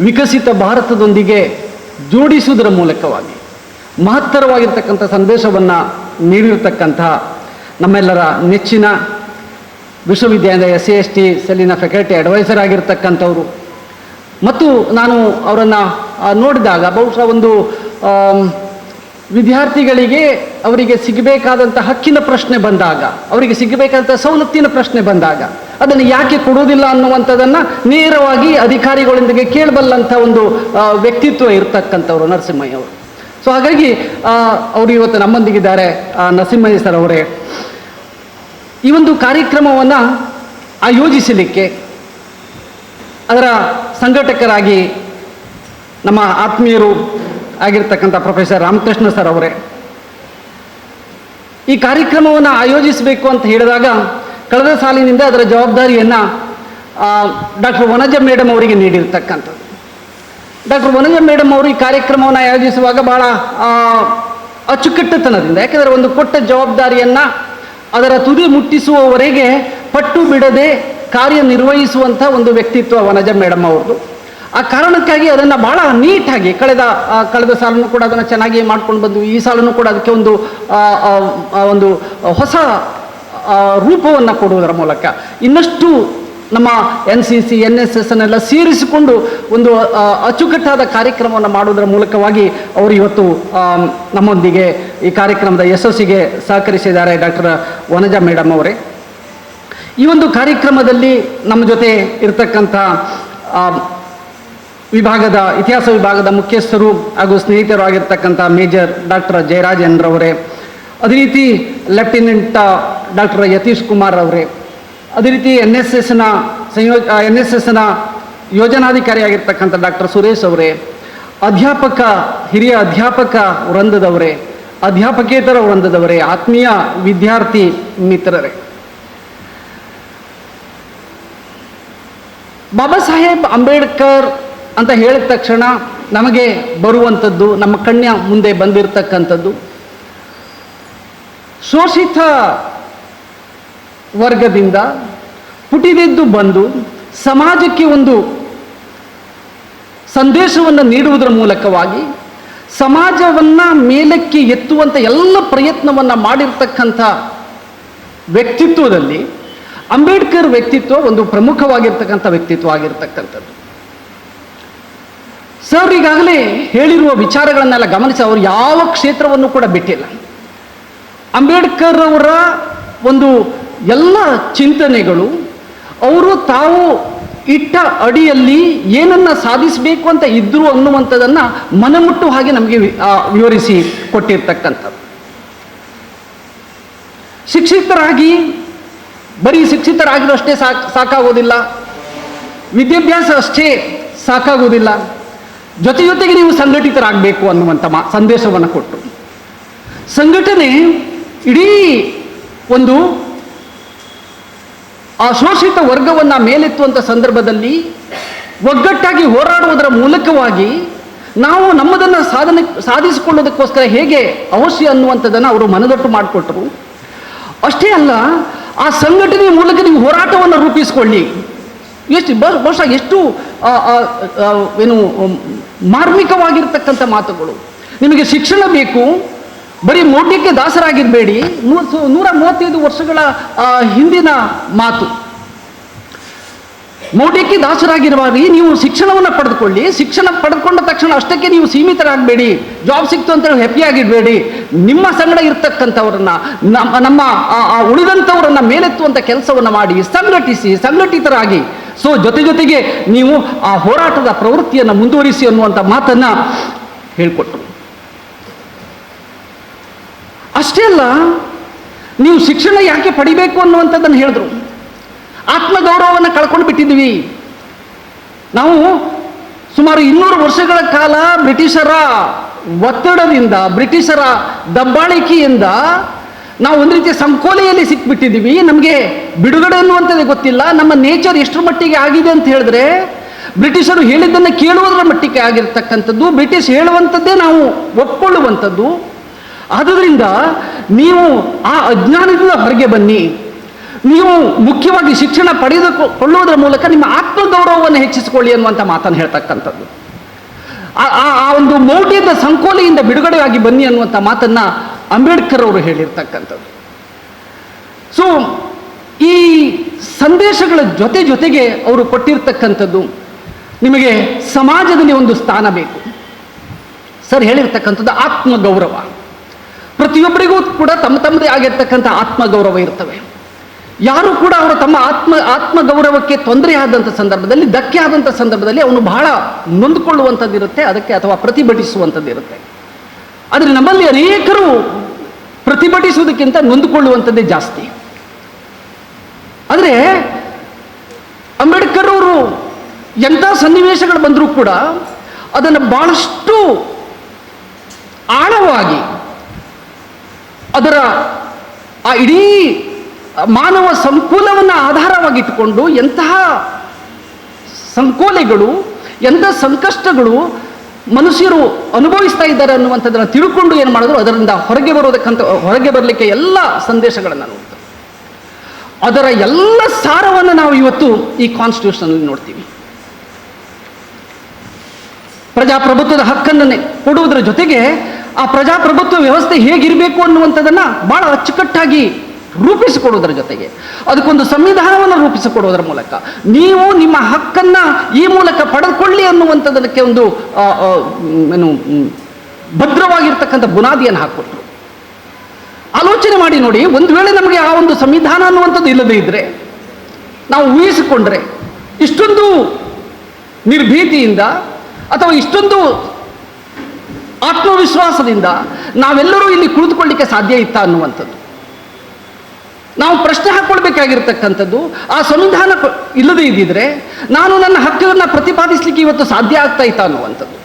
ವಿಕಸಿತ ಭಾರತದೊಂದಿಗೆ ಜೋಡಿಸುವುದರ ಮೂಲಕವಾಗಿ ಮಹತ್ತರವಾಗಿರ್ತಕ್ಕಂಥ ಸಂದೇಶವನ್ನು ನೀಡಿರತಕ್ಕಂಥ ನಮ್ಮೆಲ್ಲರ ನೆಚ್ಚಿನ ವಿಶ್ವವಿದ್ಯಾಲಯ SC/ST ಸೆಲ್ಲಿನ ಫ್ಯಾಕಲ್ಟಿ ಅಡ್ವೈಸರ್ ಆಗಿರ್ತಕ್ಕಂಥವ್ರು, ಮತ್ತು ನಾನು ಅವರನ್ನು ನೋಡಿದಾಗ ಬಹುಶಃ ಒಂದು ವಿದ್ಯಾರ್ಥಿಗಳಿಗೆ ಅವರಿಗೆ ಸಿಗಬೇಕಾದಂಥ ಹಕ್ಕಿನ ಪ್ರಶ್ನೆ ಬಂದಾಗ, ಅವರಿಗೆ ಸಿಗಬೇಕಾದಂಥ ಸವಲತ್ತಿನ ಪ್ರಶ್ನೆ ಬಂದಾಗ ಅದನ್ನು ಯಾಕೆ ಕೊಡುವುದಿಲ್ಲ ಅನ್ನುವಂಥದ್ದನ್ನು ನೇರವಾಗಿ ಅಧಿಕಾರಿಗಳೊಂದಿಗೆ ಕೇಳಬಲ್ಲಂಥ ಒಂದು ವ್ಯಕ್ತಿತ್ವ ಇರತಕ್ಕಂಥವ್ರು ನರಸಿಂಹಯ್ಯ ಅವರು. ಸೊ ಹಾಗಾಗಿ ಅವರು ಇವತ್ತು ನಮ್ಮೊಂದಿಗಿದ್ದಾರೆ. ನರಸಿಂಹಯ್ಯ ಸರ್ ಅವರೇ, ಈ ಒಂದು ಕಾರ್ಯಕ್ರಮವನ್ನು ಆಯೋಜಿಸಲಿಕ್ಕೆ ಅದರ ಸಂಘಟಕರಾಗಿ ನಮ್ಮ ಆತ್ಮೀಯರು ಆಗಿರ್ತಕ್ಕಂಥ ಪ್ರೊಫೆಸರ್ ರಾಮಕೃಷ್ಣ ಸರ್ ಅವರೇ, ಈ ಕಾರ್ಯಕ್ರಮವನ್ನು ಆಯೋಜಿಸಬೇಕು ಅಂತ ಹೇಳಿದಾಗ ಕಳೆದ ಸಾಲಿನಿಂದ ಅದರ ಜವಾಬ್ದಾರಿಯನ್ನು ಡಾಕ್ಟರ್ ವನಜ ಮೇಡಮ್ ಅವರಿಗೆ ನೀಡಿರ್ತಕ್ಕಂಥದ್ದು. ಡಾಕ್ಟರ್ ವನಜ ಮೇಡಮ್ ಅವರು ಈ ಕಾರ್ಯಕ್ರಮವನ್ನು ಆಯೋಜಿಸುವಾಗ ಬಹಳ ಅಚ್ಚುಕಟ್ಟುತನದಿಂದ, ಯಾಕೆಂದರೆ ಒಂದು ಕೊಟ್ಟ ಜವಾಬ್ದಾರಿಯನ್ನು ಅದರ ತುದಿ ಮುಟ್ಟಿಸುವವರೆಗೆ ಪಟ್ಟು ಬಿಡದೆ ಕಾರ್ಯನಿರ್ವಹಿಸುವಂಥ ಒಂದು ವ್ಯಕ್ತಿತ್ವ ವನಜ ಮೇಡಮ್ ಅವ್ರದ್ದು. ಆ ಕಾರಣಕ್ಕಾಗಿ ಅದನ್ನು ಬಹಳ ನೀಟಾಗಿ ಕಳೆದ ಸಾಲನ್ನು ಕೂಡ ಅದನ್ನು ಚೆನ್ನಾಗಿ ಮಾಡ್ಕೊಂಡು ಬಂದು ಈ ಸಾಲನ್ನು ಕೂಡ ಅದಕ್ಕೆ ಒಂದು ಹೊಸ ರೂಪವನ್ನು ಕೊಡುವುದರ ಮೂಲಕ ಇನ್ನಷ್ಟು ನಮ್ಮ NCC NSS ಅನ್ನೆಲ್ಲ ಸೇರಿಸಿಕೊಂಡು ಒಂದು ಅಚ್ಚುಕಟ್ಟಾದ ಕಾರ್ಯಕ್ರಮವನ್ನು ಮಾಡುವುದರ ಮೂಲಕವಾಗಿ ಅವರು ಇವತ್ತು ನಮ್ಮೊಂದಿಗೆ ಈ ಕಾರ್ಯಕ್ರಮದ ಯಶಸ್ಸಿಗೆ ಸಹಕರಿಸಿದ್ದಾರೆ. ಡಾಕ್ಟರ್ ವನಜ ಮೇಡಮ್ ಅವರೇ, ಈ ಒಂದು ಕಾರ್ಯಕ್ರಮದಲ್ಲಿ ನಮ್ಮ ಜೊತೆ ಇರತಕ್ಕಂಥ ಇತಿಹಾಸ ವಿಭಾಗದ ಮುಖ್ಯಸ್ಥರು ಹಾಗೂ ಸ್ನೇಹಿತರು ಆಗಿರ್ತಕ್ಕಂಥ ಮೇಜರ್ ಡಾಕ್ಟರ್ ಜಯರಾಜೇಂದ್ರವರೇ, ಅದೇ ರೀತಿ ಲೆಫ್ಟಿನೆಂಟ್ ಡಾಕ್ಟರ್ ಯತೀಶ್ ಕುಮಾರ್ ಅವರೇ, ಅದೇ ರೀತಿ NSSನ ಯೋಜನಾಧಿಕಾರಿ ಆಗಿರ್ತಕ್ಕಂಥ ಡಾಕ್ಟರ್ ಸುರೇಶ್ ಅವರೇ, ಹಿರಿಯ ಅಧ್ಯಾಪಕ ವೃಂದದವರೇ, ಅಧ್ಯಾಪಕೇತರ ವೃಂದದವರೇ, ಆತ್ಮೀಯ ವಿದ್ಯಾರ್ಥಿ ಮಿತ್ರರೇ, ಬಾಬಾ ಸಾಹೇಬ್ ಅಂಬೇಡ್ಕರ್ ಅಂತ ಹೇಳಿದ ತಕ್ಷಣ ನಮಗೆ ಬರುವಂಥದ್ದು, ನಮ್ಮ ಕಣ್ಣ ಮುಂದೆ ಬಂದಿರತಕ್ಕಂಥದ್ದು ಶೋಷಿತ ವರ್ಗದಿಂದ ಪುಟಿದೆದ್ದು ಬಂದು ಸಮಾಜಕ್ಕೆ ಒಂದು ಸಂದೇಶವನ್ನು ನೀಡುವುದರ ಮೂಲಕವಾಗಿ ಸಮಾಜವನ್ನು ಮೇಲಕ್ಕೆ ಎತ್ತುವಂಥ ಎಲ್ಲ ಪ್ರಯತ್ನವನ್ನು ಮಾಡಿರ್ತಕ್ಕಂಥ ವ್ಯಕ್ತಿತ್ವದಲ್ಲಿ ಅಂಬೇಡ್ಕರ್ ವ್ಯಕ್ತಿತ್ವ ಒಂದು ಪ್ರಮುಖವಾಗಿರ್ತಕ್ಕಂಥ ವ್ಯಕ್ತಿತ್ವ ಆಗಿರ್ತಕ್ಕಂಥದ್ದು. ಸರ್ ಈಗಾಗಲೇ ಹೇಳಿರುವ ವಿಚಾರಗಳನ್ನೆಲ್ಲ ಗಮನಿಸಿ ಅವರು ಯಾವ ಕ್ಷೇತ್ರವನ್ನು ಕೂಡ ಬಿಟ್ಟಿಲ್ಲ. ಅಂಬೇಡ್ಕರ್ ಅವರ ಒಂದು ಎಲ್ಲ ಚಿಂತನೆಗಳು ಅವರು ತಾವು ಇಟ್ಟ ಅಡಿಯಲ್ಲಿ ಏನನ್ನ ಸಾಧಿಸಬೇಕು ಅಂತ ಇದ್ರು ಅನ್ನುವಂಥದ್ದನ್ನು ಮನಮುಟ್ಟು ಹಾಗೆ ನಮಗೆ ವಿವರಿಸಿ ಕೊಟ್ಟಿರ್ತಕ್ಕಂಥದ್ದು. ಬರೀ ಶಿಕ್ಷಿತರಾಗಿರೋಷ್ಟೇ ಸಾಕಾಗೋದಿಲ್ಲ, ವಿದ್ಯಾಭ್ಯಾಸ ಅಷ್ಟೇ ಸಾಕಾಗೋದಿಲ್ಲ, ಜೊತೆಗೆ ನೀವು ಸಂಘಟಿತರಾಗಬೇಕು ಅನ್ನುವಂಥ ಸಂದೇಶವನ್ನು ಕೊಟ್ಟು ಸಂಘಟನೆ ಇಡೀ ಒಂದು ಆ ಶೋಷಿತ ವರ್ಗವನ್ನು ಮೇಲೆತ್ತುವಂಥ ಸಂದರ್ಭದಲ್ಲಿ ಒಗ್ಗಟ್ಟಾಗಿ ಹೋರಾಡುವುದರ ಮೂಲಕವಾಗಿ ನಾವು ನಮ್ಮದನ್ನು ಸಾಧಿಸಿಕೊಳ್ಳೋದಕ್ಕೋಸ್ಕರ ಹೇಗೆ ಅವಶ್ಯ ಅನ್ನುವಂಥದ್ದನ್ನು ಅವರು ಮನದಟ್ಟು ಮಾಡಿಕೊಟ್ರು. ಅಷ್ಟೇ ಅಲ್ಲ, ಆ ಸಂಘಟನೆಯ ಮೂಲಕ ನೀವು ಹೋರಾಟವನ್ನು ರೂಪಿಸಿಕೊಳ್ಳಿ. ಬಹುಶಃ ಎಷ್ಟು ಮಾರ್ಮಿಕವಾಗಿರ್ತಕ್ಕಂಥ ಮಾತುಗಳು. ನಿಮಗೆ ಶಿಕ್ಷಣ ಬೇಕು, ಬರೀ ಮೌಢ್ಯಕ್ಕೆ ದಾಸರಾಗಿರಬೇಡಿ. 135 ವರ್ಷಗಳ ಹಿಂದಿನ ಮಾತು. ಮೌಢ್ಯಕ್ಕೆ ದಾಸರಾಗಿರುವಾಗ ನೀವು ಶಿಕ್ಷಣವನ್ನು ಪಡೆದುಕೊಳ್ಳಿ. ಶಿಕ್ಷಣ ಪಡೆದುಕೊಂಡ ತಕ್ಷಣ ಅಷ್ಟಕ್ಕೆ ನೀವು ಸೀಮಿತರಾಗಬೇಡಿ. ಜಾಬ್ ಸಿಕ್ತು ಅಂತ ಹೇಳಿ ಹ್ಯಾಪಿ ಆಗಿರಬೇಡಿ. ನಿಮ್ಮ ಸಂಗಡ ಇರ್ತಕ್ಕಂಥವ್ರನ್ನ, ನಮ್ಮ ಉಳಿದಂಥವರನ್ನ ಮೇಲೆತ್ತುವಂಥ ಕೆಲಸವನ್ನು ಮಾಡಿ, ಸಂಘಟಿತರಾಗಿ. ಸೊ ಜೊತೆಗೆ ನೀವು ಆ ಹೋರಾಟದ ಪ್ರವೃತ್ತಿಯನ್ನು ಮುಂದುವರಿಸಿ ಅನ್ನುವಂಥ ಮಾತನ್ನ ಹೇಳಿಕೊಟ್ರು. ಅಷ್ಟೇ ಅಲ್ಲ, ನೀವು ಶಿಕ್ಷಣ ಯಾಕೆ ಪಡಿಬೇಕು ಅನ್ನುವಂಥದ್ದನ್ನು ಹೇಳಿದ್ರು. ಆತ್ಮಗೌರವವನ್ನು ಕಳ್ಕೊಂಡು ಬಿಟ್ಟಿದ್ವಿ ನಾವು. ಸುಮಾರು 200 ವರ್ಷಗಳ ಕಾಲ ಬ್ರಿಟಿಷರ ಒತ್ತಡದಿಂದ, ಬ್ರಿಟಿಷರ ದಬ್ಬಾಳಿಕೆಯಿಂದ ನಾವು ಒಂದು ರೀತಿಯ ಸಂಕೋಲೆಯಲ್ಲಿ ಸಿಕ್ಬಿಟ್ಟಿದ್ದೀವಿ. ನಮಗೆ ಬಿಡುಗಡೆ ಅನ್ನುವಂಥದ್ದೇ ಗೊತ್ತಿಲ್ಲ. ನಮ್ಮ ನೇಚರ್ ಎಷ್ಟರ ಮಟ್ಟಿಗೆ ಆಗಿದೆ ಅಂತ ಹೇಳಿದ್ರೆ, ಬ್ರಿಟಿಷರು ಹೇಳಿದ್ದನ್ನು ಕೇಳುವುದರ ಮಟ್ಟಿಗೆ ಆಗಿರ್ತಕ್ಕಂಥದ್ದು, ಬ್ರಿಟಿಷ್ ಹೇಳುವಂಥದ್ದೇ ನಾವು ಒಪ್ಕೊಳ್ಳುವಂಥದ್ದು. ಆದುದರಿಂದ ನೀವು ಆ ಅಜ್ಞಾನದಿಂದ ಹೊರಗೆ ಬನ್ನಿ. ನೀವು ಮುಖ್ಯವಾಗಿ ಶಿಕ್ಷಣ ಪಡೆದುಕೊಳ್ಳುವುದರ ಮೂಲಕ ನಿಮ್ಮ ಆತ್ಮಗೌರವವನ್ನು ಹೆಚ್ಚಿಸಿಕೊಳ್ಳಿ ಅನ್ನುವಂಥ ಮಾತನ್ನು ಹೇಳ್ತಕ್ಕಂಥದ್ದು. ಆ ಒಂದು ಮೌಢ್ಯದ ಸಂಕೋಲೆಯಿಂದ ಬಿಡುಗಡೆಯಾಗಿ ಬನ್ನಿ ಅನ್ನುವಂಥ ಮಾತನ್ನು ಅಂಬೇಡ್ಕರ್ ಅವರು ಹೇಳಿರ್ತಕ್ಕಂಥದ್ದು. ಸೊ ಈ ಸಂದೇಶಗಳ ಜೊತೆಗೆ ಅವರು ಕೊಟ್ಟಿರ್ತಕ್ಕಂಥದ್ದು, ನಿಮಗೆ ಸಮಾಜದಲ್ಲಿ ಒಂದು ಸ್ಥಾನ ಬೇಕು. ಸರ್ ಹೇಳಿರ್ತಕ್ಕಂಥದ್ದು ಆತ್ಮಗೌರವ. ಪ್ರತಿಯೊಬ್ಬರಿಗೂ ಕೂಡ ತಮ್ಮದೇ ಆಗಿರ್ತಕ್ಕಂಥ ಆತ್ಮಗೌರವ ಇರ್ತವೆ. ಯಾರು ಕೂಡ ಅವರು ತಮ್ಮ ಆತ್ಮಗೌರವಕ್ಕೆ ತೊಂದರೆ ಆದಂಥ ಸಂದರ್ಭದಲ್ಲಿ, ಧಕ್ಕೆ ಆದಂಥ ಸಂದರ್ಭದಲ್ಲಿ ಅವನು ಬಹಳ ನೊಂದುಕೊಳ್ಳುವಂಥದ್ದಿರುತ್ತೆ ಅದಕ್ಕೆ, ಅಥವಾ ಪ್ರತಿಭಟಿಸುವಂಥದ್ದಿರುತ್ತೆ. ಆದರೆ ನಮ್ಮಲ್ಲಿ ಅನೇಕರು ಪ್ರತಿಭಟಿಸುವುದಕ್ಕಿಂತ ನೊಂದುಕೊಳ್ಳುವಂಥದ್ದೇ ಜಾಸ್ತಿ. ಆದರೆ ಅಂಬೇಡ್ಕರ್ ಅವರು ಎಂಥ ಸನ್ನಿವೇಶಗಳು ಬಂದರೂ ಕೂಡ ಅದನ್ನು ಬಹಳಷ್ಟು ಆಳವಾಗಿ ಅದರ ಆ ಇಡೀ ಮಾನವ ಸಂಕುಲವನ್ನು ಆಧಾರವಾಗಿಟ್ಟುಕೊಂಡು ಎಂತಹ ಸಂಕೋಲೆಗಳು, ಎಂಥ ಸಂಕಷ್ಟಗಳು ಮನುಷ್ಯರು ಅನುಭವಿಸ್ತಾ ಇದ್ದಾರೆ ಅನ್ನುವಂಥದ್ದನ್ನು ತಿಳ್ಕೊಂಡು ಏನು ಮಾಡಿದ್ರು, ಅದರಿಂದ ಹೊರಗೆ ಬರಲಿಕ್ಕೆ ಎಲ್ಲ ಸಂದೇಶಗಳನ್ನು ನೋಡ್ತಾರೆ. ಅದರ ಎಲ್ಲ ಸಾರವನ್ನು ನಾವು ಇವತ್ತು ಈ ಕಾನ್ಸ್ಟಿಟ್ಯೂಷನ್ ನೋಡ್ತೀವಿ. ಪ್ರಜಾಪ್ರಭುತ್ವದ ಹಕ್ಕನ್ನೇ ಕೊಡುವುದರ ಜೊತೆಗೆ ಆ ಪ್ರಜಾಪ್ರಭುತ್ವ ವ್ಯವಸ್ಥೆ ಹೇಗಿರಬೇಕು ಅನ್ನುವಂಥದ್ದನ್ನು ಬಹಳ ಅಚ್ಚುಕಟ್ಟಾಗಿ ರೂಪಿಸಿಕೊಡುವುದರ ಜೊತೆಗೆ ಅದಕ್ಕೊಂದು ಸಂವಿಧಾನವನ್ನು ರೂಪಿಸಿಕೊಡುವುದರ ಮೂಲಕ ನೀವು ನಿಮ್ಮ ಹಕ್ಕನ್ನು ಈ ಮೂಲಕ ಪಡೆದುಕೊಳ್ಳಿ ಅನ್ನುವಂಥದ್ದಕ್ಕೆ ಒಂದು ಏನು ಭದ್ರವಾಗಿರ್ತಕ್ಕಂಥ ಬುನಾದಿಯನ್ನು ಹಾಕಿಕೊಟ್ರು. ಆಲೋಚನೆ ಮಾಡಿ ನೋಡಿ, ಒಂದು ವೇಳೆ ನಮಗೆ ಆ ಒಂದು ಸಂವಿಧಾನ ಅನ್ನುವಂಥದ್ದು ಇಲ್ಲದೇ ಇದ್ದರೆ, ನಾವು ಊಹಿಸಿಕೊಂಡ್ರೆ ಇಷ್ಟೊಂದು ನಿರ್ಭೀತಿಯಿಂದ ಅಥವಾ ಇಷ್ಟೊಂದು ಆತ್ಮವಿಶ್ವಾಸದಿಂದ ನಾವೆಲ್ಲರೂ ಇಲ್ಲಿ ಕುಳಿತುಕೊಳ್ಳಿಕ್ಕೆ ಸಾಧ್ಯ ಇತ್ತಾ ಅನ್ನುವಂಥದ್ದು ನಾವು ಪ್ರಶ್ನೆ ಹಾಕ್ಕೊಳ್ಬೇಕಾಗಿರ್ತಕ್ಕಂಥದ್ದು. ಆ ಸಂವಿಧಾನ ಇಲ್ಲದೇ ಇದ್ದಿದ್ರೆ ನಾನು ನನ್ನ ಹಕ್ಕನ್ನು ಪ್ರತಿಪಾದಿಸಲಿಕ್ಕೆ ಇವತ್ತು ಸಾಧ್ಯ ಆಗ್ತಾ ಇತ್ತಾ ಅನ್ನುವಂಥದ್ದು.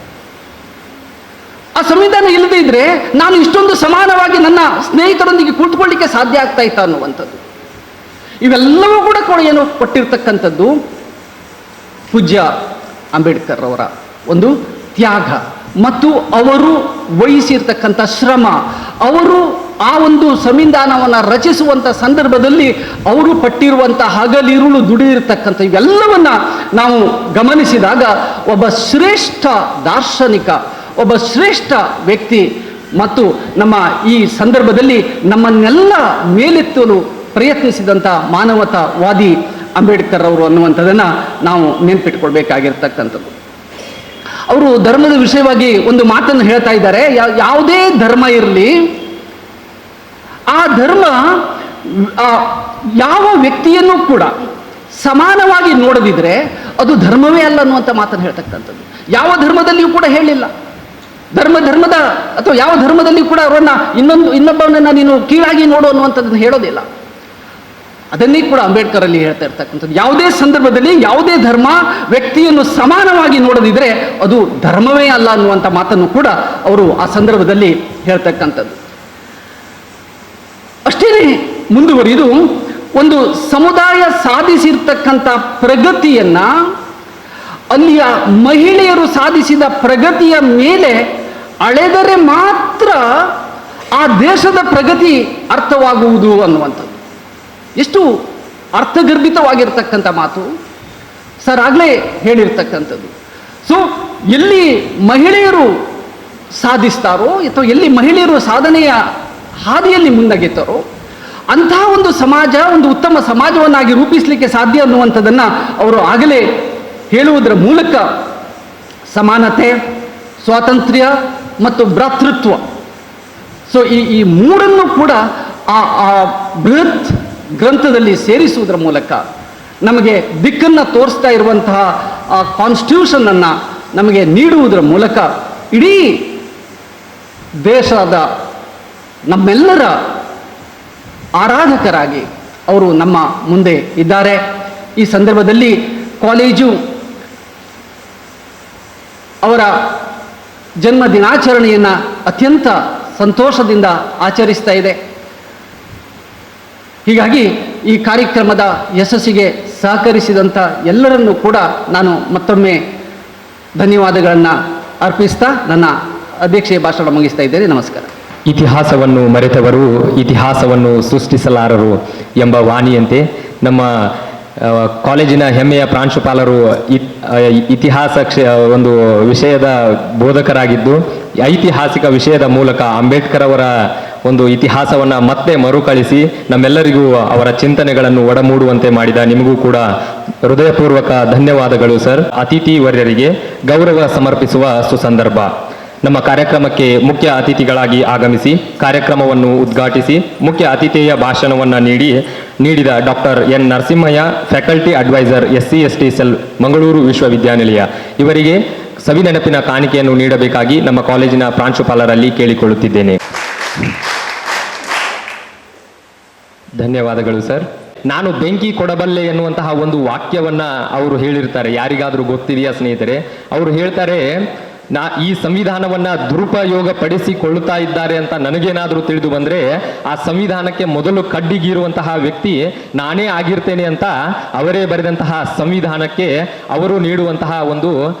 ಆ ಸಂವಿಧಾನ ಇಲ್ಲದೇ ಇದ್ರೆ ನಾನು ಇಷ್ಟೊಂದು ಸಮಾನವಾಗಿ ನನ್ನ ಸ್ನೇಹಿತರೊಂದಿಗೆ ಕುಳಿತುಕೊಳ್ಳಿಕ್ಕೆ ಸಾಧ್ಯ ಆಗ್ತಾ ಇತ್ತಾ ಅನ್ನುವಂಥದ್ದು. ಇವೆಲ್ಲವೂ ಕೂಡ ಏನು ಕೊಟ್ಟಿರ್ತಕ್ಕಂಥದ್ದು ಪೂಜ್ಯ ಅಂಬೇಡ್ಕರ್ ಅವರ ಒಂದು ತ್ಯಾಗ ಮತ್ತು ಅವರು ವಹಿಸಿರ್ತಕ್ಕಂಥ ಶ್ರಮ, ಅವರು ಆ ಒಂದು ಸಂವಿಧಾನವನ್ನು ರಚಿಸುವಂಥ ಸಂದರ್ಭದಲ್ಲಿ ಅವರು ಪಟ್ಟಿರುವಂಥ ಹಗಲಿರುಳು ದುಡಿದಿರ್ತಕ್ಕಂಥ ಇವೆಲ್ಲವನ್ನ ನಾವು ಗಮನಿಸಿದಾಗ ಒಬ್ಬ ಶ್ರೇಷ್ಠ ದಾರ್ಶನಿಕ, ಒಬ್ಬ ಶ್ರೇಷ್ಠ ವ್ಯಕ್ತಿ ಮತ್ತು ನಮ್ಮ ಈ ಸಂದರ್ಭದಲ್ಲಿ ನಮ್ಮನ್ನೆಲ್ಲ ಮೇಲೆತ್ತಲು ಪ್ರಯತ್ನಿಸಿದಂಥ ಮಾನವತಾವಾದಿ ಅಂಬೇಡ್ಕರ್ ಅವರು ಅನ್ನುವಂಥದ್ದನ್ನು ನಾವು ನೆನಪಿಟ್ಕೊಳ್ಬೇಕಾಗಿರ್ತಕ್ಕಂಥದ್ದು. ಅವರು ಧರ್ಮದ ವಿಷಯವಾಗಿ ಒಂದು ಮಾತನ್ನು ಹೇಳ್ತಾ ಇದ್ದಾರೆ. ಯಾವುದೇ ಧರ್ಮ ಇರಲಿ, ಆ ಧರ್ಮ ಯಾವ ವ್ಯಕ್ತಿಯನ್ನು ಕೂಡ ಸಮಾನವಾಗಿ ನೋಡದಿದ್ರೆ ಅದು ಧರ್ಮವೇ ಅಲ್ಲ ಅನ್ನುವಂಥ ಮಾತನ್ನು ಹೇಳ್ತಕ್ಕಂಥದ್ದು. ಯಾವ ಧರ್ಮದಲ್ಲಿಯೂ ಕೂಡ ಹೇಳಿಲ್ಲ. ಧರ್ಮದ ಅಥವಾ ಯಾವ ಧರ್ಮದಲ್ಲಿಯೂ ಕೂಡ ಅವರನ್ನ ಇನ್ನೊಬ್ಬವನ್ನ ನೀನು ಕೀಳಾಗಿ ನೋಡು ಅನ್ನುವಂಥದ್ದನ್ನು ಹೇಳೋದಿಲ್ಲ. ಅದನ್ನೇ ಕೂಡ ಅಂಬೇಡ್ಕರ್ ಅಲ್ಲಿ ಹೇಳ್ತಾ ಇರ್ತಕ್ಕಂಥದ್ದು. ಯಾವುದೇ ಸಂದರ್ಭದಲ್ಲಿ ಯಾವುದೇ ಧರ್ಮ ವ್ಯಕ್ತಿಯನ್ನು ಸಮಾನವಾಗಿ ನೋಡದಿದ್ರೆ ಅದು ಧರ್ಮವೇ ಅಲ್ಲ ಅನ್ನುವಂಥ ಮಾತನ್ನು ಕೂಡ ಅವರು ಆ ಸಂದರ್ಭದಲ್ಲಿ ಹೇಳ್ತಕ್ಕಂಥದ್ದು. ಅಷ್ಟೇ ಮುಂದುವರಿದು ಒಂದು ಸಮುದಾಯ ಸಾಧಿಸಿರ್ತಕ್ಕಂಥ ಪ್ರಗತಿಯನ್ನ ಅಲ್ಲಿಯ ಮಹಿಳೆಯರು ಸಾಧಿಸಿದ ಪ್ರಗತಿಯ ಮೇಲೆ ಅಳೆದರೆ ಮಾತ್ರ ಆ ದೇಶದ ಪ್ರಗತಿ ಅರ್ಥವಾಗುವುದು ಅನ್ನುವಂಥದ್ದು. ಎಷ್ಟು ಅರ್ಥಗರ್ಭಿತವಾಗಿರ್ತಕ್ಕಂಥ ಮಾತು ಸರ್ ಆಗಲೇ ಹೇಳಿರ್ತಕ್ಕಂಥದ್ದು. ಸೊ ಎಲ್ಲಿ ಮಹಿಳೆಯರು ಸಾಧಿಸ್ತಾರೋ ಅಥವಾ ಎಲ್ಲಿ ಮಹಿಳೆಯರು ಸಾಧನೆಯ ಹಾದಿಯಲ್ಲಿ ಮುನ್ನಗೆತ್ತಾರೋ ಅಂತಹ ಒಂದು ಸಮಾಜ, ಒಂದು ಉತ್ತಮ ಸಮಾಜವನ್ನಾಗಿ ರೂಪಿಸಲಿಕ್ಕೆ ಸಾಧ್ಯ ಅನ್ನುವಂಥದ್ದನ್ನು ಅವರು ಆಗಲೇ ಹೇಳುವುದರ ಮೂಲಕ ಸಮಾನತೆ, ಸ್ವಾತಂತ್ರ್ಯ ಮತ್ತು ಭ್ರಾತೃತ್ವ, ಸೊ ಈ ಮೂರನ್ನು ಕೂಡ ಆ ಬೃಹತ್ ಗ್ರಂಥದಲ್ಲಿ ಸೇರಿಸುವುದರ ಮೂಲಕ ನಮಗೆ ದಿಕ್ಕನ್ನು ತೋರಿಸ್ತಾ ಇರುವಂತಹ ಆ ಕಾನ್ಸ್ಟಿಟ್ಯೂಷನನ್ನು ನಮಗೆ ನೀಡುವುದರ ಮೂಲಕ ಇಡೀ ದೇಶದ ನಮ್ಮೆಲ್ಲರ ಆರಾಧಕರಾಗಿ ಅವರು ನಮ್ಮ ಮುಂದೆ ಇದ್ದಾರೆ. ಈ ಸಂದರ್ಭದಲ್ಲಿ ಕಾಲೇಜು ಅವರ ಜನ್ಮ ದಿನಾಚರಣೆಯನ್ನು ಅತ್ಯಂತ ಸಂತೋಷದಿಂದ ಆಚರಿಸ್ತಾ ಇದೆ. ಹೀಗಾಗಿ ಈ ಕಾರ್ಯಕ್ರಮದ ಯಶಸ್ಸಿಗೆ ಸಹಕರಿಸಿದಂಥ ಎಲ್ಲರನ್ನೂ ಕೂಡ ನಾನು ಮತ್ತೊಮ್ಮೆ ಧನ್ಯವಾದಗಳನ್ನು ಅರ್ಪಿಸ್ತಾ ನನ್ನ ಅಧ್ಯಕ್ಷೀಯ ಭಾಷಣ ಮುಗಿಸ್ತಾ ಇದ್ದೇನೆ. ನಮಸ್ಕಾರ. ಇತಿಹಾಸವನ್ನು ಮರೆತವರು ಇತಿಹಾಸವನ್ನು ಸೃಷ್ಟಿಸಲಾರರು ಎಂಬ ವಾಣಿಯಂತೆ ನಮ್ಮ ಕಾಲೇಜಿನ ಹೆಮ್ಮೆಯ ಪ್ರಾಂಶುಪಾಲರು ಇತಿಹಾಸ ಒಂದು ವಿಷಯದ ಬೋಧಕರಾಗಿದ್ದು ಐತಿಹಾಸಿಕ ವಿಷಯದ ಮೂಲಕ ಅಂಬೇಡ್ಕರ್ ಅವರ ಒಂದು ಇತಿಹಾಸವನ್ನು ಮತ್ತೆ ಮರುಕಳಿಸಿ ನಮ್ಮೆಲ್ಲರಿಗೂ ಅವರ ಚಿಂತನೆಗಳನ್ನು ಒಡಮೂಡುವಂತೆ ಮಾಡಿದ ನಿಮಗೂ ಕೂಡ ಹೃದಯಪೂರ್ವಕ ಧನ್ಯವಾದಗಳು ಸರ್. ಅತಿಥಿ ವರ್ಯರಿಗೆ ಗೌರವ ಸಮರ್ಪಿಸುವ ಸುಸಂದರ್ಭ. ನಮ್ಮ ಕಾರ್ಯಕ್ರಮಕ್ಕೆ ಮುಖ್ಯ ಅತಿಥಿಗಳಾಗಿ ಆಗಮಿಸಿ ಕಾರ್ಯಕ್ರಮವನ್ನು ಉದ್ಘಾಟಿಸಿ ಮುಖ್ಯ ಅತಿಥೇಯ ಭಾಷಣವನ್ನು ನೀಡಿದ doctor N Narasimhaiah, faculty advisor SC/ST cell, Mangaluru ವಿಶ್ವವಿದ್ಯಾನಿಲಯ ಇವರಿಗೆ ಸವಿನೆನಪಿನ ಕಾಣಿಕೆಯನ್ನು ನೀಡಬೇಕಾಗಿ ನಮ್ಮ ಕಾಲೇಜಿನ ಪ್ರಾಂಶುಪಾಲರಲ್ಲಿ ಕೇಳಿಕೊಳ್ಳುತ್ತಿದ್ದೇನೆ. ಧನ್ಯವಾದಗಳು ಸರ್. ನಾನು ಬೆಂಕಿ ಕೊಡಬಲ್ಲೆ ಎನ್ನುವಂತಹ ಒಂದು ವಾಕ್ಯವನ್ನ ಅವರು ಹೇಳಿರ್ತಾರೆ. ಯಾರಿಗಾದರೂ ಗೊತ್ತಿದೆಯಾ ಸ್ನೇಹಿತರೆ? ಅವರು ಹೇಳ್ತಾರೆ, ಈ ಸಂವಿಧಾನವನ್ನ ದುರುಪಯೋಗ ಪಡಿಸಿಕೊಳ್ಳುತ್ತಾ ಇದ್ದಾರೆ ಅಂತ ನನಗೇನಾದರೂ ತಿಳಿದು ಬಂದ್ರೆ ಆ ಸಂವಿಧಾನಕ್ಕೆ ಮೊದಲು ಕಡ್ಡಿಗೀರುವಂತಹ ವ್ಯಕ್ತಿ ನಾನೇ ಆಗಿರ್ತೇನೆ ಅಂತ ಅವರೇ ಬರೆದಂತಹ ಸಂವಿಧಾನಕ್ಕೆ ಅವರು ನೀಡುವಂತಹ ಒಂದು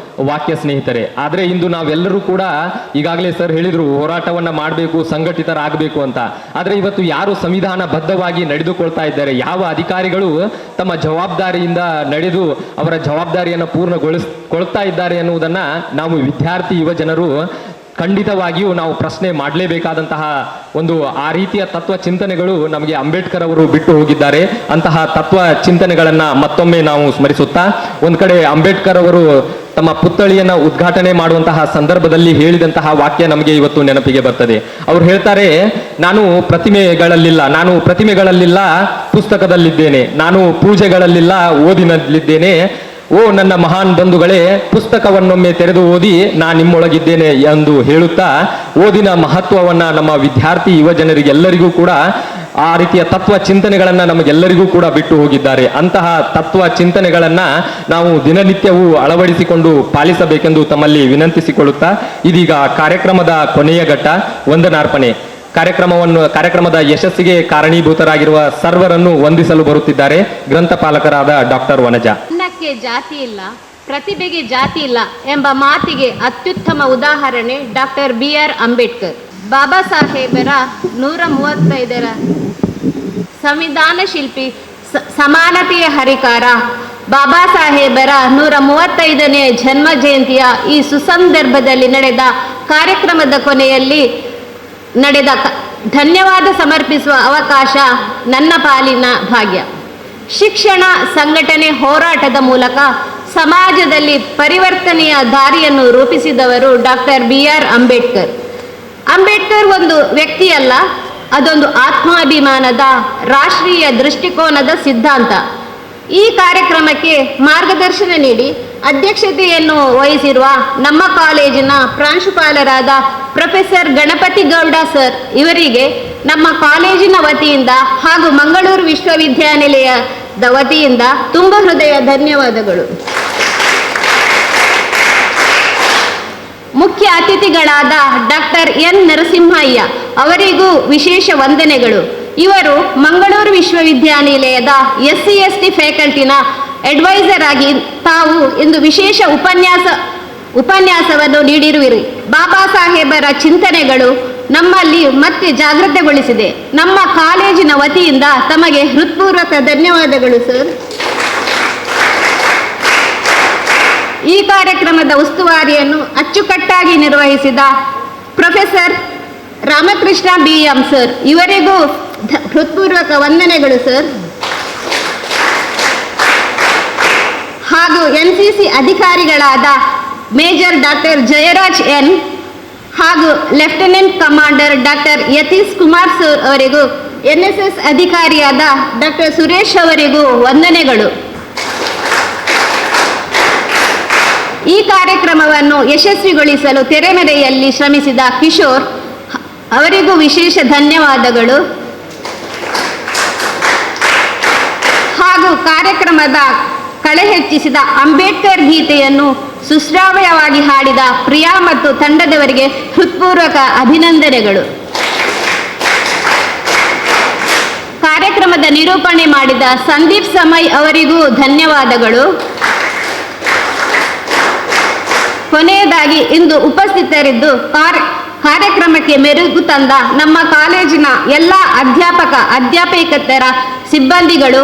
ವಾಕ್ಯ ಸ್ನೇಹಿತರೆ. ಆದ್ರೆ ಇಂದು ನಾವೆಲ್ಲರೂ ಕೂಡ ಈಗಾಗಲೇ ಸರ್ ಹೇಳಿದ್ರು ಹೋರಾಟವನ್ನ ಮಾಡಬೇಕು, ಸಂಘಟಿತರಾಗಬೇಕು ಅಂತ. ಆದ್ರೆ ಇವತ್ತು ಯಾರು ಸಂವಿಧಾನ ಬದ್ಧವಾಗಿ ನಡೆದುಕೊಳ್ತಾ ಇದ್ದಾರೆ, ಯಾವ ಅಧಿಕಾರಿಗಳು ತಮ್ಮ ಜವಾಬ್ದಾರಿಯಿಂದ ನಡೆದು ಅವರ ಜವಾಬ್ದಾರಿಯನ್ನು ಪೂರ್ಣಗೊಳಿಸ್ಕೊಳ್ತಾ ಇದ್ದಾರೆ ಎನ್ನುವುದನ್ನ ನಾವು ವಿದ್ಯಾರ್ಥಿ ಯುವ ಜನರು ಖಂಡಿತವಾಗಿಯೂ ನಾವು ಪ್ರಶ್ನೆ ಮಾಡಲೇಬೇಕಾದಂತಹ ಒಂದು ಆ ರೀತಿಯ ತತ್ವ ಚಿಂತನೆಗಳು ನಮಗೆ ಅಂಬೇಡ್ಕರ್ ಅವರು ಬಿಟ್ಟು ಹೋಗಿದ್ದಾರೆ. ಅಂತಹ ತತ್ವ ಚಿಂತನೆಗಳನ್ನ ಮತ್ತೊಮ್ಮೆ ನಾವು ಸ್ಮರಿಸುತ್ತಾ, ಒಂದ್ ಕಡೆ ಅಂಬೇಡ್ಕರ್ ಅವರು ತಮ್ಮ ಪುತ್ಥಳಿಯನ್ನ ಉದ್ಘಾಟನೆ ಮಾಡುವಂತಹ ಸಂದರ್ಭದಲ್ಲಿ ಹೇಳಿದಂತಹ ವಾಕ್ಯ ನಮಗೆ ಇವತ್ತು ನೆನಪಿಗೆ ಬರ್ತದೆ. ಅವ್ರು ಹೇಳ್ತಾರೆ, ನಾನು ಪ್ರತಿಮೆಗಳಲ್ಲಿಲ್ಲ ಪುಸ್ತಕದಲ್ಲಿದ್ದೇನೆ, ನಾನು ಪೂಜೆಗಳಲ್ಲಿಲ್ಲ ಓದಿನಲ್ಲಿದ್ದೇನೆ. ಓ ನನ್ನ ಮಹಾನ್ ಬಂಧುಗಳೇ, ಪುಸ್ತಕವನ್ನೊಮ್ಮೆ ತೆರೆದು ಓದಿ ನಾನು ನಿಮ್ಮೊಳಗಿದ್ದೇನೆ ಎಂದು ಹೇಳುತ್ತಾ ಓದಿನ ಮಹತ್ವವನ್ನ ನಮ್ಮ ವಿದ್ಯಾರ್ಥಿ ಯುವ ಜನರಿಗೆಲ್ಲರಿಗೂ ಕೂಡ ಆ ರೀತಿಯ ತತ್ವ ಚಿಂತನೆಗಳನ್ನ ನಮಗೆಲ್ಲರಿಗೂ ಕೂಡ ಬಿಟ್ಟು ಹೋಗಿದ್ದಾರೆ. ಅಂತಹ ತತ್ವ ಚಿಂತನೆಗಳನ್ನ ನಾವು ದಿನನಿತ್ಯವೂ ಅಳವಡಿಸಿಕೊಂಡು ಪಾಲಿಸಬೇಕೆಂದು ತಮ್ಮಲ್ಲಿ ವಿನಂತಿಸಿಕೊಳ್ಳುತ್ತಾ, ಇದೀಗ ಕಾರ್ಯಕ್ರಮದ ಕೊನೆಯ ಘಟ್ಟ ವಂದನಾರ್ಪಣೆ. ಕಾರ್ಯಕ್ರಮದ ಯಶಸ್ಸಿಗೆ ಕಾರಣೀಭೂತರಾಗಿರುವ ಸರ್ವರನ್ನು ವಂದಿಸಲು ಬರುತ್ತಿದ್ದಾರೆ ಗ್ರಂಥಪಾಲಕರಾದ ಡಾಕ್ಟರ್ ವನಜಾ. ಅನ್ನಕ್ಕೆ ಜಾತಿ ಇಲ್ಲ, ಪ್ರತಿಭೆಗೆ ಜಾತಿ ಇಲ್ಲ ಎಂಬ ಮಾತಿಗೆ ಅತ್ಯುತ್ತಮ ಉದಾಹರಣೆ ಡಾಕ್ಟರ್ BR ಅಂಬೇಡ್ಕರ್. ಬಾಬಾ ಸಾಹೇಬರ 135ರ ಸಂವಿಧಾನ ಶಿಲ್ಪಿ, ಸಮಾನತೆಯ ಹರಿಕಾರ, ಬಾಬಾ ಸಾಹೇಬರ 135ನೇ ಜನ್ಮ ಜಯಂತಿಯ ಈ ಸುಸಂದರ್ಭದಲ್ಲಿ ನಡೆದ ಕಾರ್ಯಕ್ರಮದ ಕೊನೆಯಲ್ಲಿ ಧನ್ಯವಾದ ಸಮರ್ಪಿಸುವ ಅವಕಾಶ ನನ್ನ ಪಾಲಿನ ಭಾಗ್ಯ. ಶಿಕ್ಷಣ, ಸಂಘಟನೆ, ಹೋರಾಟದ ಮೂಲಕ ಸಮಾಜದಲ್ಲಿ ಪರಿವರ್ತನೆಯ ದಾರಿಯನ್ನು ರೂಪಿಸಿದವರು ಡಾಕ್ಟರ್ BR ಅಂಬೇಡ್ಕರ್. ಅಂಬೇಡ್ಕರ್ ಒಂದು ವ್ಯಕ್ತಿಯಲ್ಲ, ಅದೊಂದು ಆತ್ಮಾಭಿಮಾನದ ರಾಷ್ಟ್ರೀಯ ದೃಷ್ಟಿಕೋನದ ಸಿದ್ಧಾಂತ. ಈ ಕಾರ್ಯಕ್ರಮಕ್ಕೆ ಮಾರ್ಗದರ್ಶನ ನೀಡಿ ಅಧ್ಯಕ್ಷತೆಯನ್ನು ವಹಿಸಿರುವ ನಮ್ಮ ಕಾಲೇಜಿನ ಪ್ರಾಂಶುಪಾಲರಾದ ಪ್ರೊಫೆಸರ್ ಗಣಪತಿ ಗೌಡ ಸರ್ ಇವರಿಗೆ ನಮ್ಮ ಕಾಲೇಜಿನ ವತಿಯಿಂದ ಹಾಗೂ ಮಂಗಳೂರು ವಿಶ್ವವಿದ್ಯಾನಿಲಯದ ವತಿಯಿಂದ ತುಂಬ ಹೃದಯ ಧನ್ಯವಾದಗಳು. ಮುಖ್ಯ ಅತಿಥಿಗಳಾದ ಡಾಕ್ಟರ್ ಎನ್ ನರಸಿಂಹಯ್ಯ ಅವರಿಗೂ ವಿಶೇಷ ವಂದನೆಗಳು. ಇವರು ಮಂಗಳೂರು ವಿಶ್ವವಿದ್ಯಾನಿಲಯದ SC/ST ಫ್ಯಾಕಲ್ಟಿನ ಅಡ್ವೈಸರ್ ಆಗಿ ತಾವು ಇಂದು ವಿಶೇಷ ಉಪನ್ಯಾಸವನ್ನು ನೀಡಿರುವಿರಿ. ಬಾಬಾ ಸಾಹೇಬರ ಚಿಂತನೆಗಳು ನಮ್ಮಲ್ಲಿ ಮತ್ತೆ ಜಾಗೃತಗೊಳಿಸಿದೆ. ನಮ್ಮ ಕಾಲೇಜಿನ ವತಿಯಿಂದ ತಮಗೆ ಹೃತ್ಪೂರ್ವಕ ಧನ್ಯವಾದಗಳು ಸರ್. ಈ ಕಾರ್ಯಕ್ರಮದ ಉಸ್ತುವಾರಿಯನ್ನು ಅಚ್ಚುಕಟ್ಟಾಗಿ ನಿರ್ವಹಿಸಿದ ಪ್ರೊಫೆಸರ್ ರಾಮಕೃಷ್ಣ BM ಸರ್ ಇವರಿಗೂ ಹೃತ್ಪೂರ್ವಕ ವಂದನೆಗಳು ಸರ್. ಹಾಗೂ NCC ಅಧಿಕಾರಿಗಳಾದ ಮೇಜರ್ ಡಾಕ್ಟರ್ ಜಯರಾಜ್ N ಹಾಗೂ lieutenant commander doctor Yathish Kumar sir ಅವರಿಗೂ, NSS ಅಧಿಕಾರಿಯಾದ ಡಾಕ್ಟರ್ ಸುರೇಶ್ ಅವರಿಗೂ ವಂದನೆಗಳು. ಈ ಕಾರ್ಯಕ್ರಮವನ್ನು ಯಶಸ್ವಿಗೊಳಿಸಲು ತೆರೆಮರೆಯಲ್ಲಿ ಶ್ರಮಿಸಿದ ಕಿಶೋರ್ ಅವರಿಗೂ ವಿಶೇಷ ಧನ್ಯವಾದಗಳು. ಹಾಗೂ ಕಾರ್ಯಕ್ರಮದ ಕಳೆ ಹೆಚ್ಚಿಸಿದ ಅಂಬೇಡ್ಕರ್ ಗೀತೆಯನ್ನು ಸುಶ್ರಾವ್ಯವಾಗಿ ಹಾಡಿದ ಪ್ರಿಯಾ ಮತ್ತು ತಂಡದವರಿಗೆ ಹೃತ್ಪೂರ್ವಕ ಅಭಿನಂದನೆಗಳು. ಕಾರ್ಯಕ್ರಮದ ನಿರೂಪಣೆ ಮಾಡಿದ ಸಂದೀಪ್ ಸಮಯ್ ಅವರಿಗೂ ಧನ್ಯವಾದಗಳು. ಕೊನೆಯದಾಗಿ ಇಂದು ಉಪಸ್ಥಿತರಿದ್ದು ಕಾರ್ಯಕ್ರಮಕ್ಕೆ ಮೆರುಗು ತಂದ ನಮ್ಮ ಕಾಲೇಜಿನ ಎಲ್ಲ ಅಧ್ಯಾಪಕೇತರ ಸಿಬ್ಬಂದಿಗಳು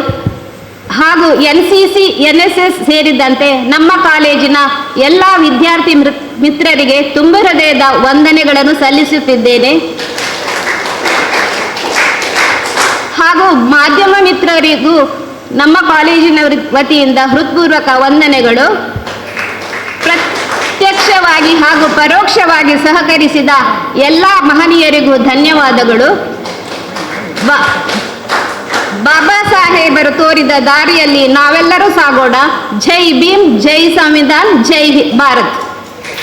ಹಾಗೂ NCC NSS ಸೇರಿದಂತೆ ನಮ್ಮ ಕಾಲೇಜಿನ ಎಲ್ಲ ವಿದ್ಯಾರ್ಥಿ ಮಿತ್ರರಿಗೆ ತುಂಬ ಹೃದಯದ ವಂದನೆಗಳನ್ನು ಸಲ್ಲಿಸುತ್ತಿದ್ದೇನೆ. ಹಾಗೂ ಮಾಧ್ಯಮ ಮಿತ್ರರಿಗೂ ನಮ್ಮ ಕಾಲೇಜಿನ ವತಿಯಿಂದ ಹೃತ್ಪೂರ್ವಕ ವಂದನೆಗಳು. ಪ್ರತ್ಯಕ್ಷ ಪ್ರತ್ಯಕ್ಷವಾಗಿ ಹಾಗೂ ಪರೋಕ್ಷವಾಗಿ ಸಹಕರಿಸಿದ ಎಲ್ಲ ಮಹನೀಯರಿಗೂ ಧನ್ಯವಾದಗಳು. ಬಾಬಾ ಸಾಹೇಬರು ತೋರಿದ ದಾರಿಯಲ್ಲಿ ನಾವೆಲ್ಲರೂ ಸಾಗೋಣ. ಜೈ ಭೀಮ್, ಜೈ ಸಂವಿಧಾನ್, ಜೈ ಭಾರತ್.